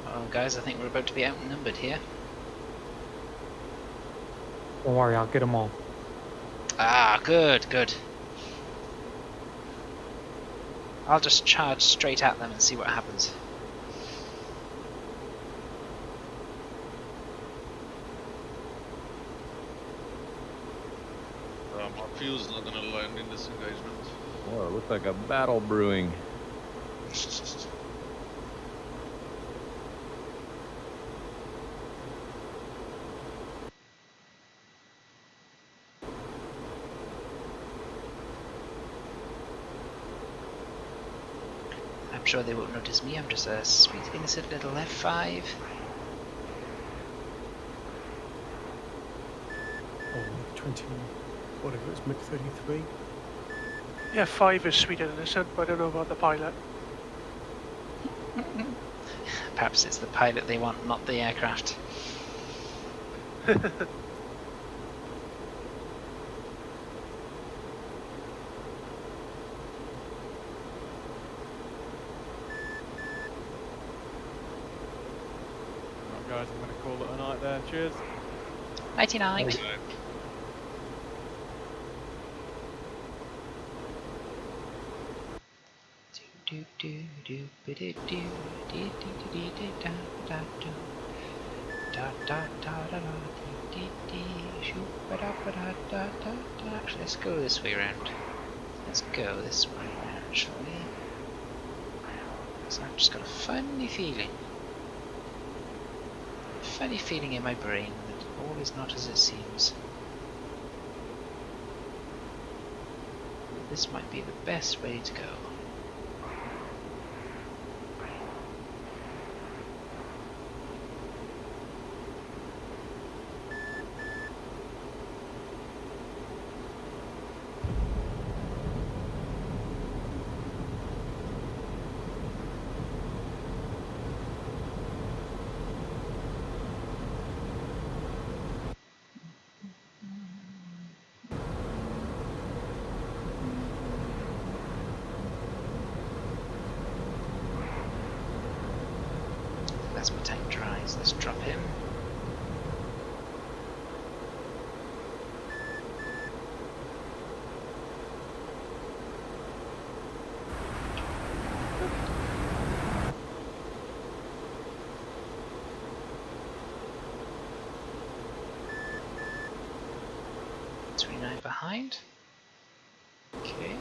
Well, guys, I think we're about to be outnumbered here. Don't worry, I'll get them all. Ah, good, good. I'll just charge straight at them and see what happens. Our fuel's not gonna land in this engagement. Well, it looks like a battle brewing. I'm sure they won't notice me, I'm just a sweet innocent little F-5. Oh, 20, whatever it's Mach 33. Yeah, 5 is sweeter than this, but I don't know about the pilot. Perhaps it's the pilot they want, not the aircraft. Right, guys, I'm going to call it a night there. Cheers. 99. Actually, let's go this way around. Let's go this way around, shall we? So I've just got a funny feeling in my brain that all is not as it seems. This might be the best way to go. As my tank dries, let's drop him. Behind. Okay.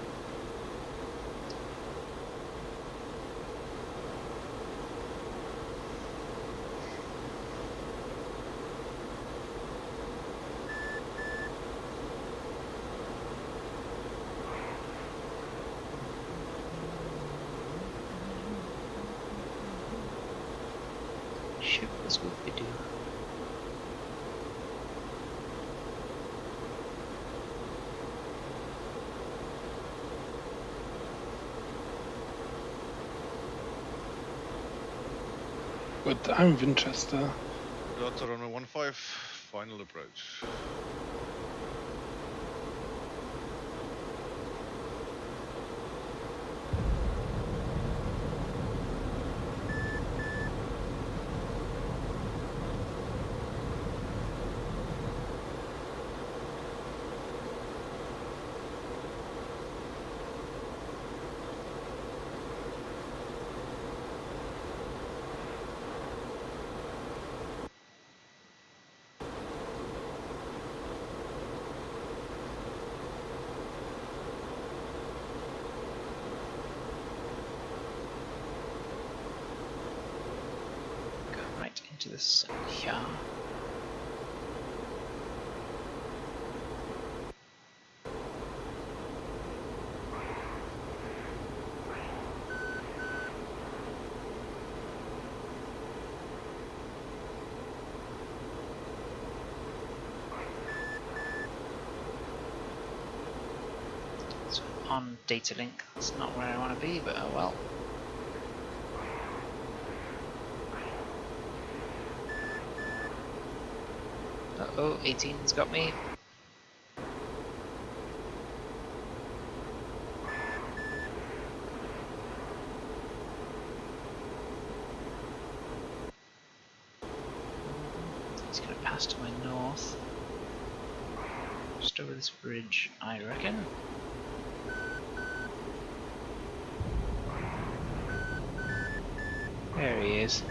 Ship was what we do. But I'm Winchester. Delta runway 15, final approach. Into the sun here. So on data link, that's not where I want to be, but oh well. Uh-oh, 18's got me. He's gonna pass to my north. Just over this bridge, I reckon. There he is.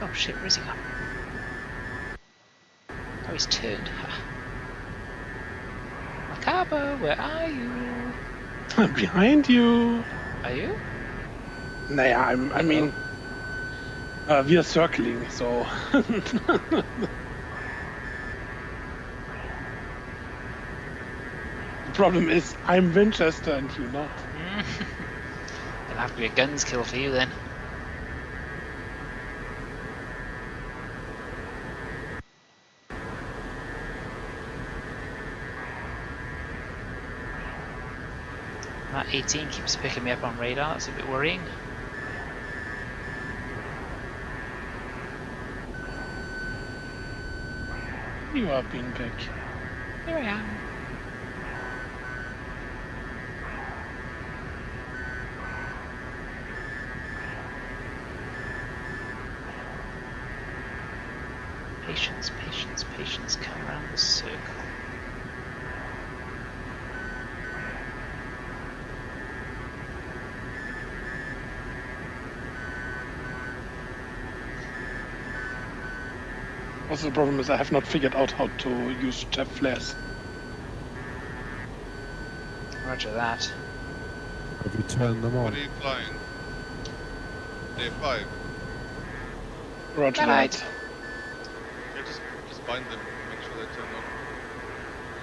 Oh shit, where's he gone? Oh, he's turned. Macabre, where are you? I'm behind you. Are you? Naja, I mean, we are circling, so. The problem is, I'm Winchester and you're not. It'll have to be a guns kill for you then. That 18 keeps picking me up on radar, that's a bit worrying. You are Beanbag. Here I am. Patience, patience, patience, come around the circle. Also, the problem is I have not figured out how to use jet flares. Roger that. Have you turned them What on? are you flying? Day 5. Roger Right. that. Yeah, just bind them. Make sure they turn on.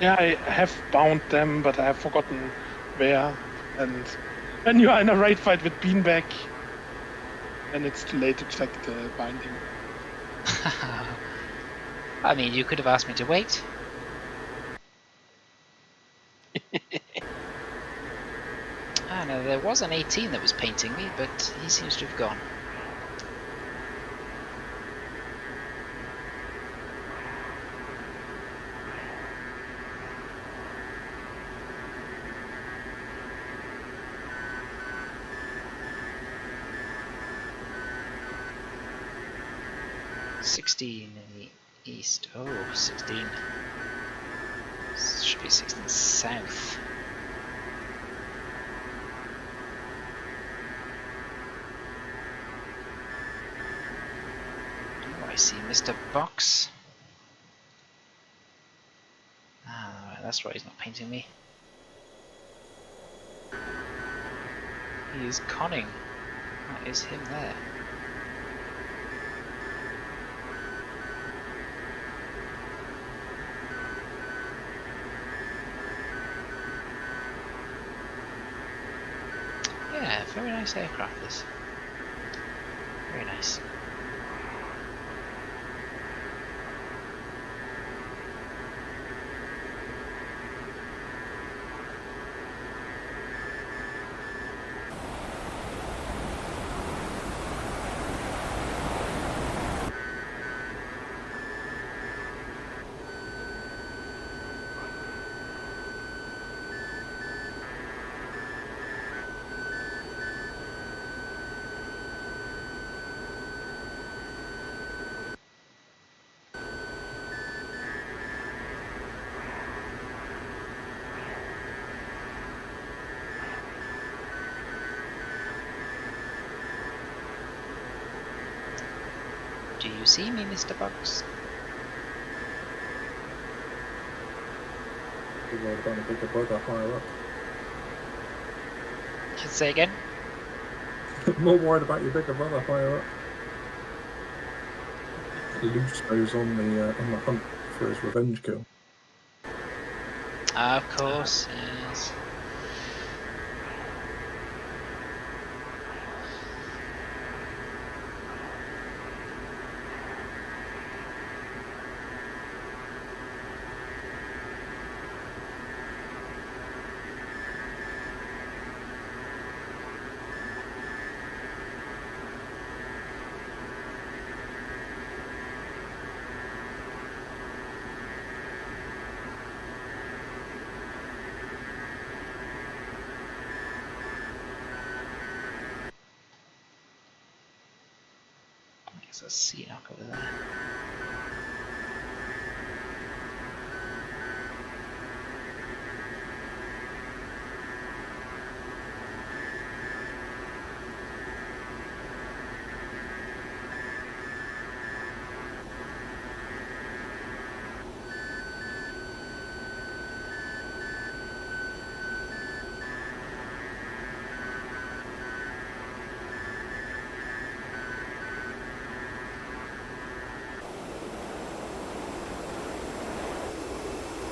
Yeah, I have bound them, but I have forgotten where. And when you are in a raid fight with Beanbag, then it's too late to check the binding. I mean, you could have asked me to wait. I know there was an 18 that was painting me, but he seems to have gone. $16 in the east. Oh, 16. Should be 16 south. Oh, I see Mr. Box. Ah, right, that's right, he's not painting me. He is conning. That is him there. Yeah, very nice aircraft this. Very nice. Do you see me, Mr. Bugs? People are going to pick a bug up higher up. Can say again? More worried about your bigger brother higher up. Loose goes on the hunt for his revenge kill. Of course, yes. I guess I see it up over there.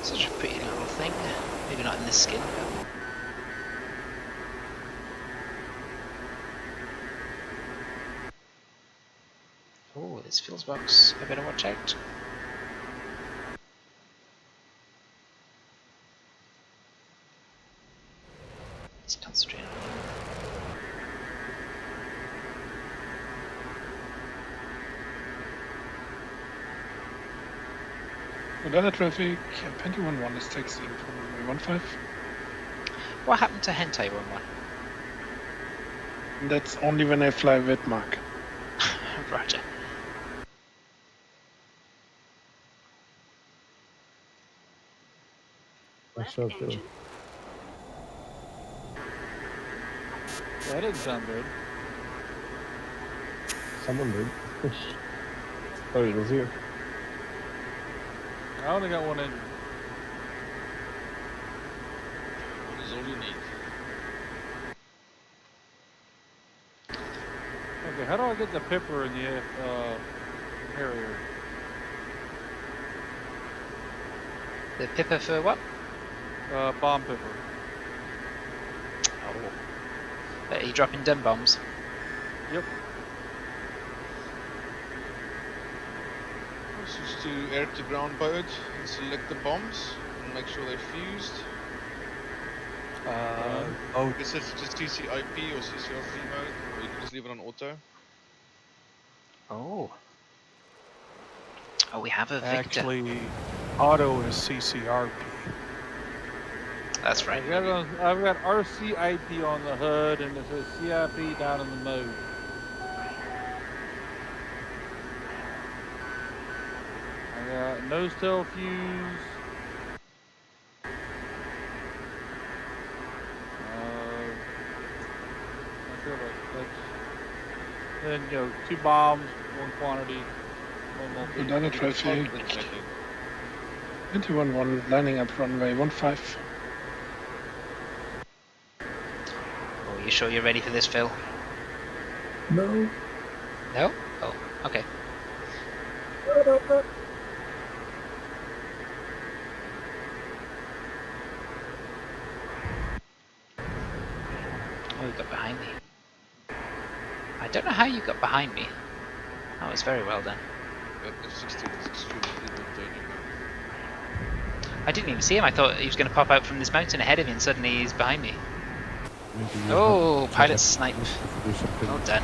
Such a pretty little thing. Maybe not in this skin, but Oh, this fuels box. I better watch out. Let's concentrate on it. Another traffic, Pentagon 1 is taxiing from 15. What happened to Hentai 11? That's only when I fly with Mark. Roger. That's so cool. That didn't sound good. Someone did. Oh, it was here. I only got one engine. One is all you need. Okay, how do I get the pipper in the Harrier? The pipper for what? Bomb pipper. Oh. Are you dropping dim bombs? Yep. Switch to air to ground mode and select the bombs and make sure they're fused. Is it just TCIP or CCRP mode, or you can just leave it on auto? Oh. Oh, we have a Victor. Actually, auto is CCRP. That's right. I've got RCIP on the HUD and it says CIP down in the mode. I got nose tail fuse. Then, 2 bombs, 1 quantity, 1 multi. Another traffic. 21-1 lining up runway 15. Oh, you sure you're ready for this, Phil? No. No? Oh, okay. Oh, you got behind me. I don't know how you got behind me. That was very well done. F-16 is extremely good turning. I didn't even see him. I thought he was going to pop out from this mountain ahead of me, and suddenly he's behind me. Maybe you Oh, have to pilot check snipe. do something. Well done.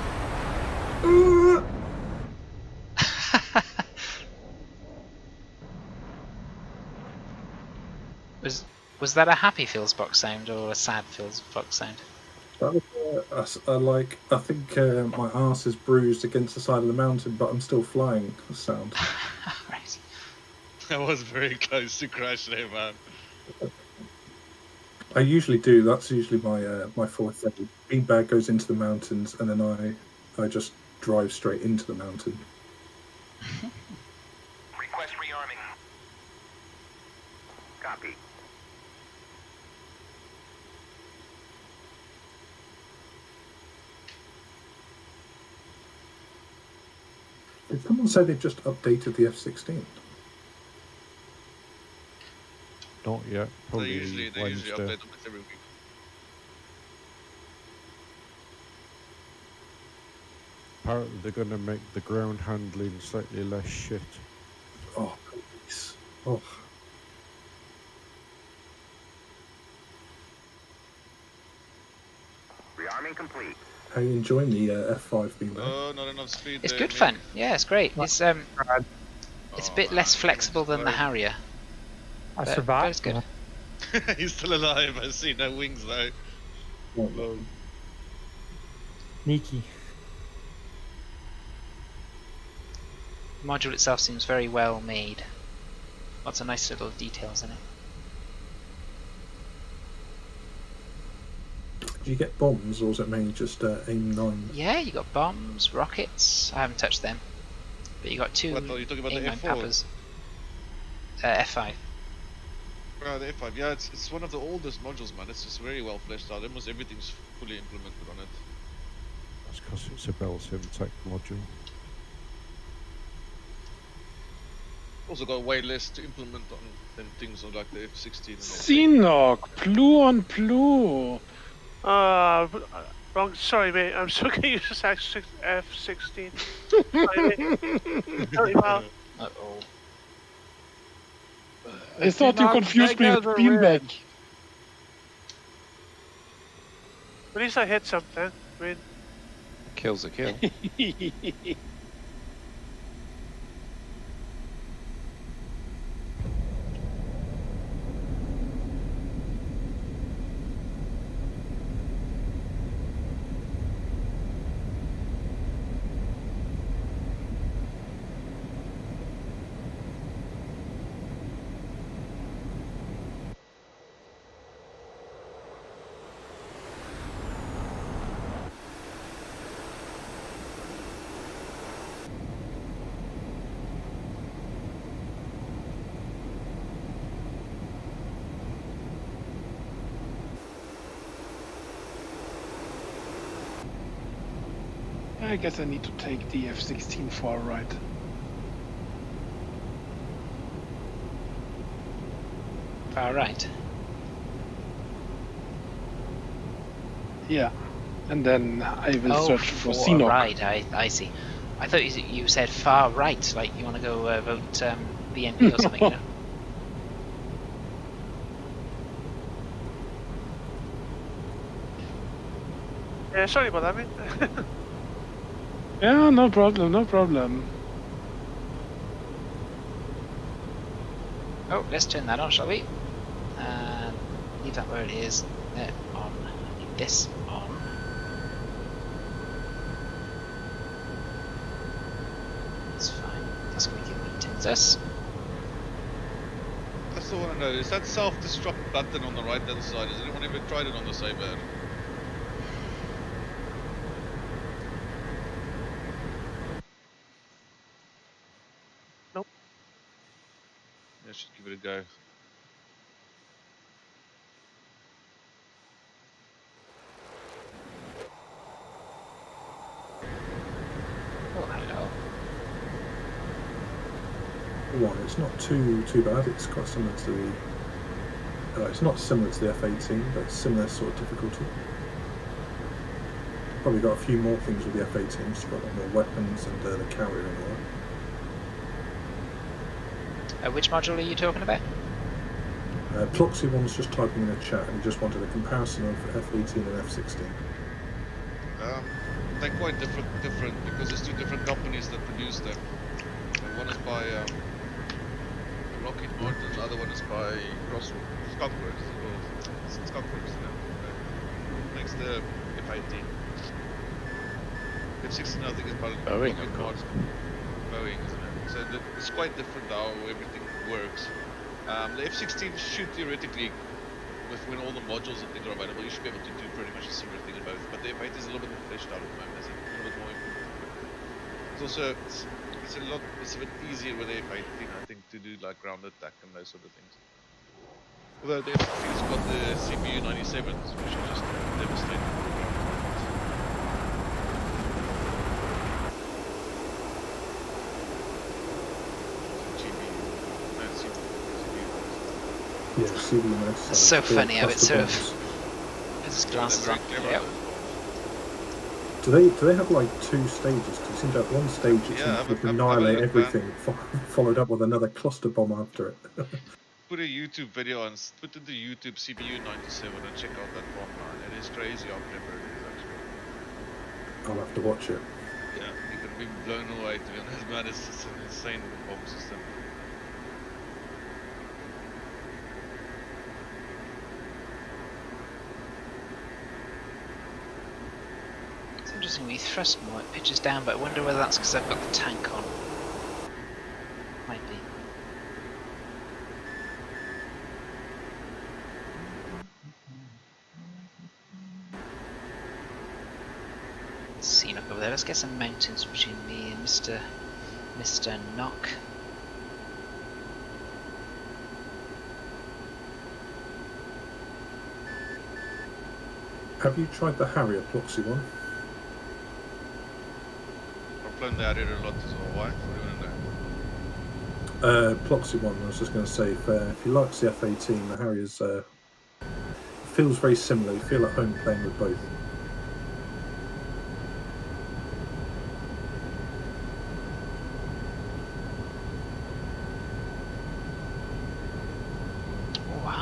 Was that a happy Phil's box sound or a sad Phil's box sound? That was I think my arse is bruised against the side of the mountain, but I'm still flying. Sound. Right. I was very close to crash there, man. I usually do. That's usually my fourth thing. Beanbag goes into the mountains, and then I just drive straight into the mountain. Request rearming. Copy. Did someone say they've just updated the F-16? Not yet. Probably They usually Wednesday. update them every week. Apparently they're going to make the ground handling slightly less shit. Oh, please. Oh. Rearming complete. How are you enjoying the F-5 Beanbag? Oh, not enough speed. It's there, good mate. fun. Yeah, it's great. It's a bit less flexible than the Harrier. I but survived. it's good. He's still alive. I see no wings though. Oh. Sneaky. The module itself seems very well made. Lots of nice little details in it. Do you get bombs, or is it mainly just AIM-9? Yeah, you got bombs, rockets. I haven't touched them, but you got 2 What, are you talking about the AIM-9 F4? Papas. F5. The F5, yeah, it's one of the oldest modules, man. It's just very well fleshed out. Almost everything's fully implemented on it. That's because it's a Bell Sim Tech module. Also got way less to implement on than things on like the F-16 and Seanock, Plu on Plu. Wrong. Sorry, mate. I'm so used to F-16. Sorry, pal. Uh-oh. I thought you confused me with Beanbag. At least I hit something. I mean, Kill's a kill. I guess I need to take the F-16 for a ride. Far right. Yeah, and then I will search for a Sinok. ride. I see. I thought you said far right, like you want to go vote BNP or something. You know? yeah, sorry about that, mate. Yeah, no problem, no problem. Oh, let's turn that on, shall we? And leave that where it is. There, on. Leave this on. That's fine. That's going to give me Texas. I still want to know, is that self-destruct button on the right-hand side? Has anyone ever tried it on the Saber? Nope. Yeah, I should give it a go. Oh, hello. One, it's not too bad. It's quite similar to the. It's not similar to the F-18, but it's similar sort of difficulty. Probably got a few more things with the F-18. It's got a lot more weapons and the carrier and all that. Which module are you talking about? Ploxy one's just typing in a chat, and he just wanted a comparison of F-18 and F-16. They're quite different because there's two different companies that produce them. One is by Lockheed Martin, the other one is by Skunkworks. Skunkworks, makes the F-18. F-16, I think, is by Boeing, Lockheed Martin. Boeing, isn't it? So it's quite different how everything works. The F-16 should theoretically, when all the modules and things are available, you should be able to do pretty much a similar thing in both. But the F-8 is a little bit more fleshed out at the moment. It's a little bit more improved. It's also it's a bit easier with the F-18, I think, to do like ground attack and those sort of things. Although the F-15's got the CPU 97s, which are just devastating. Yeah, CV97. It's so funny how it sort of puts glasses on. Yep. Do they have like two stages? Because it seems to have one stage that seems to annihilate everything, followed up with another cluster bomb after it. Put a YouTube video on, put in the YouTube CPU 97 and check out that bomb line. It is crazy how clever it is actually. I'll have to watch it. Yeah, you can be blown away to be honest, man. It's just an insane bomb system. It's interesting, we thrust more, it pitches down, but I wonder whether that's because I've got the tank on. Might be. Scenic over there. Let's get some mountains between me and Mr. Knock. Have you tried the Harrier Ploxy one? I've flown the Harrier a lot as well. Why? What do you want to know? Ploxy one, I was just going to say, if you like the F-18, the Harriers feels very similar. You feel at home playing with both.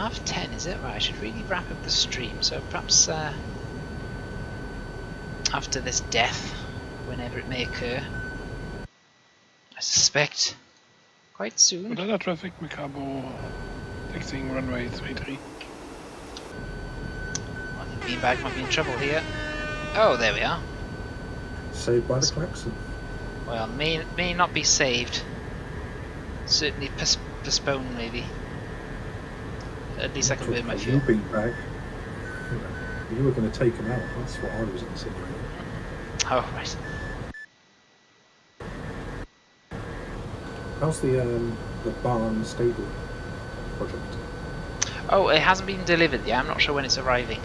half 10, is it? Right, I should really wrap up the stream. So perhaps after this death, whenever it may occur, I suspect quite soon. Radar traffic, Mikabo, taxiing runway 33. I think Beanbag might be in trouble here. Oh, there we are. Saved by the klaxon. Well, may not be saved. Certainly postponed, maybe. At least I can burn my fuel. You Beanbag. You were going to take him out. That's what I was insinuating. Oh, right. How's the barn stable project? Oh, it hasn't been delivered yet. I'm not sure when it's arriving.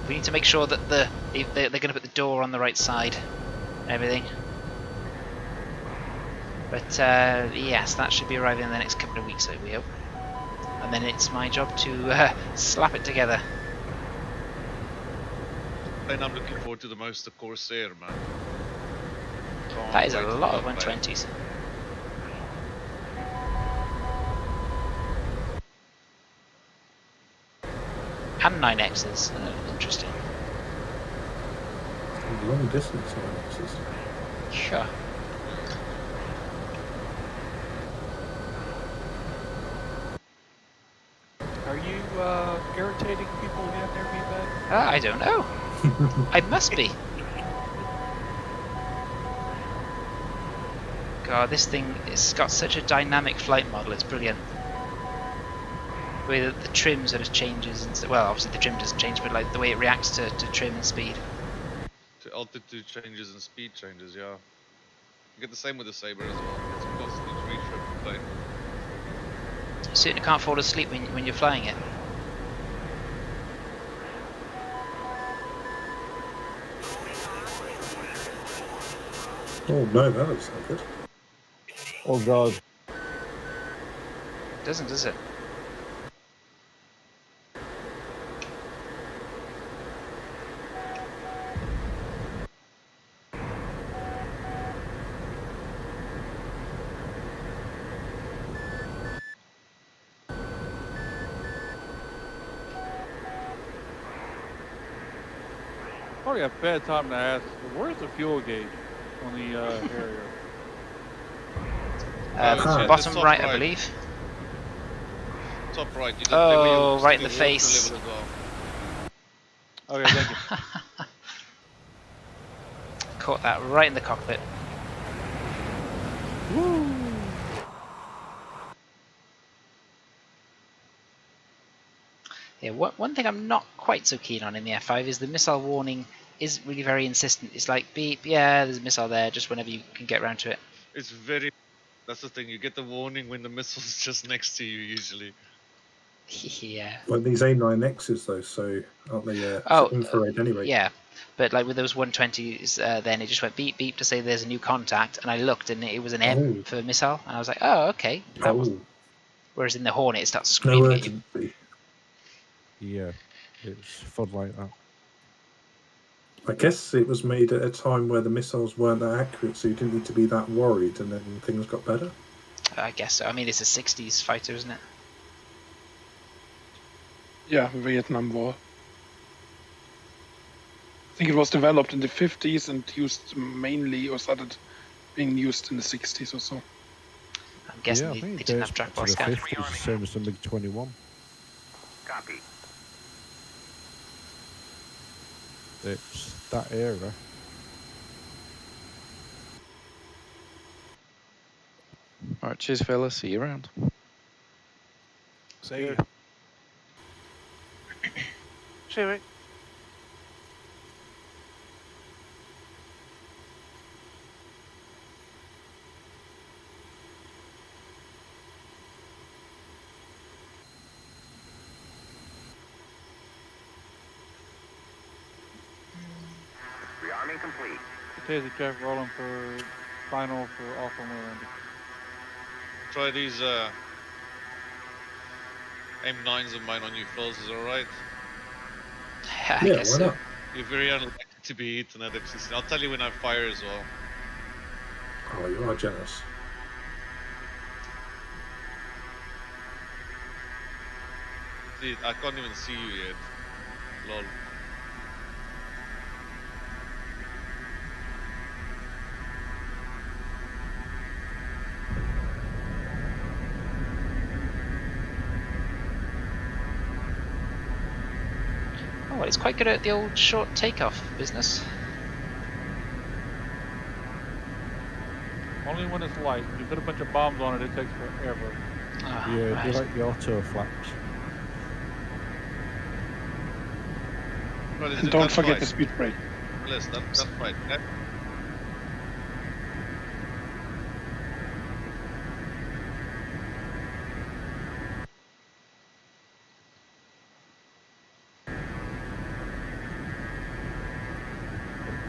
We need to make sure that they're going to put the door on the right side and everything. But yes, that should be arriving in the next couple of weeks, we hope. And then it's my job to slap it together. And I'm looking forward to the most the Corsair, man. That is a lot of 120s. And 9Xs, interesting. Long distance 9Xs. Sure. Are you irritating people again there, Beanbag? I don't know. I must be. God, this thing, it's got such a dynamic flight model, it's brilliant. The way that the trim sort of changes, and well, obviously the trim doesn't change, but like the way it reacts to trim and speed. To altitude changes and speed changes, yeah. You get the same with the Sabre as well. It's constantly retrim the plane. You certainly can't fall asleep when you're flying it. Oh no, that looks not good. Oh god. Doesn't, does it? Probably a bad time to ask, where's the fuel gauge on the Harrier? Bottom right, I believe. Top right. You Oh, right in the face. Okay, thank you. Caught that right in the cockpit. Woo! Yeah, one thing I'm not quite so keen on in the F5 is the missile warning is really very insistent. It's like, beep, yeah, there's a missile there, just whenever you can get around to it. It's very... That's the thing, you get the warning when the missile's just next to you, usually. Yeah. Well, these A9Xs though, so aren't they infrared anyway? Yeah, but like with those 120s, then it just went beep beep to say there's a new contact, and I looked and it was an M for missile, and I was like, oh, okay. That was... Whereas in the Hornet, it starts screaming at you. Yeah, it's fun like that. I guess it was made at a time where the missiles weren't that accurate, so you didn't need to be that worried, and then things got better. I guess so. I mean, it's a 60s fighter, isn't it? Yeah, Vietnam War. I think it was developed in the 50s and used mainly, or started being used in the 60s or so. I'm guessing yeah, they didn't have track bar scan. It's the same as the MiG-21. Copy. It's that era. Alright, cheers fellas, see you around. See ya. See you, mate. Rearming complete. Taser check rolling for final for off on landing. Try these M9s of mine on you fellas, is alright? I guess so. You're very unlikely to be eaten at F-16. I'll tell you when I fire as well. Oh, you are generous. I can't even see you yet. Lol. Oh, it's quite good at the old short takeoff business. Only when it's light. You put a bunch of bombs on it, it takes forever. Oh, Yeah, right. they like the auto flaps. Well, And don't forget the speed brake. Yes, that's right.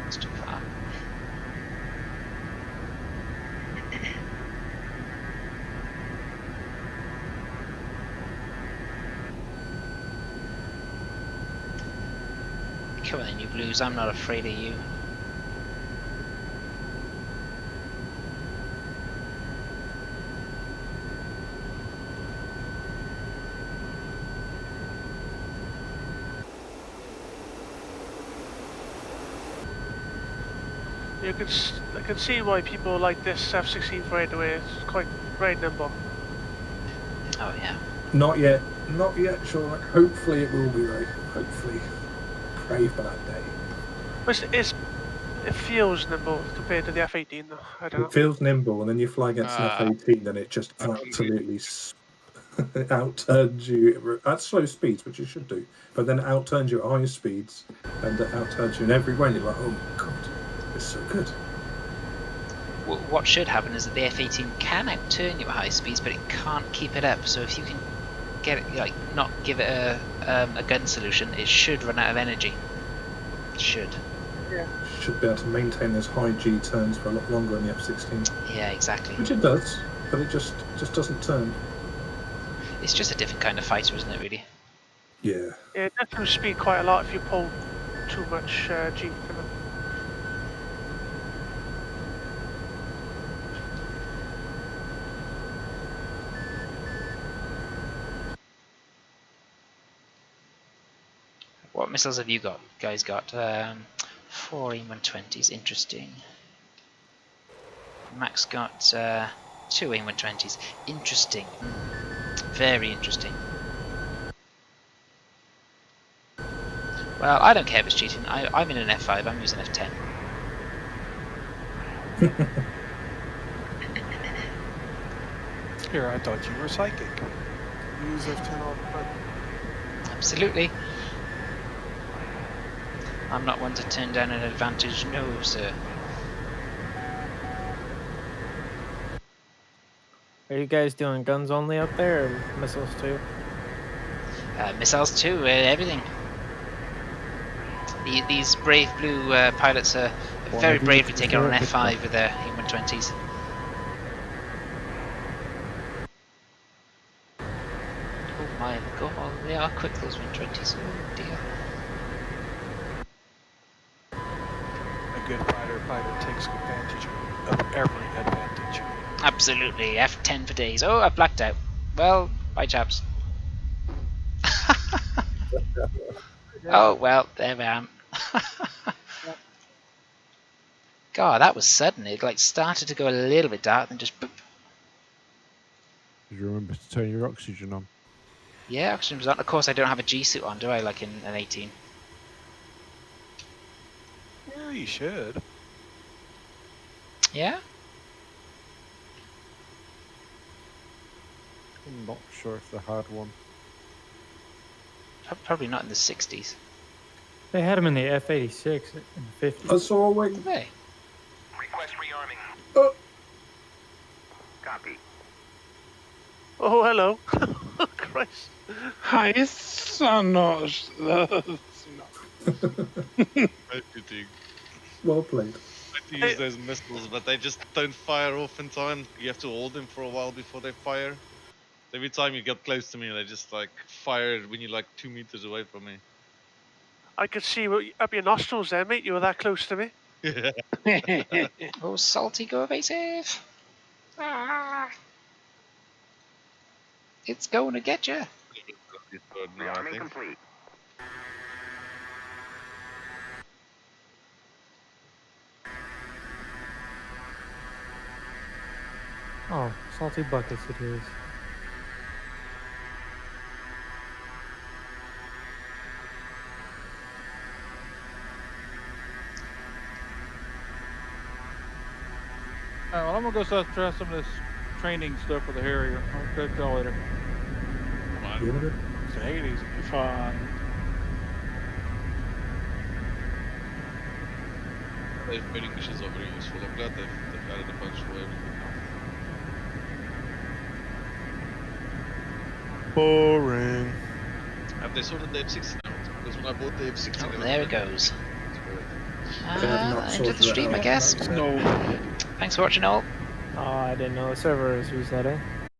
It's too far. Come on, you blues, I'm not afraid of you. I can see why people like this F-16 for 808. It's quite very nimble. Oh yeah. Not yet, Sherlock. Hopefully it will be though. Hopefully, pray for that day. It feels nimble compared to the F-18 though. I don't know. It feels nimble, and then you fly against an F-18, and it just absolutely outturns you at slow speeds, which it should do. But then it outturns you at high speeds, and it outturns you in every way. And you're like, oh my god, it's so good. Well, what should happen is that the F-18 can outturn you at high speeds, but it can't keep it up. So if you can get it, like, not give it a gun solution, it should run out of energy. It should. Yeah. Should be able to maintain those high G turns for a lot longer in the F-16. Yeah, exactly. Which it does, but it just doesn't turn. It's just a different kind of fighter, isn't it, really? Yeah. Yeah, it does lose speed quite a lot if you pull too much G. You know. What missiles have you guys got? 4 AIM-120s, interesting. Max got 2 AIM-120s, interesting. Very interesting. Well, I don't care if it's cheating. I'm in an F5, I'm using F10. Here, I thought you were psychic. Use F10 on, but Absolutely. I'm not one to turn down an advantage, no, sir. Are you guys doing guns only up there, or missiles too? Missiles too, everything. These brave blue pilots are very bravely taking on an F5 with their AIM-120s. Oh my god, they are quick, those 120s. Oh dear. A good fighter takes advantage of every advantage. Absolutely, F10 for days. Oh, I blacked out. Well, bye chaps. Oh well, there I am. God, that was sudden. It like started to go a little bit dark, then just boop. Did you remember to turn your oxygen on? Yeah, oxygen was on. Of course, I don't have a G suit on, do I? Like in an 18. Yeah, you should. Yeah. I'm not sure if they had one. Probably not in the 60s. They had them in the F-86 in the 50s. I saw a wing. Did they? Request rearming. Oh. Copy. oh hello, Christ. Hi, Sonos. Well played. I like to use those missiles, but they just don't fire off in time. You have to hold them for a while before they fire. Every time you get close to me, they just like fire when you're like 2 meters away from me. I could see up your nostrils there, mate. You were that close to me. Oh, salty, go evasive! Ah, it's going to get you. Rearming complete. Oh, salty buckets it is. Alright, well, I'm gonna go try some of this training stuff for the Harrier. I'll catch y'all later. Come on. Take it easy. Fun. They've training missions are very useful. I'm glad they've added a bunch for everything now. Boring. Have they sorted the F-16 out? Because when I bought the F-16... Oh, there it goes. not End of the sorted stream, out. I guess. No. Thanks for watching all. Oh, I didn't know the server was resetting.